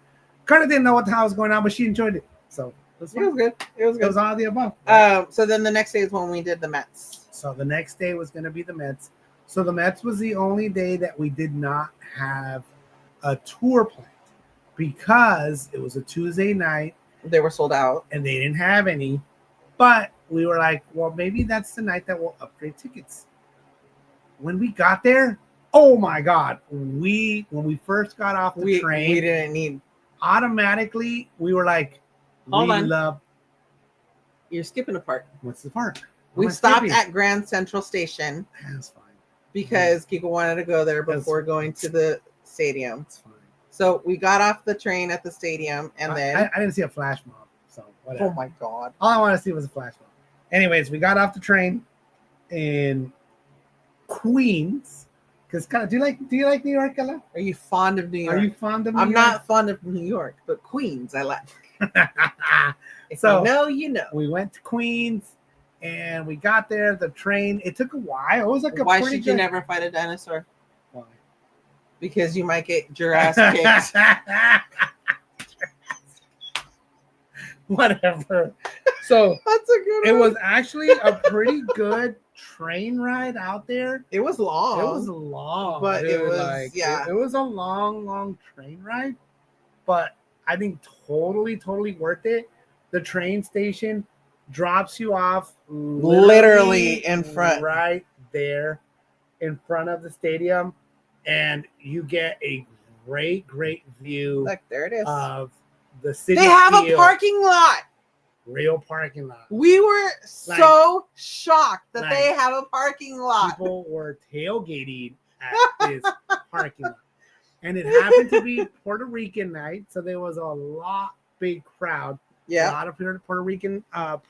Kind of didn't know what the hell was going on, but she enjoyed it. So it was good. It was good. It was all of the above. Right? So then the next day is when we did the Mets. So the next day was going to be the Mets. So the Mets was the only day that we did not have a tour planned because it was a Tuesday night. They were sold out. And they didn't have any. But we were like, well, maybe that's the night that we'll upgrade tickets. When we got there, oh my God. When we first got off the train, we didn't need. Automatically, we were like, Hold on. love. You're skipping a part. What's the part? We stopped at Grand Central Station. That's fine. Because Kiko wanted to go there before going to the stadium. That's fine. So we got off the train at the stadium, and then I didn't see a flash mob, so whatever. Oh my God! All I want to see was a flash mob. Anyways, we got off the train in Queens. Because do you like New York, Karla? Are you fond of New York? Are you fond of New York? I'm not fond of New York, but Queens I like. If So you know, you know. we went to Queens and we got there. The train, it took a while. It was like a Why pretty should you good... never fight a dinosaur? Why? Because you might get your ass kicked. Whatever. So That's a good it one. was actually a pretty good train ride out there. It was long. It was long, but it was it was a long train ride, but I think totally worth it. The train station drops you off literally in front, right there in front of the stadium, and you get a great view. Look, there it is. Of the city. They have a parking lot. Real parking lot. We were so shocked that they have a parking lot. People were tailgating at this parking lot. And it happened to be Puerto Rican night, so there was a big crowd. Yeah. A lot of Puerto Rican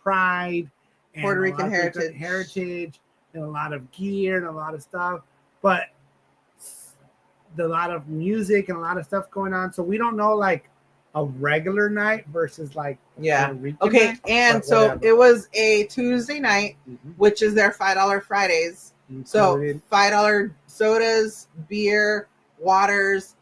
pride. And Puerto Rican heritage. And a lot of gear and a lot of stuff. But a lot of music and a lot of stuff going on. So we don't know, like, a regular night versus like okay night, and so whatever. It was a Tuesday night, which is their $5 Fridays. So $5 sodas, beer, waters,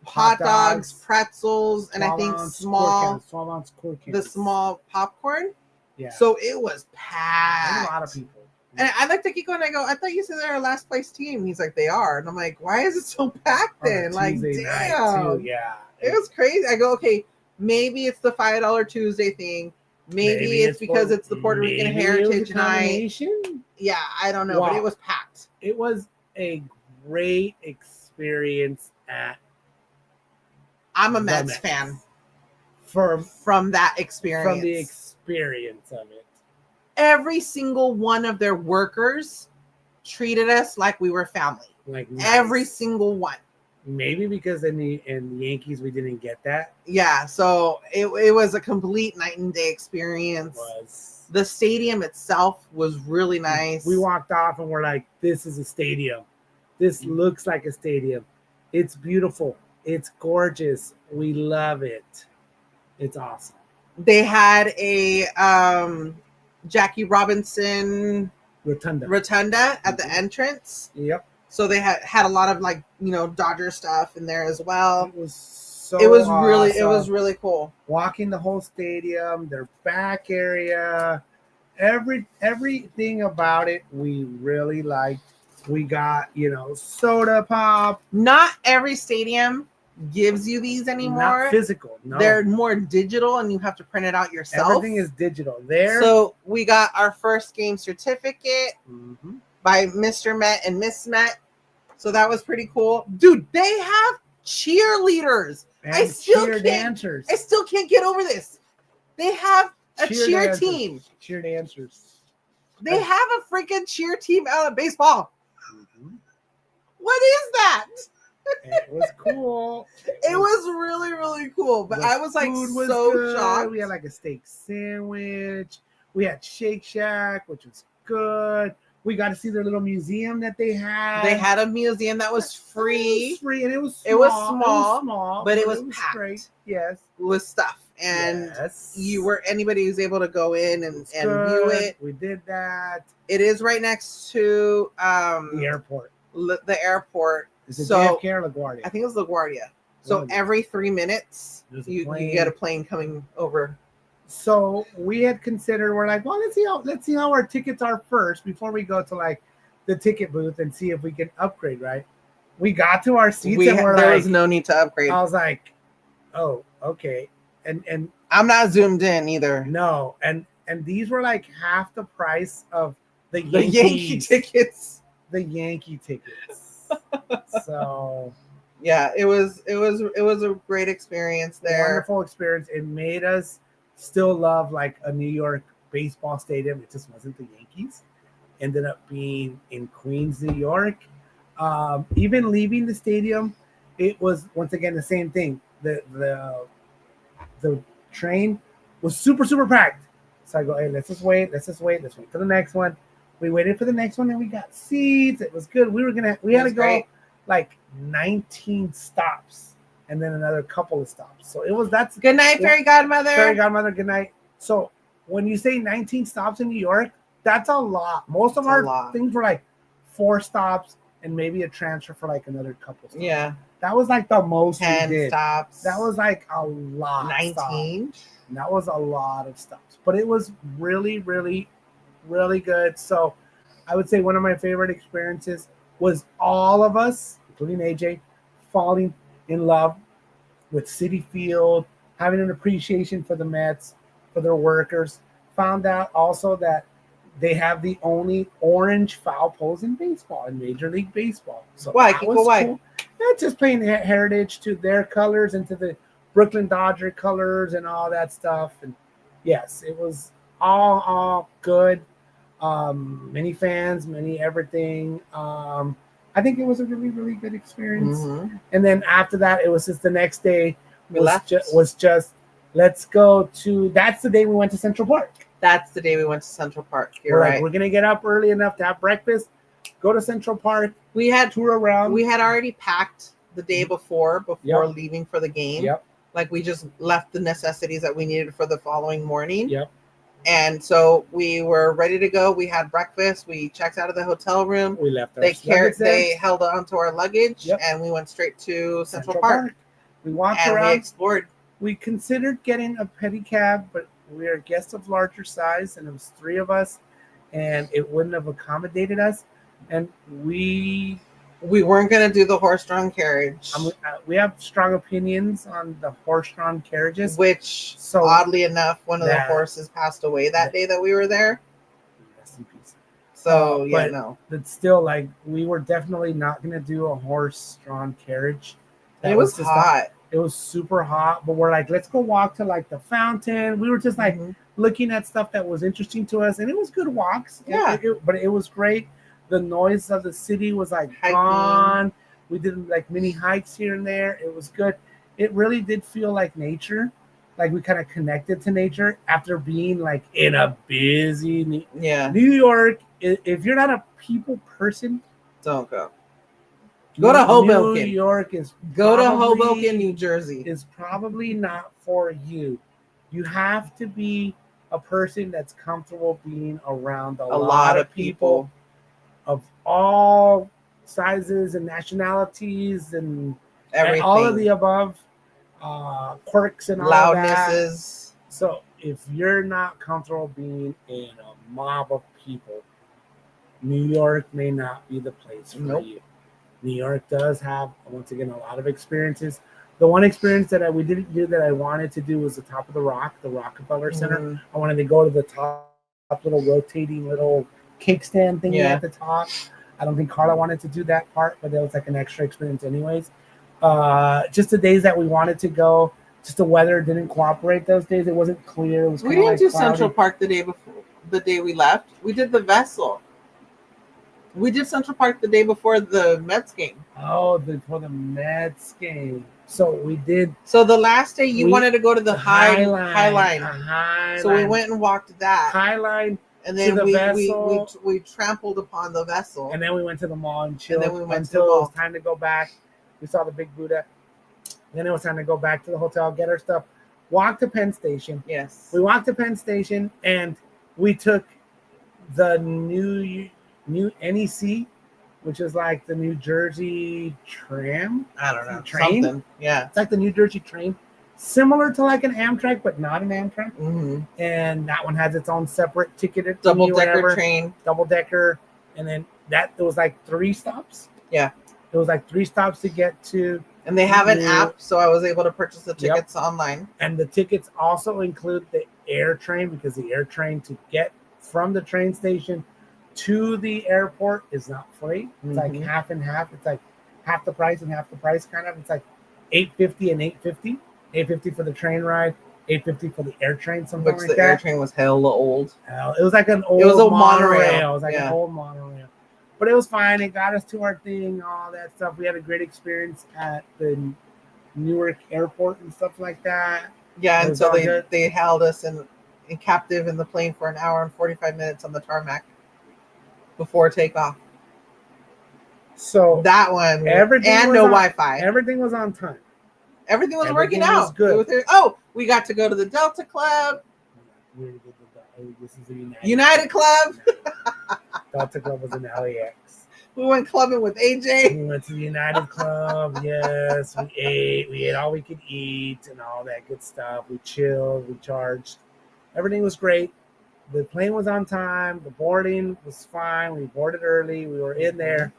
hot dogs, pretzels, and I think 12-ounce quart cans. The small popcorn. Yeah. So it was packed. A lot of people. And I looked at Kiko and I go, I thought you said they're a last place team. He's like, they are. And I'm like, why is it so packed then? Like, damn. Yeah. It was crazy. I go, okay, maybe it's the $5 Tuesday thing. Maybe it's because it's the Puerto Rican Heritage Night. Yeah, I don't know, but it was packed. It was a great experience I'm a Mets fan. From that experience. From the experience of it. Every single one of their workers treated us like we were family. Like nice. Every single one. Maybe because in the Yankees we didn't get that. Yeah, so it was a complete night and day experience. The stadium itself was really nice. We walked off and we're like, this is a stadium. This looks like a stadium. It's beautiful. It's gorgeous. We love it. It's awesome. They had a Jackie Robinson Rotunda. at the entrance. Yep. So they had a lot of like, Dodger stuff in there as well. It was so It was awesome. really cool. Walking the whole stadium, their back area, everything about it we really liked. We got, soda pop. Not every stadium gives you these anymore. Not physical. No. They're more digital and you have to print it out yourself. Everything is digital. There. So we got our first game certificate Mm-hmm. by Mr. Met and Miss Met. So that was pretty cool. Dude, they have cheerleaders. And I still cheer dancers. I still can't get over this. They have a cheer dancers. team. Cheer dancers. They have a freaking cheer team out of baseball. Mm-hmm. What is that? It was cool. It was really, really cool. But I was like so good. shocked. We had like a steak sandwich. We had Shake Shack, which was good. We got to see their little museum that they had. They had a museum that was free. It was free, and it was small. It was small, but it was packed. Great. Yes. With stuff. And yes. Anybody was able to go in and view it. We did that. It is right next to the airport. The airport. Is it So JFK or LaGuardia? I think it was LaGuardia. So every 3 minutes you get a plane coming over. So we had considered, we're like, well, let's see how our tickets are first before we go to like the ticket booth and see if we can upgrade, right? We got to our seats and there was no need to upgrade. I was like, oh, okay. And I'm not zoomed in either. No, and these were like half the price of the Yankee tickets. The Yankee tickets. So yeah, it was a great experience there. Wonderful experience. It made us still love like a New York baseball stadium. It just wasn't the Yankees. Ended up being in Queens, New York. Even leaving the stadium, it was once again the same thing. The train was super packed. So I go, hey, let's wait for the next one. We waited for the next one and we got seats. It was good. We had to go like 19 stops and then another couple of stops. So that's good night, Fairy Godmother. Fairy Godmother, good night. So when you say 19 stops in New York, that's a lot. Most of our things were like 4 stops and maybe a transfer for like another couple stops. Yeah. That was like the most 10 we did. Stops. That was like a lot. 19. That was a lot of stops. But it was really, really, really good. So I would say one of my favorite experiences was all of us, including AJ, falling in love with Citi Field, having an appreciation for the Mets, for their workers. Found out also that they have the only orange foul poles in baseball, in Major League Baseball. So why? Why? Cool. That's just paying heritage to their colors and to the Brooklyn Dodger colors and all that stuff. And yes, it was all good. Many fans, many everything. I think it was a really, really good experience. Mm-hmm. And then after that, it was just the next day was just let's go to. That's the day we went to Central Park. That's the day we went to Central Park. You're right. We're gonna get up early enough to have breakfast, go to Central Park. We had tour around. We had already packed the day before leaving for the game. Yep. Like we just left the necessities that we needed for the following morning. Yep. And so we were ready to go. We had breakfast. We checked out of the hotel room. We left. They held on to our luggage, and we went straight to Central Park. We walked around. We explored. We considered getting a pedicab, but we are guests of larger size, and it was 3 of us, and it wouldn't have accommodated us. And we weren't going to do the horse-drawn carriage. We have strong opinions on the horse-drawn carriages. Which, oddly enough, one of the horses passed away that day that we were there. Rest in peace. So, But still, like, we were definitely not going to do a horse-drawn carriage. It was hot. It was super hot, but we're like, let's go walk to like the fountain. We were just like looking at stuff that was interesting to us, and it was good walks. Yeah, but it was great. The noise of the city was like gone. We did like mini hikes here and there. It was good. It really did feel like nature, like we kind of connected to nature after being like in a busy New York. If you're not a people person, don't go. Go to New Hoboken. York is Go to probably- Hoboken, New Jersey. is probably not for you. You have to be a person that's comfortable being around a lot of people of all sizes and nationalities and Everything. all of the above, quirks and all that. Loudnesses. So if you're not comfortable being in a mob of people, New York may not be the place for Nope. you. New York does have, once again, a lot of experiences. The one experience that we didn't do that I wanted to do was the top of the rock, the Rockefeller Center. Mhm. I wanted to go to the top little rotating little cake stand thing Yeah. at the top. I don't think Karla wanted to do that part, but that was like an extra experience anyways. Just the days that we wanted to go, just the weather didn't cooperate those days. It wasn't clear. It was We kinda didn't like do cloudy. Central Park the day before. The day we left, we did the Vessel. We did Central Park the day before the Mets game. Oh, before the Mets game. So we did So the last day you We- wanted to go to the High Line. High So we Line. went and walked that, High Line, and to then the we Vessel. we trampled upon the Vessel. and then we went to the mall and chilled then we went to until the it was mall. time to go back. We saw the big Buddha. Then it was time to go back to the hotel, get our stuff, walk to Penn Station. Yes. We walked to Penn Station and we took the new NEC, which is like the New Jersey tram. I don't know. Train? Something. Yeah. It's like the New Jersey train, similar to like an Amtrak, but not an Amtrak. Mm-hmm. And that one has its own separate ticketed Double decker train. double decker, and then it was like 3 stops. Yeah. It was like 3 stops to get to, And they have an Yeah. app, so I was able to purchase the Yep. tickets online. and the tickets also include the air train, because the air train to get from the train station to the airport is not free. It's like Mhm. half and half. It's like half the price and half the price, kind of. It's like $850 and $850. $850 for the train ride, $850 for the air train, something Which like the that. air train was hella old. It was like an old was a monorail. monorail, It was like yeah. an old monorail. But it was fine. It got us to our thing, all that stuff. We had a great experience at the Newark airport and stuff like that. Yeah, It and was so all good. they held us in captive in the plane for an hour and 45 minutes on the tarmac before takeoff. So That one, Everything and was no on- Wi-Fi. everything was on time. Everything was working everything was out. good. It was- we got to go to the Delta Club, This is the United Club. Delta Club was in LAX. We went clubbing with AJ. We went to the United Club. Yes, we ate. We ate all we could eat and all that good stuff. We chilled. We charged. Everything was great. The plane was on time. The boarding was fine. We boarded early. We were in there.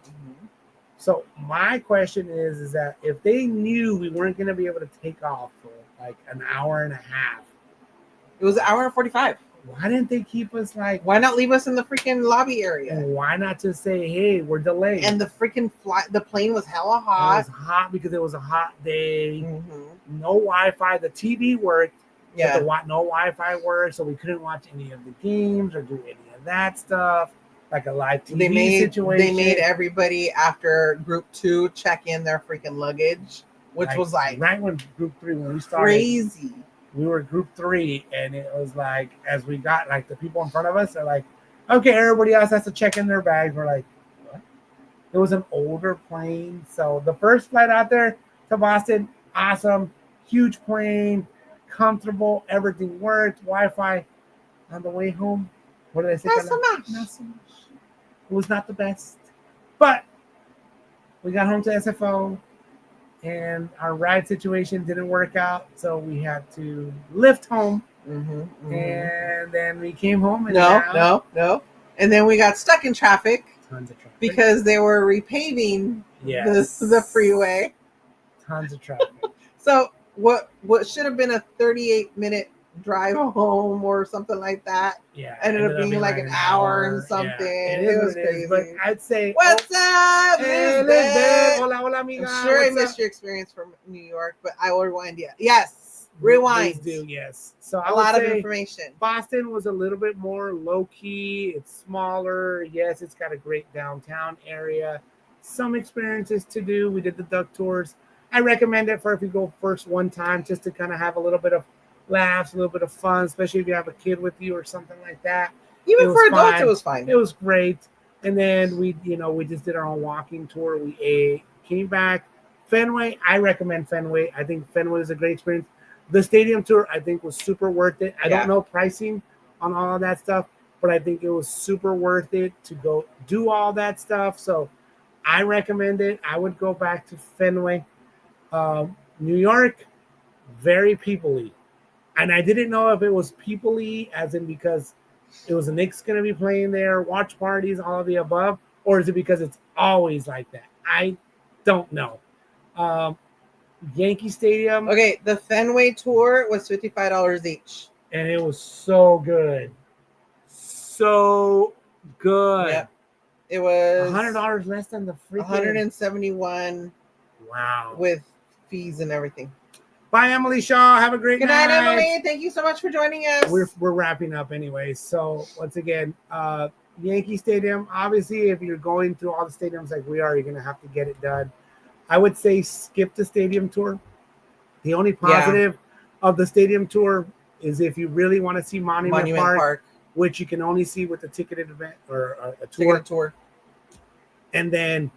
So my question is that if they knew we weren't going to be able to take off for like an hour and a half, It was an hour and 45. why didn't they keep us like? Why not leave us in the freaking lobby area? And why not just say, "Hey, we're delayed"? And the freaking the plane was hella It hot. was hot because it was a hot day. Mhm. No Wi-Fi. The TV worked. Yeah. But no Wi-Fi worked, so we couldn't watch any of the games or do any of that stuff, like a live TV situation. They made everybody after group 2 check in their freaking luggage, which was like right when group 3, when we started, crazy. we were group 3, and it was like, as we got, like, the people in front of us are like, okay, everybody else has to check in their bags. We're like, what? It was an older plane, so the first flight out there to Boston, awesome, huge plane, comfortable, everything worked, Wi-Fi. On the way home, what did I say? Not so much. Not so much. It was not the best, but we got home to SFO, and our ride situation didn't work out, so we had to lift home, and then we came home. And No. And then we got stuck in traffic tons of traffic because they were repaving the freeway. Tons of traffic. So what should have been a 38-minute drive home or something like that Yeah, ended up being like an hour and something. Yeah, It was what it crazy. is, but I'd say, What's up, hey, Lisbeth? Lisbeth. Hola, hola, amiga. I'm sure I What's missed up? your experience from New York, but I will rewind you. Yes, rewind. Please do, yes. So I A would lot of say information. Boston was a little bit more low key. It's smaller. Yes, it's got a great downtown area. Some experiences to do. We did the duck tours. I recommend it for if you go first one time, just to kind of have a little bit of laughs, a little bit of fun, especially if you have a kid with you or something like that. Even It for was adults, fine. it was fine. It was great. And then we just did our own walking tour. We ate, came back. Fenway, I recommend Fenway. I think Fenway is a great experience. The stadium tour, I think, was super worth it. I Yeah. don't know pricing on all of that stuff, but I think it was super worth it to go do all that stuff. So I recommend it. I would go back to Fenway. New York, very people-y. And I didn't know if it was people-y as in because it was the Knicks going to be playing there, watch parties, all of the above, or is it because it's always like that? I don't know. Yankee Stadium. Okay, the Fenway tour was $55 each. And it was so good. So good. Yep. It was $100 less than the freaking 171 Wow. with fees and everything. Bye, Emily Shaw. Have a great Good night, Emily. Thank you so much for joining us. We're wrapping up anyway. So once again, Yankee Stadium. Obviously, if you're going through all the stadiums like we are, you're gonna have to get it done. I would say skip the stadium tour. The only positive of the stadium tour is if you really want to see Monument Park, which you can only see with a ticketed event or a tour. And then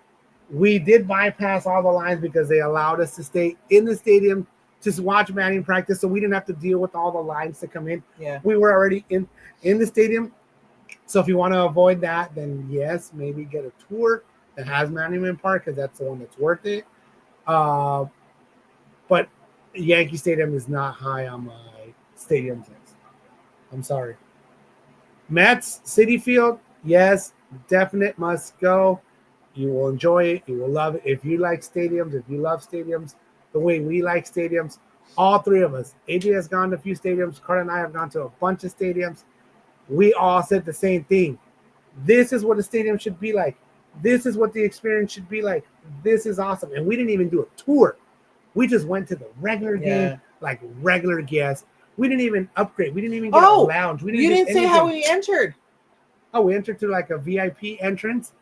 we did bypass all the lines because they allowed us to stay in the stadium to watch batting practice, so we didn't have to deal with all the lines to come in. Yeah, we were already in the stadium. So if you want to avoid that, then yes, maybe get a tour that has Monument Park because that's the one that's worth it. But Yankee Stadium is not high on my stadium list. I'm sorry. Mets, Citi Field, yes, definite must go. You will enjoy it. You will love it. If you like stadiums, if you love stadiums the way we like stadiums, all three of us. AJ has gone to a few stadiums. Karla and I have gone to a bunch of stadiums. We all said the same thing. This is what a stadium should be like. This is what the experience should be like. This is awesome. And we didn't even do a tour. We just went to the regular game, like regular guests. We didn't even upgrade. We didn't even get a lounge. You didn't say how we entered. Oh, we entered through like a VIP entrance.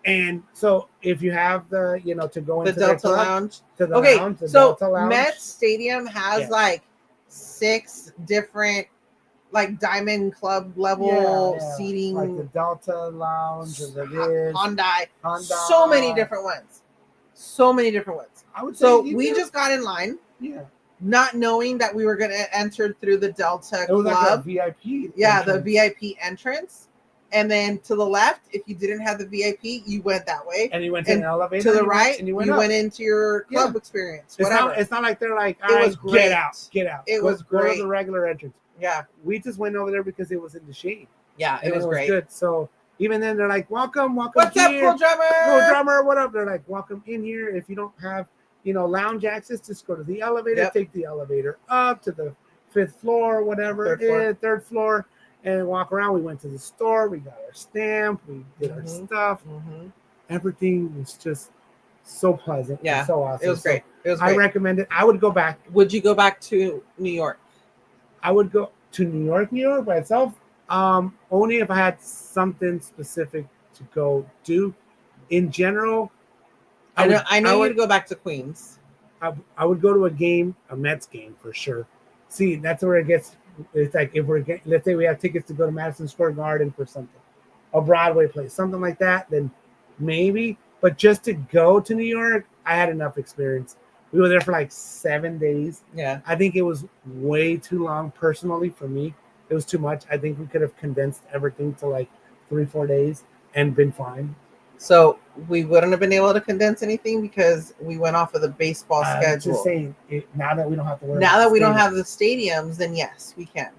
And so if you have the, to go into the Delta Lounge. To the lounge, the so Delta Lounge. Mets Stadium has like 6 different like diamond club level seating. Like the Delta Lounge and the Hyundai. So many different ones. I would say so we just got in line. Yeah. Not knowing that we were going to enter through the Delta It was Club. like a VIP. Yeah, entrance. the VIP entrance. And then to the left, if you didn't have the VIP, you went that way. And you went to an elevator. To the right, and you went into your club experience. Whatever. It's not like they're like, it was great. Get out. It was great. Go to the regular entrance. Yeah. We just went over there because it was in the shade. Yeah, it was great. Good. So even then, they're like, welcome What's here. What's up, cool drummer? What up? They're like, welcome in here. If you don't have, lounge access, just go to the elevator, take the elevator up to the 5th floor, whatever third floor, and walk around. We went to the store. We got our stamp. We did our stuff. Mm-hmm. Everything was just so pleasant. Yeah. And so awesome. It was great. I recommend it. I would go back. Would you go back to New York? I would go to New York by itself. Only if I had something specific to go do. In general, I know you'd go back to Queens. I would go to a Mets game for sure. See, that's where it gets. It's like if let's say we have tickets to go to Madison Square Garden for something, a Broadway play, something like that, then maybe. But just to go to New York, I had enough experience. We were there for like 7 days. Yeah. I think it was way too long personally for me. It was too much. I think we could have condensed everything to like 3-4 days and been fine. So we wouldn't have been able to condense anything because we went off of the baseball schedule. I'm just saying, now that we don't have to worry. Now that we don't have the stadiums, then yes, we can.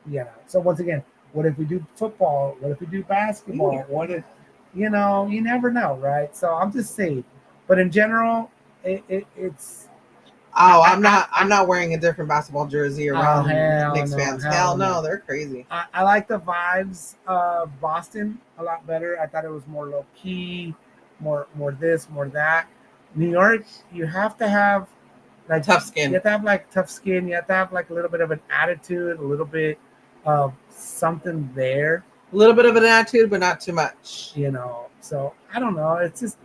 Yeah. So once again, what if we do football? What if we do basketball? Yeah. What if, you never know, right? So I'm just saying. But in general, it's. Oh, I'm not wearing a different basketball jersey around Knicks fans. Hell no, they're crazy. I like the vibes of Boston a lot better. I thought it was more low key, more this, more that. New York, you have to have like tough skin. You have to have like tough skin. You have to have like a little bit of an attitude, a little bit of something there. A little bit of an attitude, but not too much. So I don't know. It's just,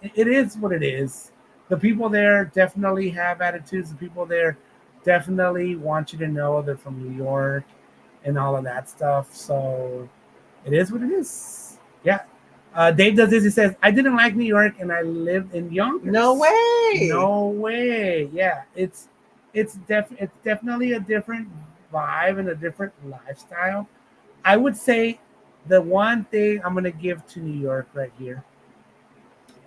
it is what it is. The people there definitely have attitudes. The people there definitely want you to know they're from New York and all of that stuff. So it is what it is. Yeah. Dave does this. He says, "I didn't like New York, and I lived in Yonkers." No way. No way. Yeah, it's definitely a different vibe and a different lifestyle. I would say the one thing I'm gonna give to New York right here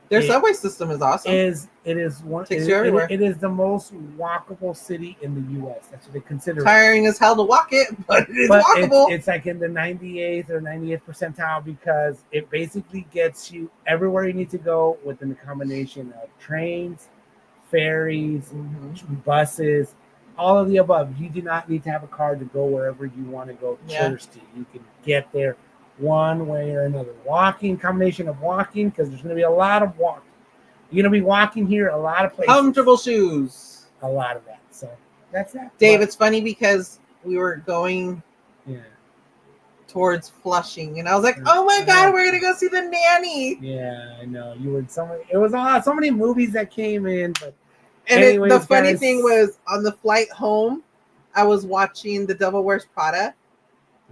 Their subway system is awesome. Takes you everywhere. It is the most walkable city in the U.S. That's what they consider. Tiring as hell to walk it, but it's walkable. It's like in the 98th or 90th percentile because it basically gets you everywhere you need to go within the combination of trains, ferries, buses, all of the above. You do not need to have a car to go wherever you want to go touristy. You can get there one way or another. Combination of walking, because there's going to be a lot of walking. You're going to be walking here a lot of places. Comfortable shoes. A lot of that. So that's that. Dave, it's funny because we were going Yeah. towards Flushing, and I was like, "Oh my God, we're gonna go see the nanny." Yeah, I know. You were in so many. It was so many movies that came in, but And anyways, the funny guys, thing was, on the flight home, I was watching The Devil Wears Prada,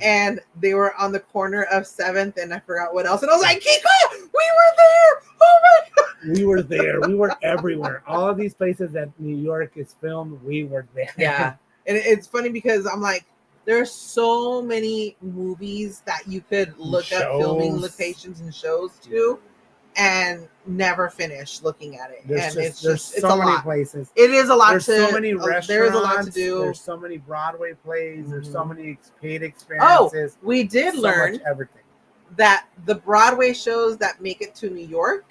and they were on the corner of 7th, and I forgot what else, and I was like, "Kiko, we were there! Oh my God!" we were there. We were everywhere. All of these places that New York is filmed, we were there. Yeah, and it's funny because I'm like, there's so many movies that you could look up filming locations and shows to, and never finish looking at it. It's so many lot. places. It is a lot. There's so many restaurants. There is a lot to do. There's so many Broadway plays. There's so many paid experiences. Oh, we did learn everything. That the Broadway shows that make it to New York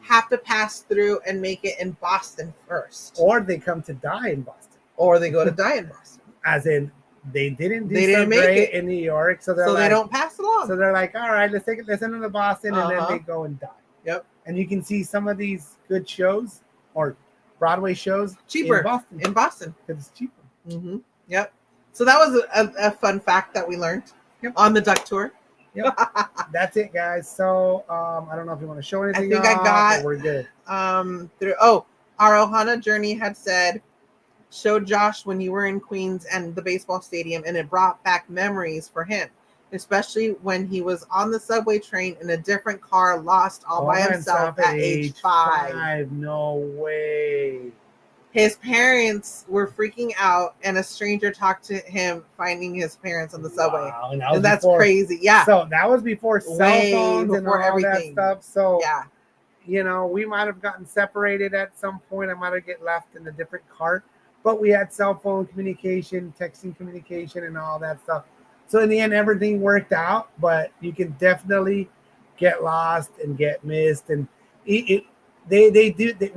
have to pass through and make it in Boston first, or they come to die in Boston, or they go to die in Boston. As in, they didn't make it in New York, so they don't pass it along. So they're like, all right, let's send them to Boston, and then they go and die. Yep. And you can see some of these good shows or Broadway shows cheaper in Boston because it's cheaper. Mm-hmm. Yep. So that was a fun fact that we learned on the duck tour. Yep. That's it, guys. So I don't know if you want to show anything. I think I got. We're good. Our Ohana Journey had said, showed Josh when you were in Queens and the baseball stadium, and it brought back memories for him, especially when he was on the subway train in a different car, lost all by himself at age 5. No way. His parents were freaking out, and a stranger talked to him, finding his parents on the subway. Wow, and that's crazy. Yeah. So that was before cell phones and all everything. That stuff. So yeah, we might have gotten separated at some point. I might have get left in a different cart, but we had cell phone communication, texting communication, and all that stuff. So in the end, everything worked out. But you can definitely get lost and get missed. And we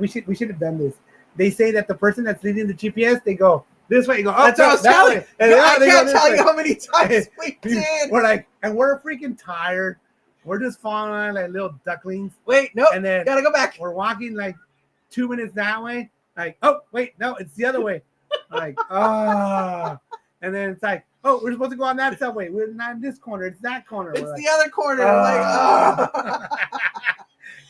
should have done this. They say that the person that's leading the GPS, they go this way, you go up that way. And I can't tell you how many times we did. We're like, and we're freaking tired. We're just falling on like little ducklings. Wait, no, and then gotta go back. We're walking like 2 minutes that way. Like, oh wait, no, it's the other way. Like, and then it's like, oh, we're supposed to go on that subway. We're not in this corner. It's that corner. It's the other corner. Like,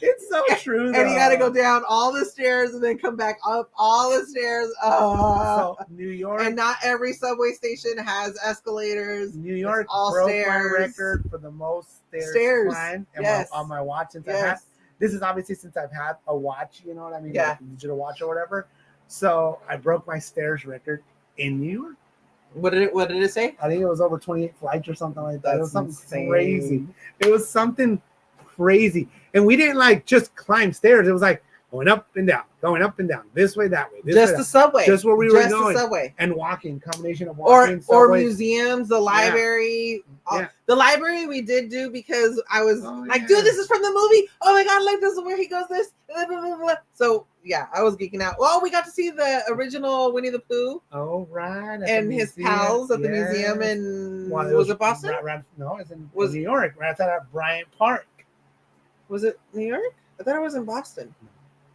It's so true. And you got to go down all the stairs and then come back up all the stairs. So New York, and not every subway station has escalators. New York all broke stairs. my record for the most stairs climbed on my watch since I had. This is obviously since I've had a watch. You know what I mean? Yeah. Like a digital watch or whatever. So I broke my stairs record in New York. What did it say? I think it was over 28 flights or something like that. It was something insane. Crazy. It was something crazy. And we didn't like just climb stairs. It was like going up and down, this way, that way. Just the subway. Just where we were going. The subway. And walking, combination of walking, or museums, the library. Yeah. The library we did do because I was dude, this is from the movie. Oh my God, like this is where he goes this. Blah, blah, blah, blah. So yeah, I was geeking out. Well, we got to see the original Winnie the Pooh. Oh, right. And his pals at the museum in, was it Boston? No, it's in New York, right outside of Bryant Park. Was it New York? I thought it was in Boston.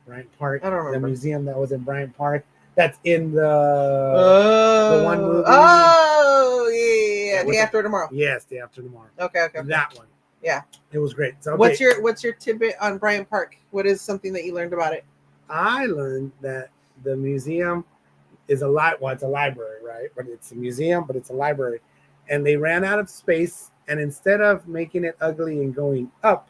Bryant Park. I don't remember. The museum that was in Bryant Park. That's in the one movie. Oh, yeah. Day After Tomorrow. Yes, Day After Tomorrow. Okay. That one. Yeah. It was great. So what's your tidbit on Bryant Park? What is something that you learned about it? I learned that the museum is it's a library, right? But it's a museum, but it's a library. And they ran out of space, and instead of making it ugly and going up,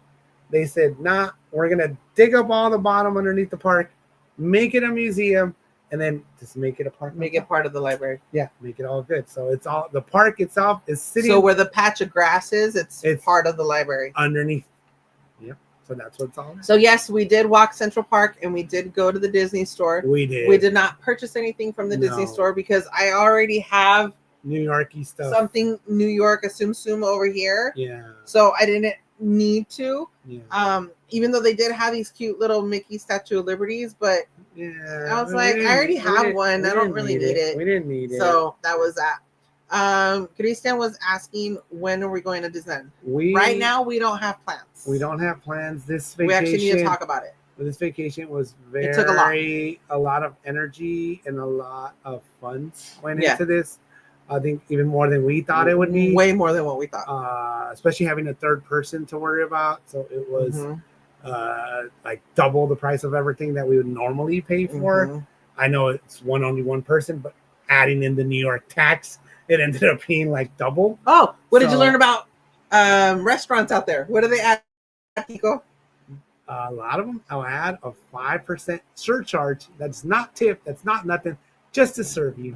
They said, nah, we're going to dig up all the bottom underneath the park, make it a museum, and then just make it a park. Make it part of the library. Yeah, make it all good. So it's all, the park itself is sitting. So where the patch of grass is, it's part of the library. Underneath. Yep. So that's what it's all about. So yes, we did walk Central Park and we did go to the Disney store. We did. We did not purchase anything from the Disney store because I already have New York-y stuff. Something New York, a Tsum Tsum over here. Yeah. So I didn't need to. Yeah. Even though they did have these cute little Mickey Statue of Liberties, but yeah, I was like, I already have one. I don't really need it. We didn't need it. So that was that. Christian was asking, when are we going to Disneyland? Right now, we don't have plans. We don't have plans. This vacation. We actually need to talk about it. This vacation was it took a lot of energy and a lot of funds went into this. I think even more than we thought it would be. Way more than what we thought. Especially having a third person to worry about. So it was like double the price of everything that we would normally pay for. I know it's only one person, but adding in the New York tax, it ended up being like double. Oh, what did you learn about restaurants out there? What do they add, Kiko? A lot of them, I'll add a 5% surcharge. That's not tip. That's not nothing. Just to serve you.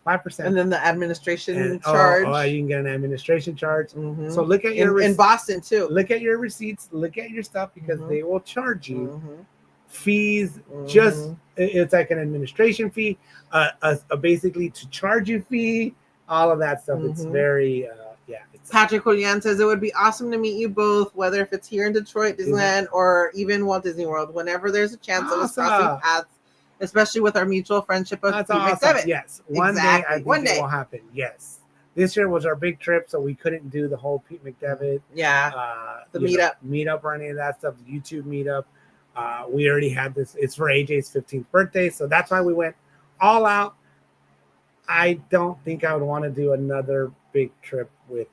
5%. And then the administration charge. Oh, you can get an administration charge. So look at your in Boston too. Look at your receipts. Look at your stuff because they will charge you fees. Just it's like an administration fee, a basically to charge you fee. All of that stuff. It's very Patrick Julian says it would be awesome to meet you both, whether if it's here in Detroit, Disneyland, or even Walt Disney World. Whenever there's a chance of us crossing paths. Especially with our mutual friendship of Pete McDevitt. Yes. One day I think it will happen. Yes. This year was our big trip, so we couldn't do the whole Pete McDevitt. Yeah. The meetup or any of that stuff, the YouTube meetup. We already had this. It's for AJ's 15th birthday, so that's why we went all out. I don't think I would want to do another big trip with.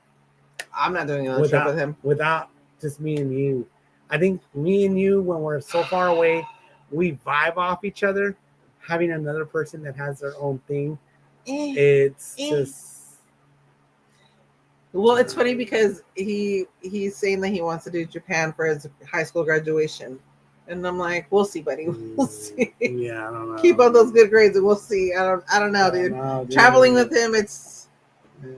I'm not doing another trip with him. Without just me and you. I think me and you, when we're so far away, we vibe off each other. Having another person that has their own thing, it's just. Well, it's funny because he's saying that he wants to do Japan for his high school graduation, and I'm like, we'll see, buddy. We'll see. Yeah, I don't know. Keep up those good grades, and we'll see. I don't know, dude. Traveling with him, it's. Yeah.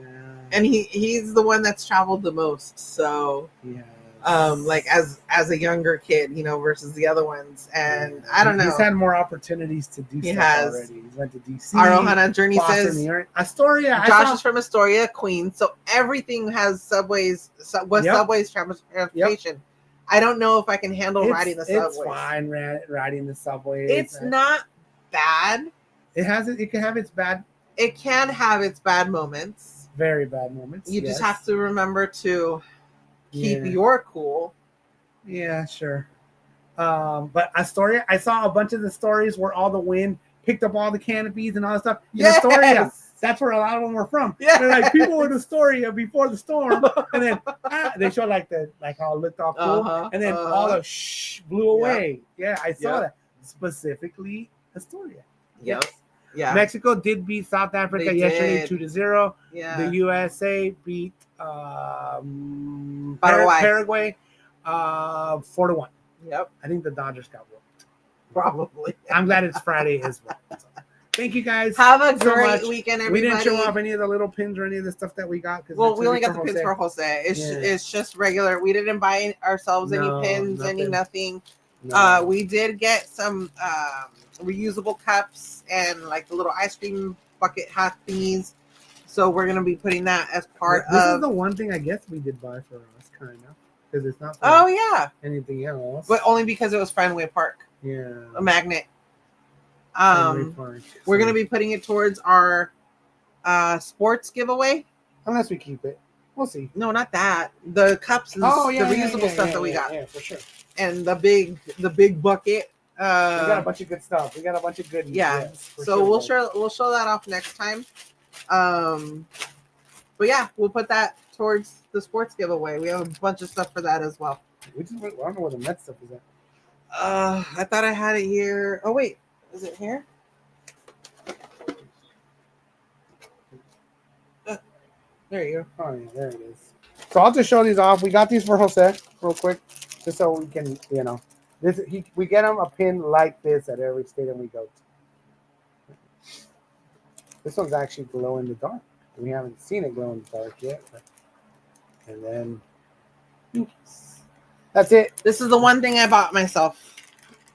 And he's the one that's traveled the most, so. Yeah. Like as a younger kid, versus the other ones, and I don't know. He's had more opportunities to do stuff already. He's went to DC. Our Ohana Journey Boston, says New York. Astoria. Josh is from Astoria, Queens, so everything has subways. Subways transportation. I don't know if I can handle riding the subway. It's fine riding the subway. It's not bad. It can have its bad. It can have its bad moments. Very bad moments. You just have to remember to. Keep your cool. Yeah, sure. But Astoria, I saw a bunch of the stories where all the wind picked up all the canopies and all that stuff. In Astoria, that's where a lot of them were from. Yeah, they're like people in Astoria before the storm, and then they showed like how it looked all cool, and then all the blew away. Yeah, I saw that specifically Astoria. Yes. Yeah. Mexico did beat South Africa yesterday 2-0. Yeah. The USA beat Paraguay 4-1. Yep. I think the Dodgers got whooped. Probably. I'm glad it's Friday as well. So, thank you guys. Have a great weekend, everybody. We didn't show off any of the little pins or any of the stuff that we got. Well, we only got the pins for Jose. It's just regular. We didn't buy ourselves any pins, nothing. No. We did get some reusable cups and like the little ice cream bucket hat thingies. So we're gonna be putting that as part of. This is the one thing I guess we did buy for us, kind of, because it's not. Anything else, but only because it was Fenway Park. Yeah. A magnet. We're gonna be putting it towards our sports giveaway. Unless we keep it, we'll see. No, not that. The cups and the reusable stuff that we got. Yeah, for sure. And the big bucket. We got a bunch of good stuff. We got a bunch of good. Yeah. So we'll show that off next time. But yeah, we'll put that towards the sports giveaway. We have a bunch of stuff for that as well. I don't know where the Mets stuff is at. I thought I had it here. Oh wait, is it here? There you go. Oh yeah, there it is. So I'll just show these off. We got these for Jose real quick. just so we can, we get him a pin like this at every stadium we go to. This one's actually glow in the dark. We haven't seen it glow in the dark yet. And then that's it. This is the one thing I bought myself.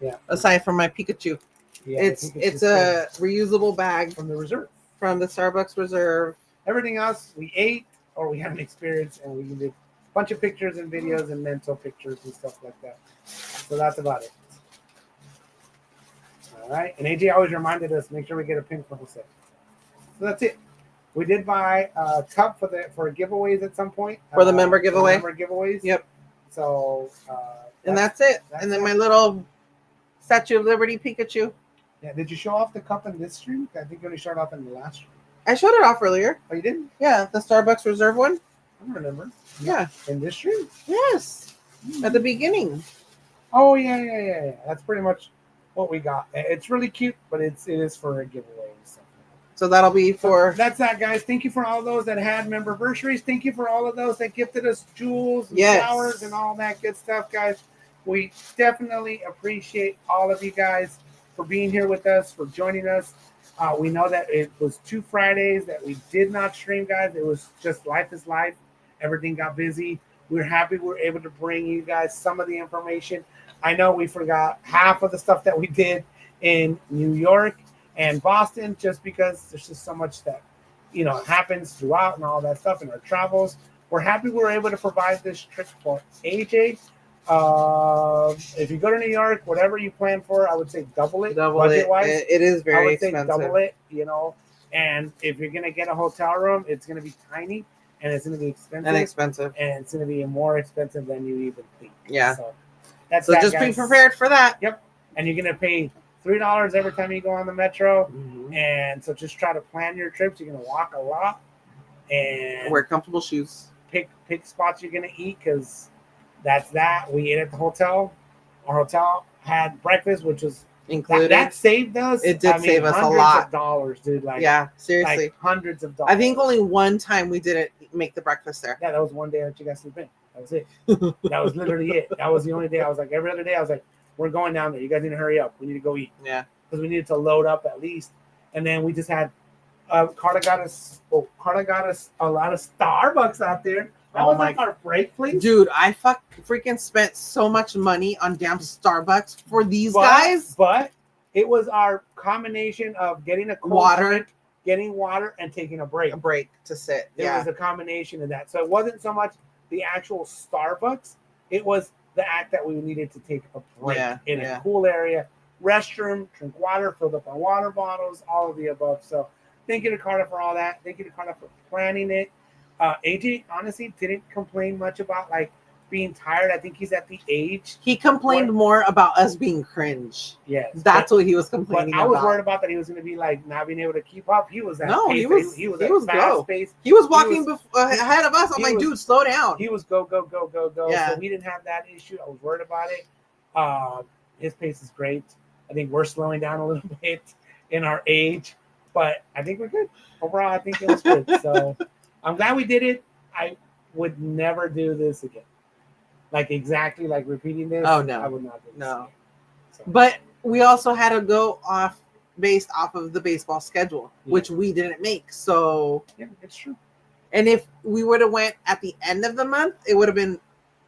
Yeah. Aside from my Pikachu. Yeah, it's a reusable bag from the reserve. From the Starbucks Reserve. Everything else we ate or we had an experience, and we did a bunch of pictures and videos and mental pictures and stuff like that. So that's about it. All right. And AJ always reminded us, make sure we get a pin for Jose. So that's it. We did buy a cup for giveaways at some point. For the member giveaway. Member giveaways. Yep. So. And that's it. And then my little Statue of Liberty Pikachu. Yeah. Did you show off the cup in this stream? I think you only showed off in the last stream. I showed it off earlier. Oh, you didn't? Yeah, the Starbucks Reserve one. I don't remember. Yeah. In this stream? Yes. At the beginning. Oh yeah. That's pretty much what we got. It's really cute, but it is for a giveaway. So that'll be for... That's that, guys. Thank you for all those that had memberversaries. Thank you for all of those that gifted us jewels and flowers and all that good stuff, guys. We definitely appreciate all of you guys for being here with us, for joining us. We know that it was 2 Fridays that we did not stream, guys. It was just life is life. Everything got busy. We're happy we were able to bring you guys some of the information. I know we forgot half of the stuff that we did in New York and Boston, just because there's just so much that, happens throughout and all that stuff in our travels. We're happy we were able to provide this trip for AJ. If you go to New York, whatever you plan for, I would say double it. Budget-wise. It is very expensive. I would say double it, And if you're going to get a hotel room, it's going to be tiny and it's going to be expensive. And it's going to be more expensive than you even think. Yeah. So just guys. Be prepared for that. Yep. And you're going to pay $3 every time you go on the metro. Mm-hmm. And so just try to plan your trips. You're going to walk a lot and wear comfortable shoes. Pick spots you're going to eat, because that's that. We ate at the hotel. Our hotel had breakfast, which was included. That saved us. It did save us a lot of dollars, dude. Seriously, like hundreds of dollars. I think only one time we didn't make the breakfast there. Yeah, that was one day that you guys sleep in. That was it. That was literally it. That was the only day. I was like, every other day, I was like, we're going down there. You guys need to hurry up. We need to go eat. Yeah, because we needed to load up at least. And then we just had Karla got us a lot of Starbucks out there. That was like our break place. Dude, I freaking spent so much money on damn Starbucks for these guys. But it was our combination of getting a cold drink, getting water, and taking a break. A break to sit. It was a combination of that. So it wasn't so much the actual Starbucks. It was the act that we needed to take a break in a cool area, restroom, drink water, filled up our water bottles, all of the above. So thank you to Karla for all that. Thank you to Karla for planning it. AJ honestly didn't complain much about being tired. I think he's at the age. He complained more about us being cringe. Yes, that's what he was complaining about. I was worried about that he was going to be not being able to keep up. He was at he was fast pace. He was walking ahead of us. I'm like, dude, slow down. He was go. Yeah. So we didn't have that issue. I was worried about it. His pace is great. I think we're slowing down a little bit in our age, but I think we're good overall. I think it was good. So. I'm glad we did it. I would never do this again. Repeating this. Oh, no. I would not do this again. So. But we also had to go based off of the baseball schedule, which we didn't make. So yeah, it's true. And if we would have went at the end of the month, it would have been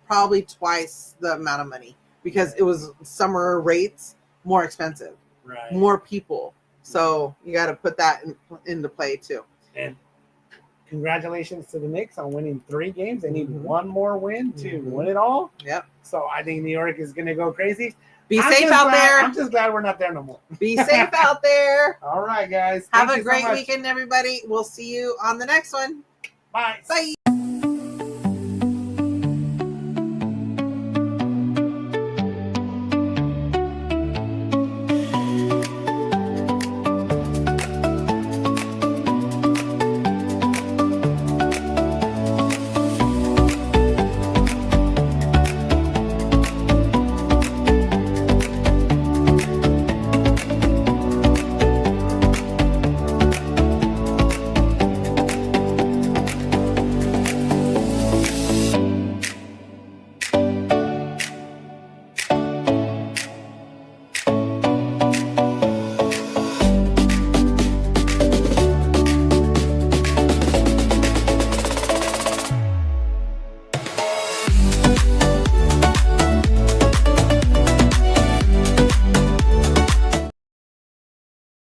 probably twice the amount of money, because it was summer rates, more expensive, right? More people. So you got to put that into play too. And congratulations to the Knicks on winning 3 games. They need one more win to win it all. Yep. So I think New York is going to go crazy. Be safe out there. I'm just glad we're not there no more. Be safe out there. All right, guys. Have a great weekend, everybody. We'll see you on the next one. Bye. Bye.